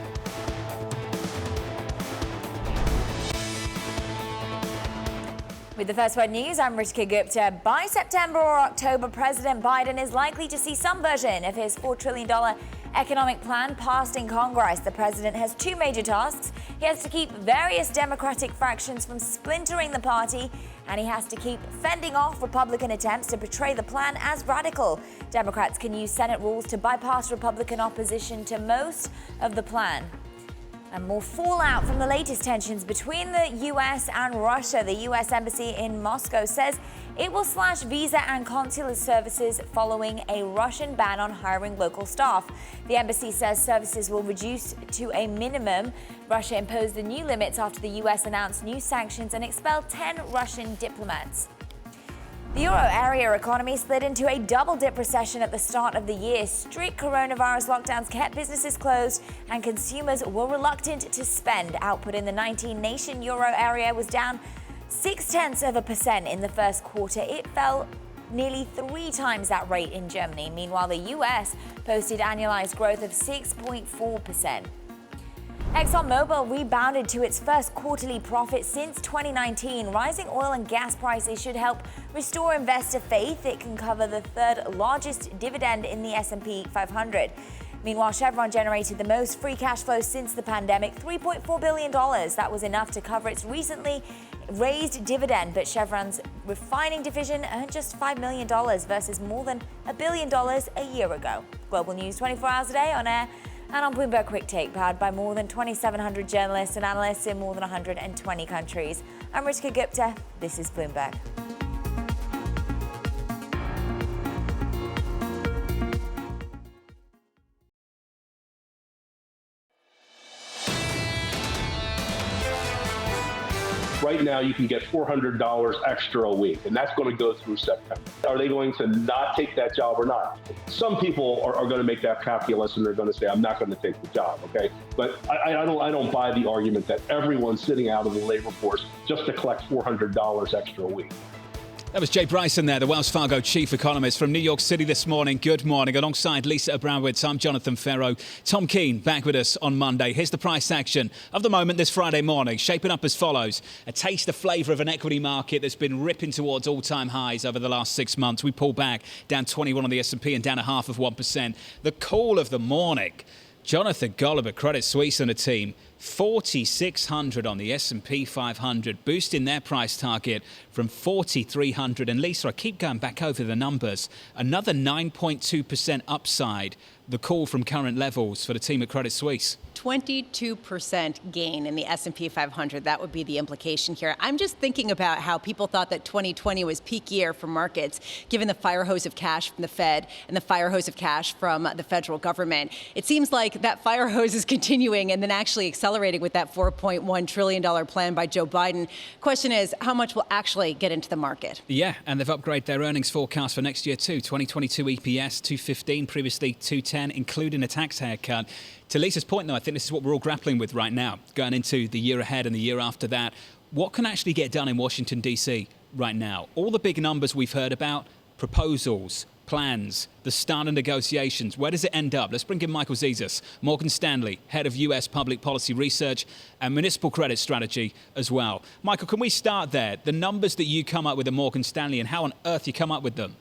S10: With the First Word News, I'm Ritika Gupta. By September or October, President Biden is likely to see some version of his $4 trillion economic plan passed in Congress. The president has 2 major tasks. He has to keep various Democratic fractions from splintering the party, and he has to keep fending off Republican attempts to portray the plan as radical. Democrats can use Senate rules to bypass Republican opposition to most of the plan. And more fallout from the latest tensions between the U.S. and Russia. The U.S. Embassy in Moscow says it will slash visa and consular services following a Russian ban on hiring local staff. The embassy says services will reduce to a minimum. Russia imposed the new limits after the U.S. announced new sanctions and expelled 10 Russian diplomats. The euro area economy slid into a double-dip recession at the start of the year. Strict coronavirus lockdowns kept businesses closed and consumers were reluctant to spend. Output in the 19-nation euro area was down 0.6% in the first quarter. It fell nearly 3 times that rate in Germany. Meanwhile, the U.S. posted annualized growth of 6.4%. ExxonMobil rebounded to its first quarterly profit since 2019. Rising oil and gas prices should help restore investor faith. It can cover the 3rd largest dividend in the S&P 500. Meanwhile, Chevron generated the most free cash flow since the pandemic, $3.4 billion. That was enough to cover its recently raised dividend, but Chevron's refining division earned just $5 million versus more than $1 billion a year ago. Global news 24 hours a day on air and on Bloomberg Quick Take, powered by more than 2,700 journalists and analysts in more than 120 countries. I'm Ritika Gupta. This is Bloomberg.
S14: Right now, you can get $400 extra a week, and that's going to go through September. Are they going to not take that job or not? Some people are going to make that calculus, and they're going to say, I'm not going to take the job, okay? But I don't buy the argument that everyone's sitting out of the labor force just to collect $400 extra a week.
S7: That was Jay Bryson there, the Wells Fargo chief economist from New York City this morning. Good morning. Alongside Lisa Abramowicz, I'm Jonathan Ferro. Tom Keene back with us on Monday. Here's the price action of the moment this Friday morning, shaping up as follows. A taste, a flavour of an equity market that's been ripping towards all-time highs over the last 6 months. We pull back, down 21 on the S&P and down 0.5%. The call of the morning, Jonathan Golub at Credit Suisse and a team, 4,600 on the S&P 500, boosting their price target from 4,300. And Lisa, I keep going back over the numbers. Another 9.2% upside, the call from current levels for the team at Credit Suisse.
S2: 22% gain in the S&P 500. That would be the implication here. I'm just thinking about how people thought that 2020 was peak year for markets, given the fire hose of cash from the Fed and the fire hose of cash from the federal government. It seems like that fire hose is continuing and then actually accelerating with that $4.1 trillion plan by Joe Biden. Question is, how much will actually get into the market?
S7: Yeah, and they've upgraded their earnings forecast for next year too. 2022 EPS, 215, previously 210, including a tax haircut. To Lisa's point, though, I think this is what we're all grappling with right now, going into the year ahead and the year after that. What can actually get done in Washington, D.C. right now? All the big numbers we've heard about, proposals, plans, the start of negotiations? Where does it end up? Let's bring in Michael Zezas, Morgan Stanley, head of U.S. Public Policy Research and Municipal Credit Strategy as well. Michael, can we start there? The numbers that you come up with at Morgan Stanley and how on earth you come up with them?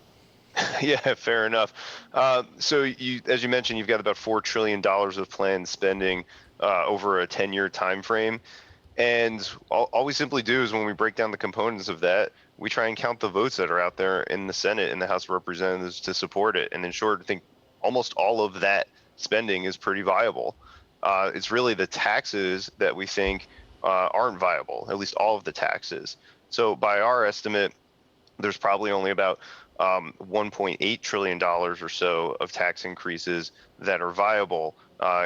S13: Yeah, fair enough. So as you mentioned, you've got about $4 trillion of planned spending over a 10-year time frame. And all we simply do is when we break down the components of that, we try and count the votes that are out there in the Senate and the House of Representatives to support it. And in short, I think almost all of that spending is pretty viable. It's really the taxes that we think aren't viable, at least all of the taxes. So by our estimate, there's probably only about $1.8 trillion or so of tax increases that are viable,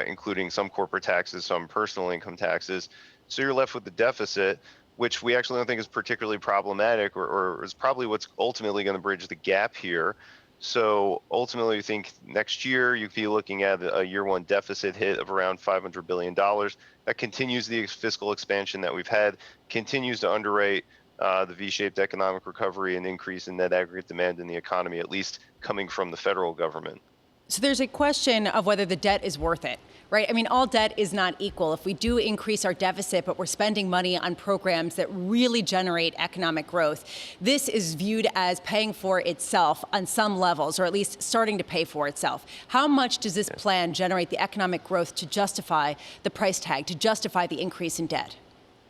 S13: including some corporate taxes, some personal income taxes. So you're left with the deficit, which we actually don't think is particularly problematic or is probably what's ultimately going to bridge the gap here. So ultimately, we think next year you'd be looking at a year one deficit hit of around $500 billion. That continues the fiscal expansion that we've had, continues to underwrite the V-shaped economic recovery and increase in net aggregate demand in the economy, at least coming from the federal government.
S2: So there's a question of whether the debt is worth it, right? I mean, all debt is not equal. If we do increase our deficit, but we're spending money on programs that really generate economic growth, this is viewed as paying for itself on some levels, or at least starting to pay for itself. How much does this plan generate the economic growth to justify the price tag, to justify the increase in debt?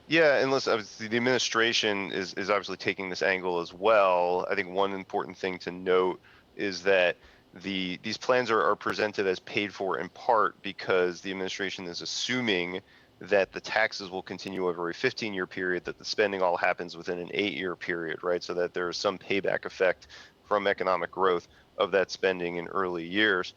S13: Yeah, and listen, obviously the administration is obviously taking this angle as well. I think one important thing to note is that these plans are presented as paid for in part because the administration is assuming that the taxes will continue over a 15-year period, that the spending all happens within an 8-year period, right? So that there is some payback effect from economic growth of that spending in early years.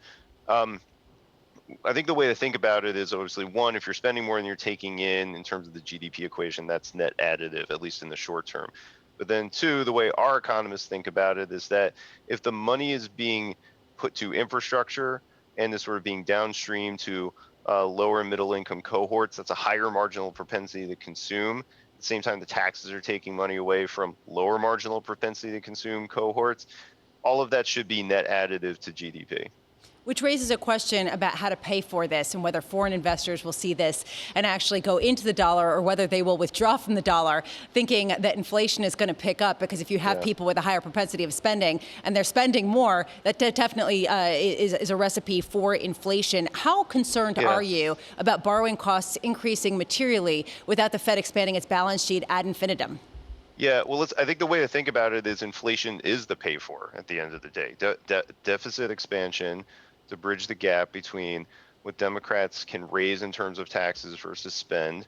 S13: I think the way to think about it is obviously, one, if you're spending more than you're taking in terms of the GDP equation, that's net additive, at least in the short term. But then two, the way our economists think about it is that if the money is being put to infrastructure and is sort of being downstream to lower and middle income cohorts, that's a higher marginal propensity to consume. At the same time, the taxes are taking money away from lower marginal propensity to consume cohorts. All of that should be net additive to GDP.
S2: Which raises a question about how to pay for this and whether foreign investors will see this and actually go into the dollar or whether they will withdraw from the dollar, thinking that inflation is going to pick up, because if you have people with a higher propensity of spending and they're spending more, that definitely is a recipe for inflation. How concerned are you about borrowing costs increasing materially without the Fed expanding its balance sheet ad infinitum?
S13: Yeah, well, I think the way to think about it is inflation is the pay for at the end of the day. Deficit expansion to bridge the gap between what Democrats can raise in terms of taxes versus spend,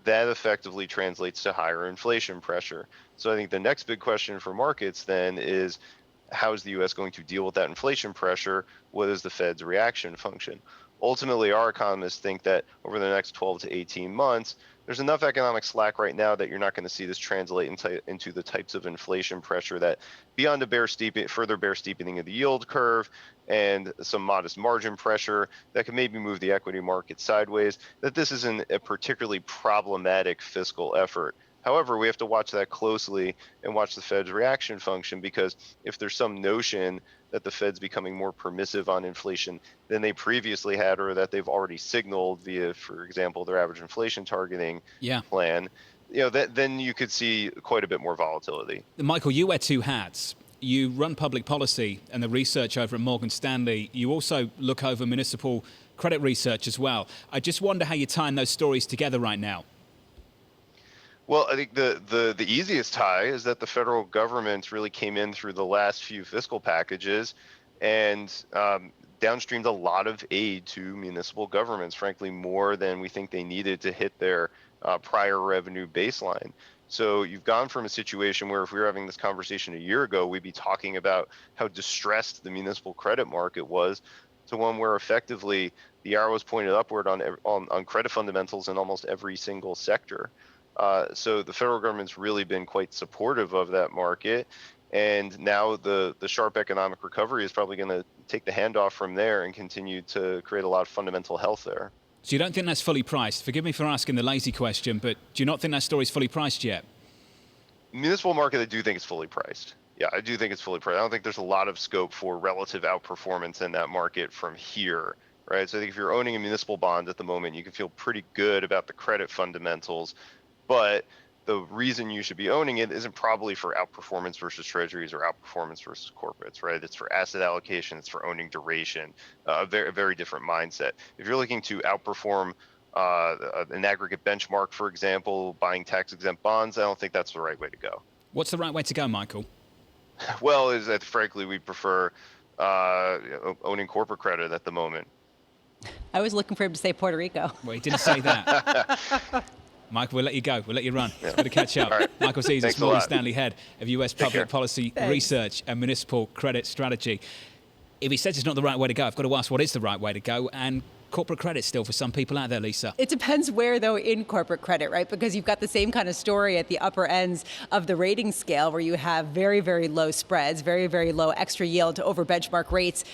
S13: that effectively translates to higher inflation pressure. So I think the next big question for markets then is, how is the U.S. going to deal with that inflation pressure? What is the Fed's reaction function? Ultimately, our economists think that over the next 12 to 18 months, there's enough economic slack right now that you're not going to see this translate into the types of inflation pressure that, beyond a further bear steepening of the yield curve and some modest margin pressure that could maybe move the equity market sideways, that this isn't a particularly problematic fiscal effort. However, we have to watch that closely and watch the Fed's reaction function, because if there's some notion that the Fed's becoming more permissive on inflation than they previously had, or that they've already signaled via, for example, their average inflation targeting plan, then you could see quite a bit more volatility.
S7: Michael, you wear two hats. You run public policy and the research over at Morgan Stanley. You also look over municipal credit research as well. I just wonder how you're tying those stories together right now.
S13: Well, I think the easiest tie is that the federal government really came in through the last few fiscal packages and downstreamed a lot of aid to municipal governments, frankly, more than we think they needed to hit their prior revenue baseline. So you've gone from a situation where if we were having this conversation a year ago, we'd be talking about how distressed the municipal credit market was, to one where effectively the arrow was pointed upward on credit fundamentals in almost every single sector. So the federal government's really been quite supportive of that market. And now the sharp economic recovery is probably going to take the handoff from there and continue to create a lot of fundamental health there.
S7: So you don't think that's fully priced? Forgive me for asking the lazy question, but do you not think that story's fully priced yet?
S13: Municipal market, I do think it's fully priced. Yeah, I do think it's fully priced. I don't think there's a lot of scope for relative outperformance in that market from here, right? So I think if you're owning a municipal bond at the moment, you can feel pretty good about the credit fundamentals, but the reason you should be owning it isn't probably for outperformance versus treasuries or outperformance versus corporates, right? It's for asset allocation, it's for owning duration, a very different mindset. If you're looking to outperform an aggregate benchmark, for example, buying tax-exempt bonds, I don't think that's the right way to go.
S7: What's the right way to go, Michael?
S13: Well, is that frankly we prefer owning corporate credit at the moment.
S2: I was looking for him to say Puerto Rico.
S7: Well, he didn't say that. Michael, we'll let you go. We'll let you run. It's good to catch up.
S13: Right.
S7: Michael Caesars, Morgan Stanley Head of U.S. Public Policy Research and Municipal Credit Strategy. If he says it's not the right way to go, I've got to ask what is the right way to go, and corporate credit still for some people out there, Lisa.
S2: It depends where, though, in corporate credit, right? Because you've got the same kind of story at the upper ends of the rating scale where you have very, very low spreads, very, very low extra yield to over benchmark rates,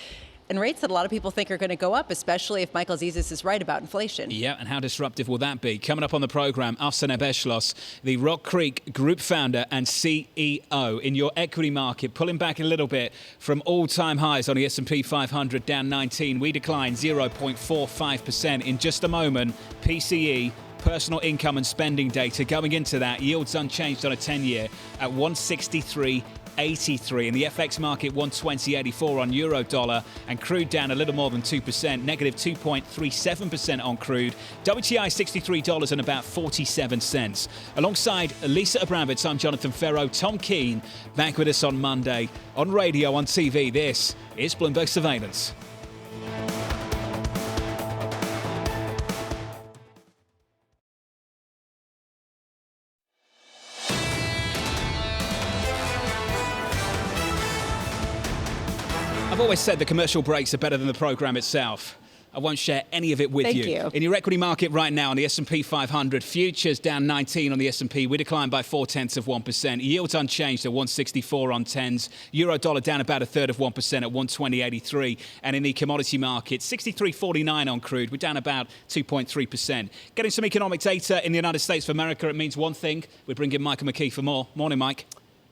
S2: and rates that a lot of people think are going to go up, especially if Michael Zezas is right about inflation.
S7: Yeah, and how disruptive will that be? Coming up on the program, Afsaneh Beschloss, the Rock Creek Group founder and CEO. In your equity market, pulling back a little bit from all-time highs on the S&P 500, down 19. We declined 0.45%. In just a moment, PCE, personal income and spending data. Going into that, yields unchanged on a 10-year at 163.83, and the FX market 120.84 on euro dollar, and crude down a little more than 2%, negative 2.37% on crude. WTI $63 and about 47 cents. Alongside Lisa Abramowicz, I'm Jonathan Ferro. Tom Keene back with us on Monday on radio, on TV. This is Bloomberg Surveillance. I've always said the commercial breaks are better than the program itself. I won't share any of it with
S2: Thank
S7: you.
S2: you.
S7: In your equity market right now on the S&P 500, futures down 19 on the S&P. We declined by 0.4%. Yields unchanged at 164 on 10s. Euro dollar down about 1/3% at 120.83. And in the commodity market, 63.49 on crude. We're down about 2.3%. Getting some economic data in the United States of America, it means one thing. We bring in Michael McKee for more. Morning, Mike.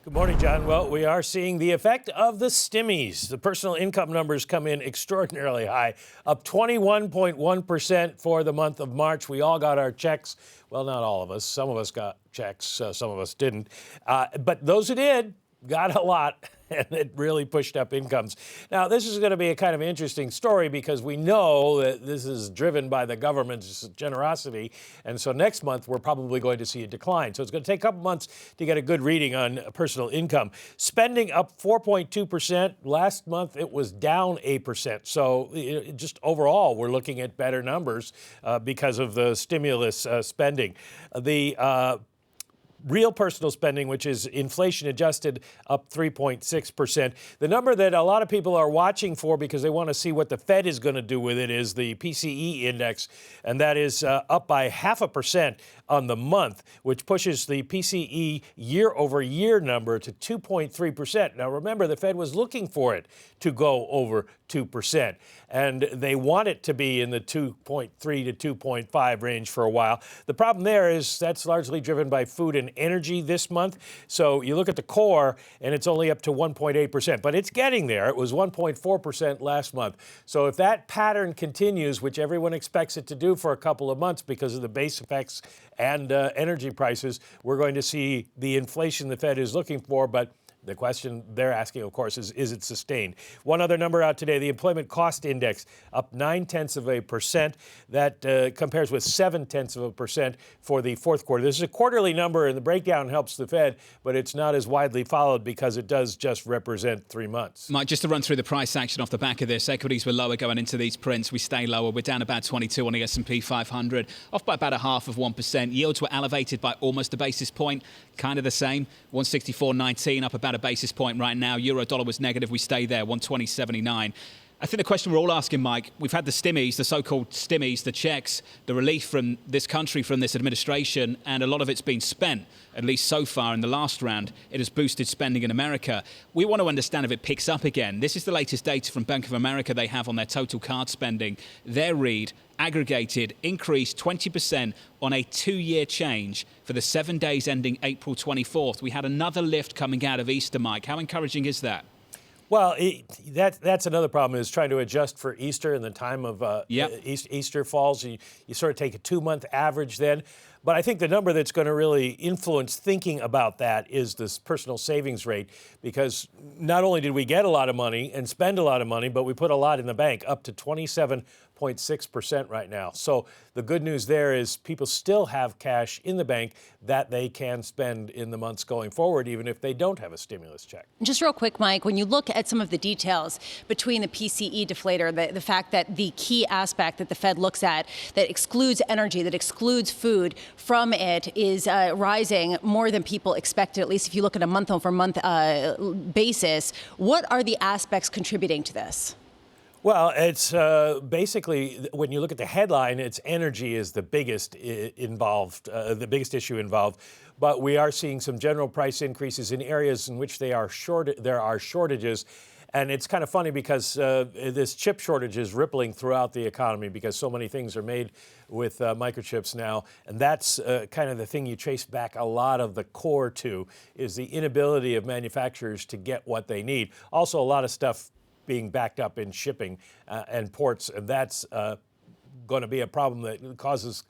S15: Good morning, John. Well, we are seeing the effect of the stimmies. The personal income numbers come in extraordinarily high, up 21.1% for the month of March. We all got our checks. Well, not all of us. Some of us got checks. Some of us didn't. But those who did got a lot, and it really pushed up incomes. Now, this is going to be a kind of interesting story because we know that this is driven by the government's generosity, and so next month we're probably going to see a decline. So it's going to take a couple months to get a good reading on personal income. Spending up 4.2%. Last month it was down 8%. So just overall, we're looking at better numbers because of the stimulus spending. The real personal spending, which is inflation adjusted, up 3.6%. The number that a lot of people are watching for because they want to see what the Fed is going to do with it is the PCE index, and that is up by 0.5% on the month, which pushes the PCE year-over-year number to 2.3%. Now, remember, the Fed was looking for it to go over 2%, and they want it to be in the 2.3 to 2.5 range for a while. The problem there is that's largely driven by food and energy this month. So you look at the core, and it's only up to 1.8%, but it's getting there. It was 1.4% last month. So if that pattern continues, which everyone expects it to do for a couple of months because of the base effects and energy prices, we're going to see the inflation the Fed is looking for, but the question they're asking, of course, is it sustained? One other number out today, the employment cost index up 0.9%. That compares with 0.7% for the fourth quarter. This is a quarterly number, and the breakdown helps the Fed, but it's not as widely followed because it does just represent 3 months.
S7: Mike, just to run through the price action off the back of this, equities were lower going into these prints. We stay lower. We're down about 22 on the S&P 500, off by about 0.5%. Yields were elevated by almost a basis point, kind of the same. 164.19, up about a basis point right now. Euro dollar was negative. We stay there, 120.79. I think the question we're all asking, Mike, we've had the stimmies, the so-called stimmies, the checks, the relief from this country, from this administration, and a lot of it's been spent, at least so far in the last round. It has boosted spending in America. We want to understand if it picks up again. This is the latest data from Bank of America they have on their total card spending. Their read, aggregated, increased 20% on a 2-year change for the 7 days ending April 24th. We had another lift coming out of Easter, Mike. How encouraging is that?
S15: Well, that's another problem, is trying to adjust for Easter and the time of Easter falls. You sort of take a 2-month average then. But I think the number that's going to really influence thinking about that is this personal savings rate, because not only did we get a lot of money and spend a lot of money, but we put a lot in the bank, up to 27.6% right now. So the good news there is people still have cash in the bank that they can spend in the months going forward, even if they don't have a stimulus check.
S2: Just real quick, Mike, when you look at some of the details between the PCE deflator, the fact that the key aspect that the Fed looks at that excludes energy, that excludes food from it, is rising more than people expected, at least if you look at a month-over-month basis. What are the aspects contributing to this?
S15: Well, it's basically, when you look at the headline, it's energy is the biggest involved, the biggest issue involved. But we are seeing some general price increases in areas in which there are shortages. And it's kind of funny because this chip shortage is rippling throughout the economy because so many things are made with microchips now. And that's kind of the thing you trace back a lot of the core to, is the inability of manufacturers to get what they need. Also, a lot of stuff being backed up in shipping and ports, and that's going to be a problem that causes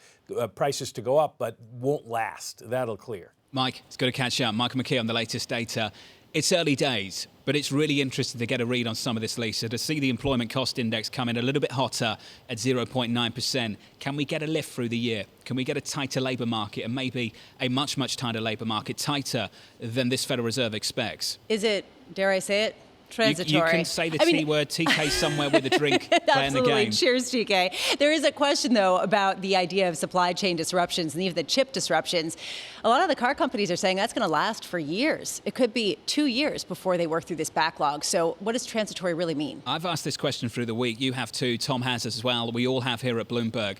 S15: prices to go up but won't last. That'll clear.
S7: Mike, it's good to catch up. Michael McKee on the latest data. It's early days, but it's really interesting to get a read on some of this, Lisa, to see the employment cost index come in a little bit hotter at 0.9%. Can we get a lift through the year? Can we get a tighter labour market, and maybe a much, much tighter labour market, tighter than this Federal Reserve expects?
S2: Is it, dare I say it, transitory?
S7: You can say the T word, TK, somewhere with a drink, playing the game.
S2: Cheers, TK. There is a question, though, about the idea of supply chain disruptions and even the chip disruptions. A lot of the car companies are saying that's going to last for years. It could be 2 years before they work through this backlog. So what does transitory really mean?
S7: I've asked this question through the week. You have too. Tom has as well. We all have here at Bloomberg.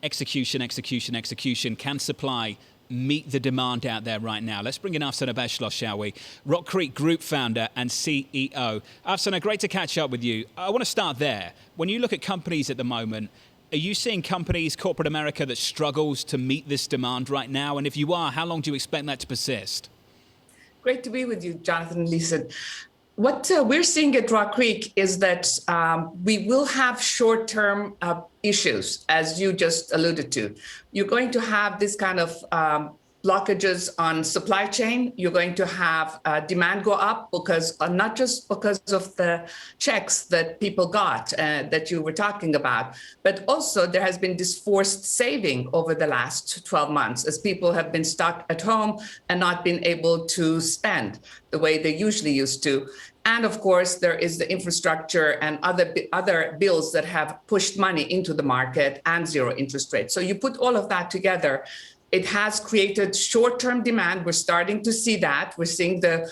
S7: Execution, execution, execution. Can supply meet the demand out there right now? Let's bring in Afsana Beshlos, shall we? Rock Creek Group founder and CEO. Afsana, great to catch up with you. I want to start there. When you look at companies at the moment, are you seeing companies, corporate America, that struggles to meet this demand right now? And if you are, how long do you expect that to persist?
S1: Great to be with you, Jonathan and Lisa. What we're seeing at Rock Creek is that we will have short-term issues, as you just alluded to. You're going to have this kind of blockages on supply chain. You're going to have demand go up because not just because of the checks that people got that you were talking about, but also there has been this forced saving over the last 12 months as people have been stuck at home and not been able to spend the way they usually used to. And of course, there is the infrastructure and other bills that have pushed money into the market and zero interest rates. So you put all of that together, it has created short-term demand. We're starting to see that. We're seeing the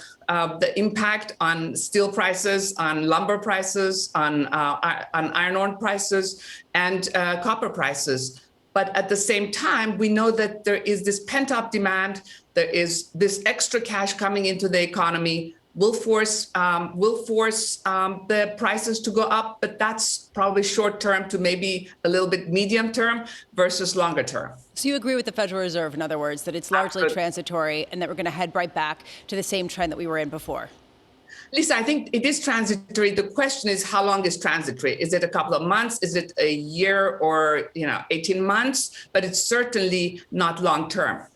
S1: impact on steel prices, on lumber prices, on iron ore prices, and copper prices. But at the same time, we know that there is this pent-up demand. There is this extra cash coming into the economy. Will force the prices to go up, but that's probably short term to maybe a little bit medium term versus longer term.
S2: So you agree with the Federal Reserve, in other words, that it's largely transitory and that we're going to head right back to the same trend that we were in before?
S1: Lisa, I think it is transitory. The question is, how long is transitory? Is it a couple of months? Is it a year or 18 months? But it's certainly not long term.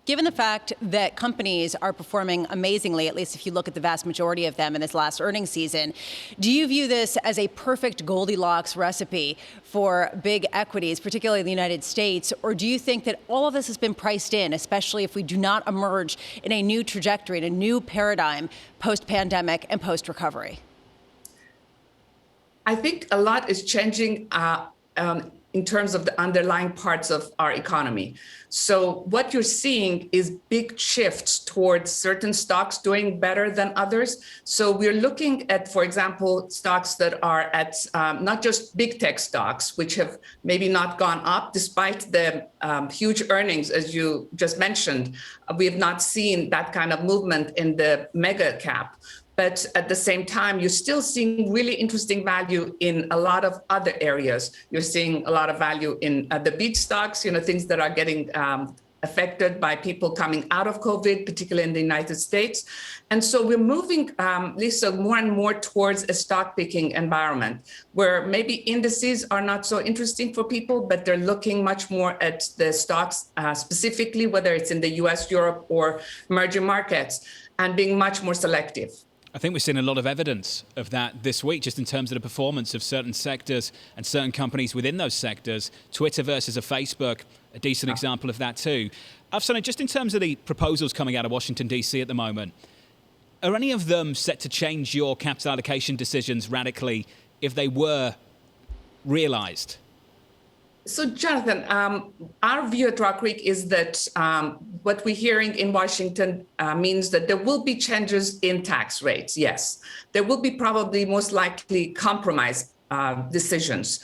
S2: Given the fact that companies are performing amazingly, at least if you look at the vast majority of them in this last earnings season, do you view this as a perfect Goldilocks recipe for big equities, particularly in the United States? Or do you think that all of this has been priced in, especially if we do not emerge in a new trajectory, in a new paradigm post-pandemic and post-recovery?
S1: I think a lot is changing in terms of the underlying parts of our economy. So what you're seeing is big shifts towards certain stocks doing better than others. So we're looking at, for example, stocks that are at not just big tech stocks, which have maybe not gone up despite the huge earnings, as you just mentioned. We have not seen that kind of movement in the mega cap. But at the same time, you're still seeing really interesting value in a lot of other areas. You're seeing a lot of value in the beach stocks, things that are getting affected by people coming out of COVID, particularly in the United States. And so we're moving, Lisa, more and more towards a stock picking environment where maybe indices are not so interesting for people, but they're looking much more at the stocks specifically, whether it's in the US, Europe, or emerging markets, and being much more selective.
S7: I think we're seeing a lot of evidence of that this week, just in terms of the performance of certain sectors and certain companies within those sectors. Twitter versus a Facebook, a decent example of that too. Afsana, just in terms of the proposals coming out of Washington, D.C. at the moment, are any of them set to change your capital allocation decisions radically if they were realized?
S1: So, Jonathan, our view at Rock Creek is that what we're hearing in Washington means that there will be changes in tax rates. Yes, there will be probably most likely compromise decisions,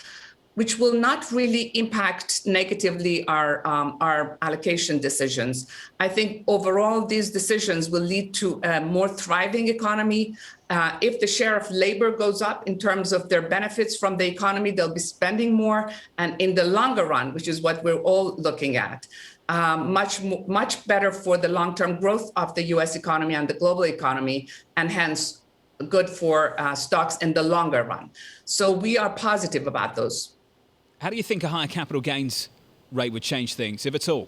S1: which will not really impact negatively our allocation decisions. I think overall these decisions will lead to a more thriving economy. If the share of labor goes up in terms of their benefits from the economy, they'll be spending more. And in the longer run, which is what we're all looking at, much better for the long-term growth of the US economy and the global economy, and hence good for stocks in the longer run. So we are positive about those.
S7: How do you think a higher capital gains rate would change things, if at all?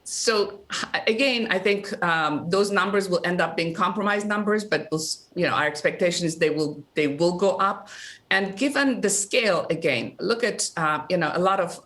S1: So again, I think those numbers will end up being compromised numbers, but our expectation is they will go up. And given the scale, again, look at a lot of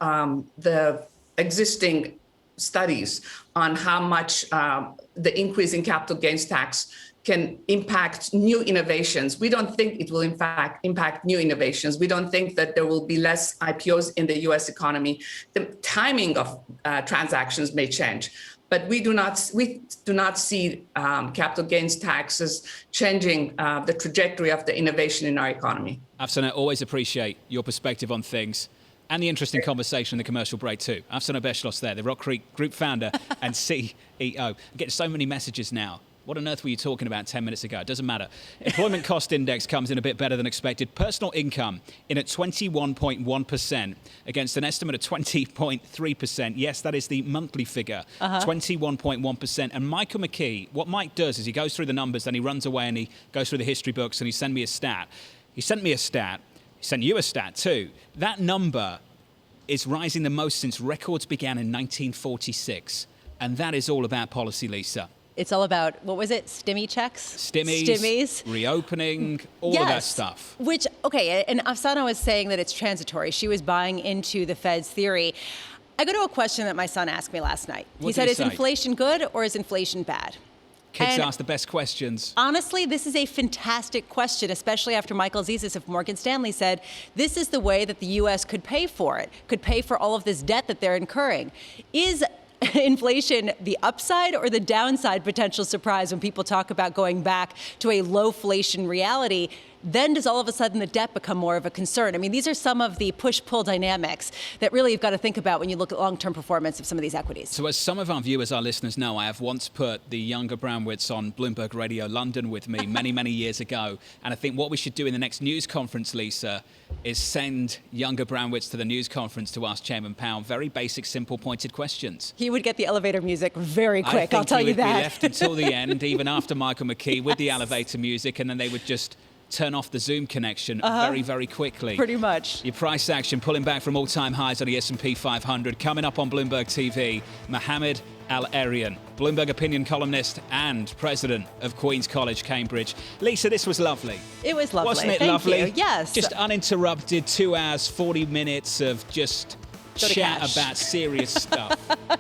S1: the existing studies on how much the increase in capital gains tax can impact new innovations. We don't think it will in fact impact new innovations. We don't think that there will be less IPOs in the US economy. The timing of transactions may change, but we do not see capital gains taxes changing the trajectory of the innovation in our economy.
S7: Afsana, always appreciate your perspective on things and the interesting conversation in the commercial break too. Afsana Beshlos there, the Rock Creek Group founder and CEO. I'm getting so many messages now. What on earth were you talking about 10 minutes ago? It doesn't matter. Employment cost index comes in a bit better than expected. Personal income in at 21.1% against an estimate of 20.3%. Yes, that is the monthly figure, 21.1%. And Michael McKee, what Mike does is he goes through the numbers, then he runs away and he goes through the history books and he sent me a stat. He sent me a stat. He sent you a stat too. That number is rising the most since records began in 1946. And that is all about policy, Lisa.
S2: It's all about, what was it, stimmy checks?
S7: Stimmies, reopening, all of that stuff.
S2: Which, okay, and Afsana was saying that it's transitory. She was buying into the Fed's theory. I go to a question that my son asked me last night. He said, is inflation good or is inflation bad?
S7: Kids ask the best questions.
S2: Honestly, this is a fantastic question, especially after Michael Zezas of Morgan Stanley said, this is the way that the U.S. could pay for it, could pay for all of this debt that they're incurring. Is inflation the upside or the downside potential surprise when people talk about going back to a low-flation reality? Then does all of a sudden the debt become more of a concern? I mean, these are some of the push-pull dynamics that really you've got to think about when you look at long-term performance of some of these equities.
S7: So as some of our viewers, our listeners know, I have once put the younger Abramowicz on Bloomberg Radio London with me many, many years ago. And I think what we should do in the next news conference, Lisa, is send younger Abramowicz to the news conference to ask Chairman Powell very basic, simple, pointed questions.
S2: He would get the elevator music very quick, I'll tell you that.
S7: He would be left until the end, even after Michael McKee, with the elevator music, and then they would just turn off the Zoom connection very, very quickly.
S2: Pretty much.
S7: Your price action pulling back from all-time highs on the S&P 500. Coming up on Bloomberg TV, Mohammed Al-Arian, Bloomberg opinion columnist and president of Queen's College, Cambridge. Lisa, this was lovely.
S2: It was lovely.
S7: Wasn't it
S2: Thank
S7: lovely?
S2: You. Yes.
S7: Just uninterrupted 2 hours, 40 minutes of just chat about serious stuff.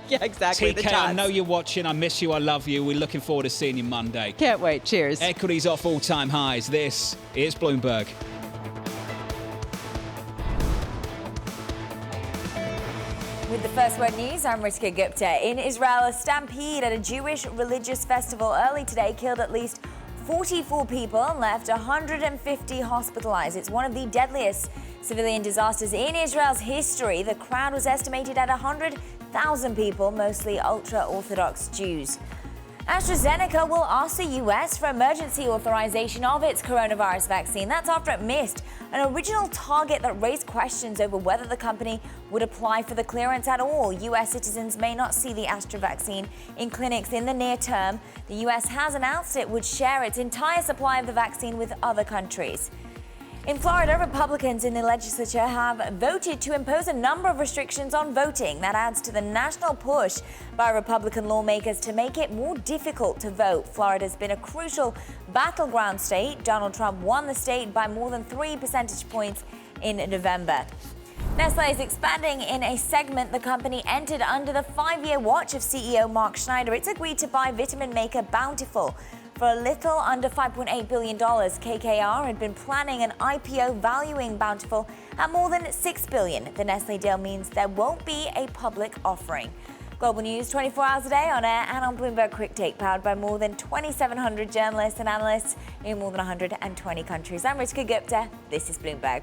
S2: Yeah, exactly.
S7: TK, I know you're watching. I miss you. I love you. We're looking forward to seeing you Monday.
S2: Can't wait. Cheers.
S7: Equities off all-time highs. This is Bloomberg.
S10: With the First Word News, I'm Ritika Gupta. In Israel, a stampede at a Jewish religious festival early today killed at least 44 people and left 150 hospitalized. It's one of the deadliest civilian disasters in Israel's history. The crowd was estimated at 100,000 people, mostly ultra-Orthodox Jews. AstraZeneca will ask the U.S. for emergency authorization of its coronavirus vaccine. That's after it missed an original target that raised questions over whether the company would apply for the clearance at all. U.S. citizens may not see the Astra vaccine in clinics in the near term. The U.S. has announced it would share its entire supply of the vaccine with other countries. In Florida, Republicans in the legislature have voted to impose a number of restrictions on voting. That adds to the national push by Republican lawmakers to make it more difficult to vote. Florida's been a crucial battleground state. Donald Trump won the state by more than 3 percentage points in November. Nestle is expanding in a segment the company entered under the 5-year watch of CEO Mark Schneider. It's agreed to buy vitamin maker Bountiful for a little under $5.8 billion. KKR had been planning an IPO valuing Bountiful at more than $6 billion. The Nestle deal means there won't be a public offering. Global news 24 hours a day on air and on Bloomberg Quick Take, powered by more than 2,700 journalists and analysts in more than 120 countries. I'm Ritika Gupta. This is Bloomberg.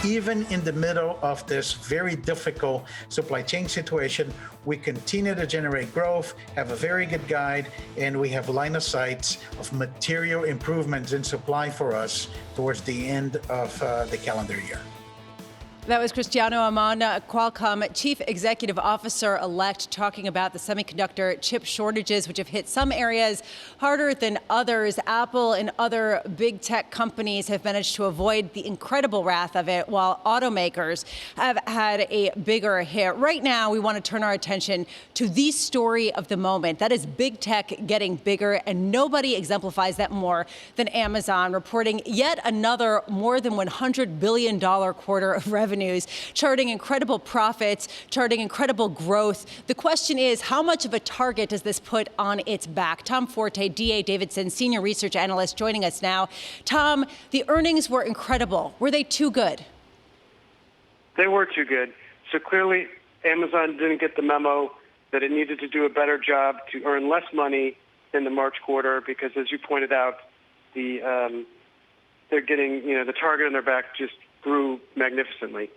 S3: Even in the middle of this very difficult supply chain situation, we continue to generate growth, have a very good guide, and we have line of sight of material improvements in supply for us towards the end of the calendar year.
S2: That was Cristiano Amon, Qualcomm Chief Executive Officer-elect, talking about the semiconductor chip shortages, which have hit some areas harder than others. Apple and other big tech companies have managed to avoid the incredible wrath of it, while automakers have had a bigger hit. Right now, we want to turn our attention to the story of the moment. That is big tech getting bigger, and nobody exemplifies that more than Amazon, reporting yet another more than $100 billion quarter of revenue. Charting incredible profits, charting incredible growth. The question is, how much of a target does this put on its back? Tom Forte, D.A. Davidson, senior research analyst, joining us now. Tom, the earnings were incredible. Were they too good?
S16: They were too good. So clearly, Amazon didn't get the memo that it needed to do a better job to earn less money in the March quarter because, as you pointed out, they're getting, the target on their back just grew magnificently.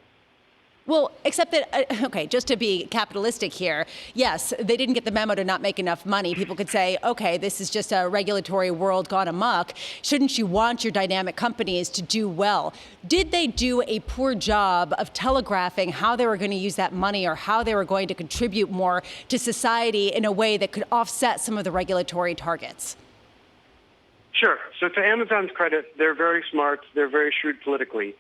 S2: Well, except that, okay, just to be capitalistic here, yes, they didn't get the memo to not make enough money. People could say, okay, this is just a regulatory world gone amok. Shouldn't you want your dynamic companies to do well? Did they do a poor job of telegraphing how they were going to use that money or how they were going to contribute more to society in a way that could offset some of the regulatory targets?
S16: Sure. So to Amazon's credit, they're very smart. They're very shrewd politically.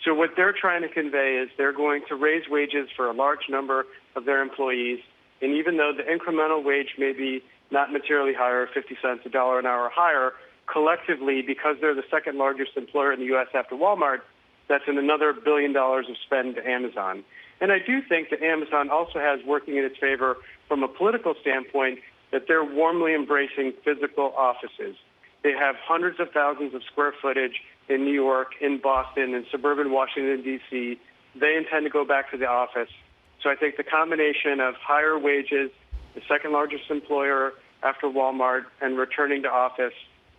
S16: So what they're trying to convey is they're going to raise wages for a large number of their employees. And even though the incremental wage may be not materially higher, 50 cents, $1 an hour higher, collectively, because they're the second largest employer in the U.S. after Walmart, that's another $1 billion of spend to Amazon. And I do think that Amazon also has working in its favor from a political standpoint that they're warmly embracing physical offices. They have hundreds of thousands of square footage in New York, in Boston, in suburban Washington, D.C. They intend to go back to the office. So I think the combination of higher wages, the second largest employer after Walmart, and returning to office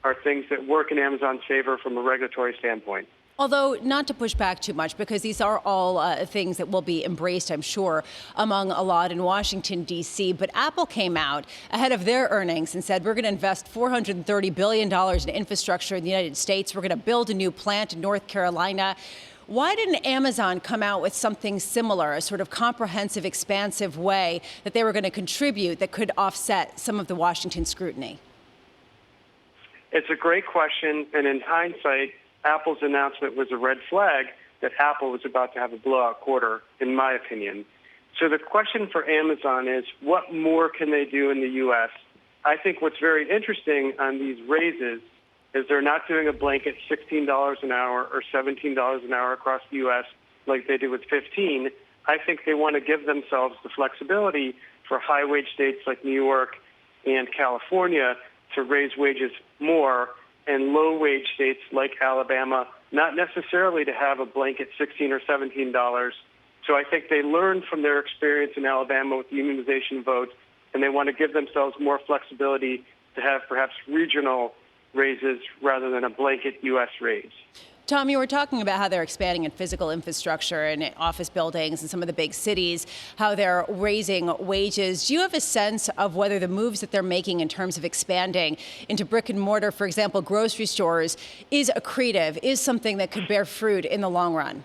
S16: are things that work in Amazon's favor from a regulatory standpoint.
S2: Although not to push back too much, because these are all things that will be embraced, I'm sure, among a lot in Washington, D.C. But Apple came out ahead of their earnings and said, we're going to invest $430 billion in infrastructure in the United States. We're going to build a new plant in North Carolina. Why didn't Amazon come out with something similar, a sort of comprehensive, expansive way that they were going to contribute that could offset some of the Washington scrutiny?
S16: It's a great question. And in hindsight, Apple's announcement was a red flag that Apple was about to have a blowout quarter, in my opinion. So the question for Amazon is, what more can they do in the U.S.? I think what's very interesting on these raises is they're not doing a blanket $16 an hour or $17 an hour across the U.S. like they did with 15. I think they want to give themselves the flexibility for high-wage states like New York and California to raise wages more, and low-wage states like Alabama not necessarily to have a blanket $16 or $17. So I think they learned from their experience in Alabama with the unionization vote, and they want to give themselves more flexibility to have perhaps regional raises rather than a blanket U.S. raise.
S2: Tom, you were talking about how they're expanding in physical infrastructure and office buildings in some of the big cities, how they're raising wages. Do you have a sense of whether the moves that they're making in terms of expanding into brick and mortar, for example, grocery stores, is accretive, is something that could bear fruit in the long run?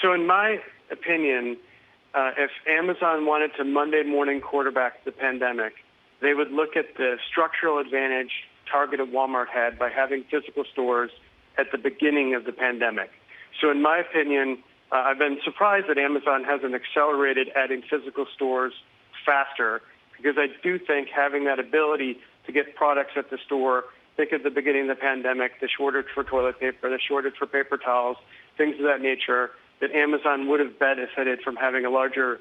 S16: So in my opinion, if Amazon wanted to Monday morning quarterback the pandemic, they would look at the structural advantage Target and Walmart had by having physical stores at the beginning of the pandemic. So in my opinion, I've been surprised that Amazon hasn't accelerated adding physical stores faster, because I do think having that ability to get products at the store, think at the beginning of the pandemic, the shortage for toilet paper, the shortage for paper towels, things of that nature, that Amazon would have benefited from having a larger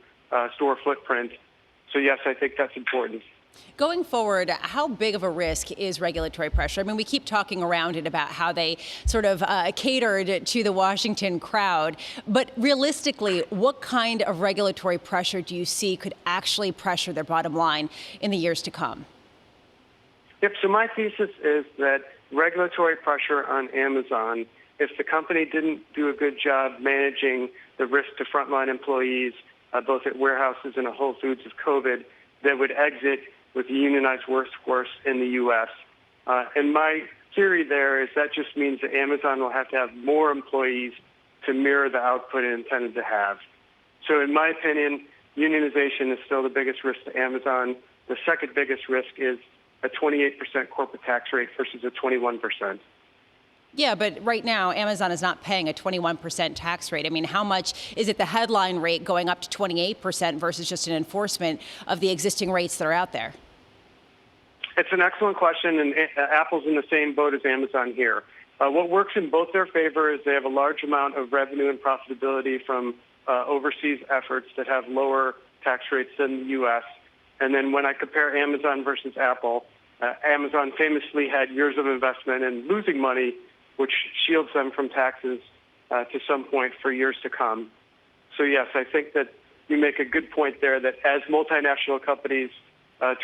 S16: store footprint. So yes, I think that's important.
S2: Going forward, how big of a risk is regulatory pressure? I mean, we keep talking around it about how they sort of catered to the Washington crowd. But realistically, what kind of regulatory pressure do you see could actually pressure their bottom line in the years to come?
S16: Yep, so my thesis is that regulatory pressure on Amazon, if the company didn't do a good job managing the risk to frontline employees, both at warehouses and at Whole Foods of COVID, they would exit with the unionized workforce in the U.S. And my theory there is that just means that Amazon will have to have more employees to mirror the output it intended to have. So in my opinion, unionization is still the biggest risk to Amazon. The second biggest risk is a 28% corporate tax rate versus a 21%.
S2: Yeah, but right now, Amazon is not paying a 21% tax rate. I mean, how much is it the headline rate going up to 28% versus just an enforcement of the existing rates that are out there?
S16: It's an excellent question, and Apple's in the same boat as Amazon here. What works in both their favor is they have a large amount of revenue and profitability from overseas efforts that have lower tax rates than the U.S. And then when I compare Amazon versus Apple, Amazon famously had years of investment and losing money, which shields them from taxes to some point for years to come. So yes, I think that you make a good point there that as multinational companies,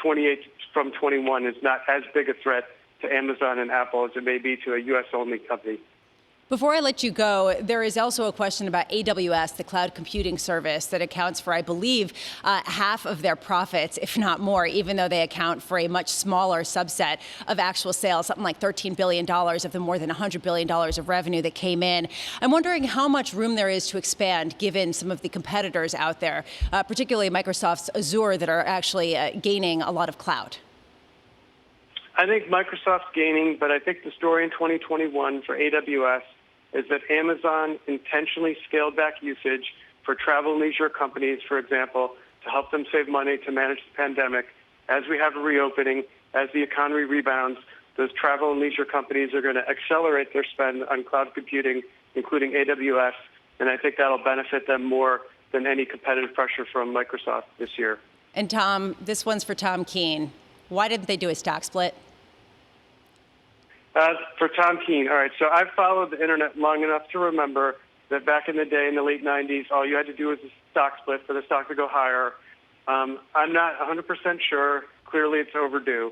S16: 28 from 21 is not as big a threat to Amazon and Apple as it may be to a U.S.-only company.
S2: Before I let you go, there is also a question about AWS, the cloud computing service that accounts for, I believe, half of their profits, if not more, even though they account for a much smaller subset of actual sales, something like $13 billion of the more than $100 billion of revenue that came in. I'm wondering how much room there is to expand given some of the competitors out there, particularly Microsoft's Azure, that are actually gaining a lot of clout.
S16: I think Microsoft's gaining, but I think the story in 2021 for AWS is that Amazon intentionally scaled back usage for travel and leisure companies, for example, to help them save money to manage the pandemic. As we have a reopening, as the economy rebounds, those travel and leisure companies are going to accelerate their spend on cloud computing, including AWS, and I think that'll benefit them more than any competitive pressure from Microsoft this year.
S2: And Tom, this one's for Tom Keene. Why didn't they do a stock split?
S16: For Tom Keene, all right, so I've followed the internet long enough to remember that back in the day, in the late 90s, all you had to do was a stock split for the stock to go higher. I'm not 100% sure. Clearly, it's overdue.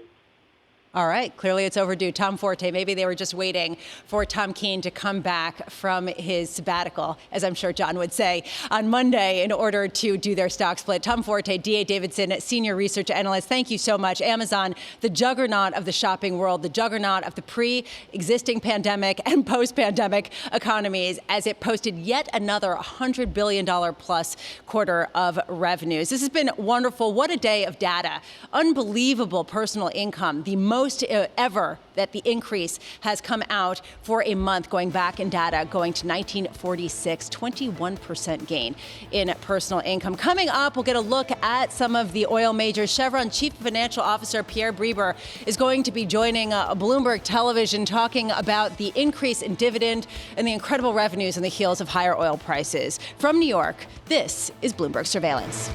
S2: All right. Clearly, it's overdue. Tom Forte, maybe they were just waiting for Tom Keene to come back from his sabbatical, as I'm sure John would say, on Monday in order to do their stock split. Tom Forte, D.A. Davidson, senior research analyst. Thank you so much. Amazon, the juggernaut of the shopping world, the juggernaut of the pre-existing pandemic and post-pandemic economies, as it posted yet another $100 billion plus quarter of revenues. This has been wonderful. What a day of data. Unbelievable personal income. The most most ever that the increase has come out for a month going back in data, going to 1946, 21% gain in personal income. Coming up, we'll get a look at some of the oil majors. Chevron Chief Financial Officer Pierre Breber is going to be joining Bloomberg Television talking about the increase in dividend and the incredible revenues on the heels of higher oil prices. From New York, this is Bloomberg Surveillance.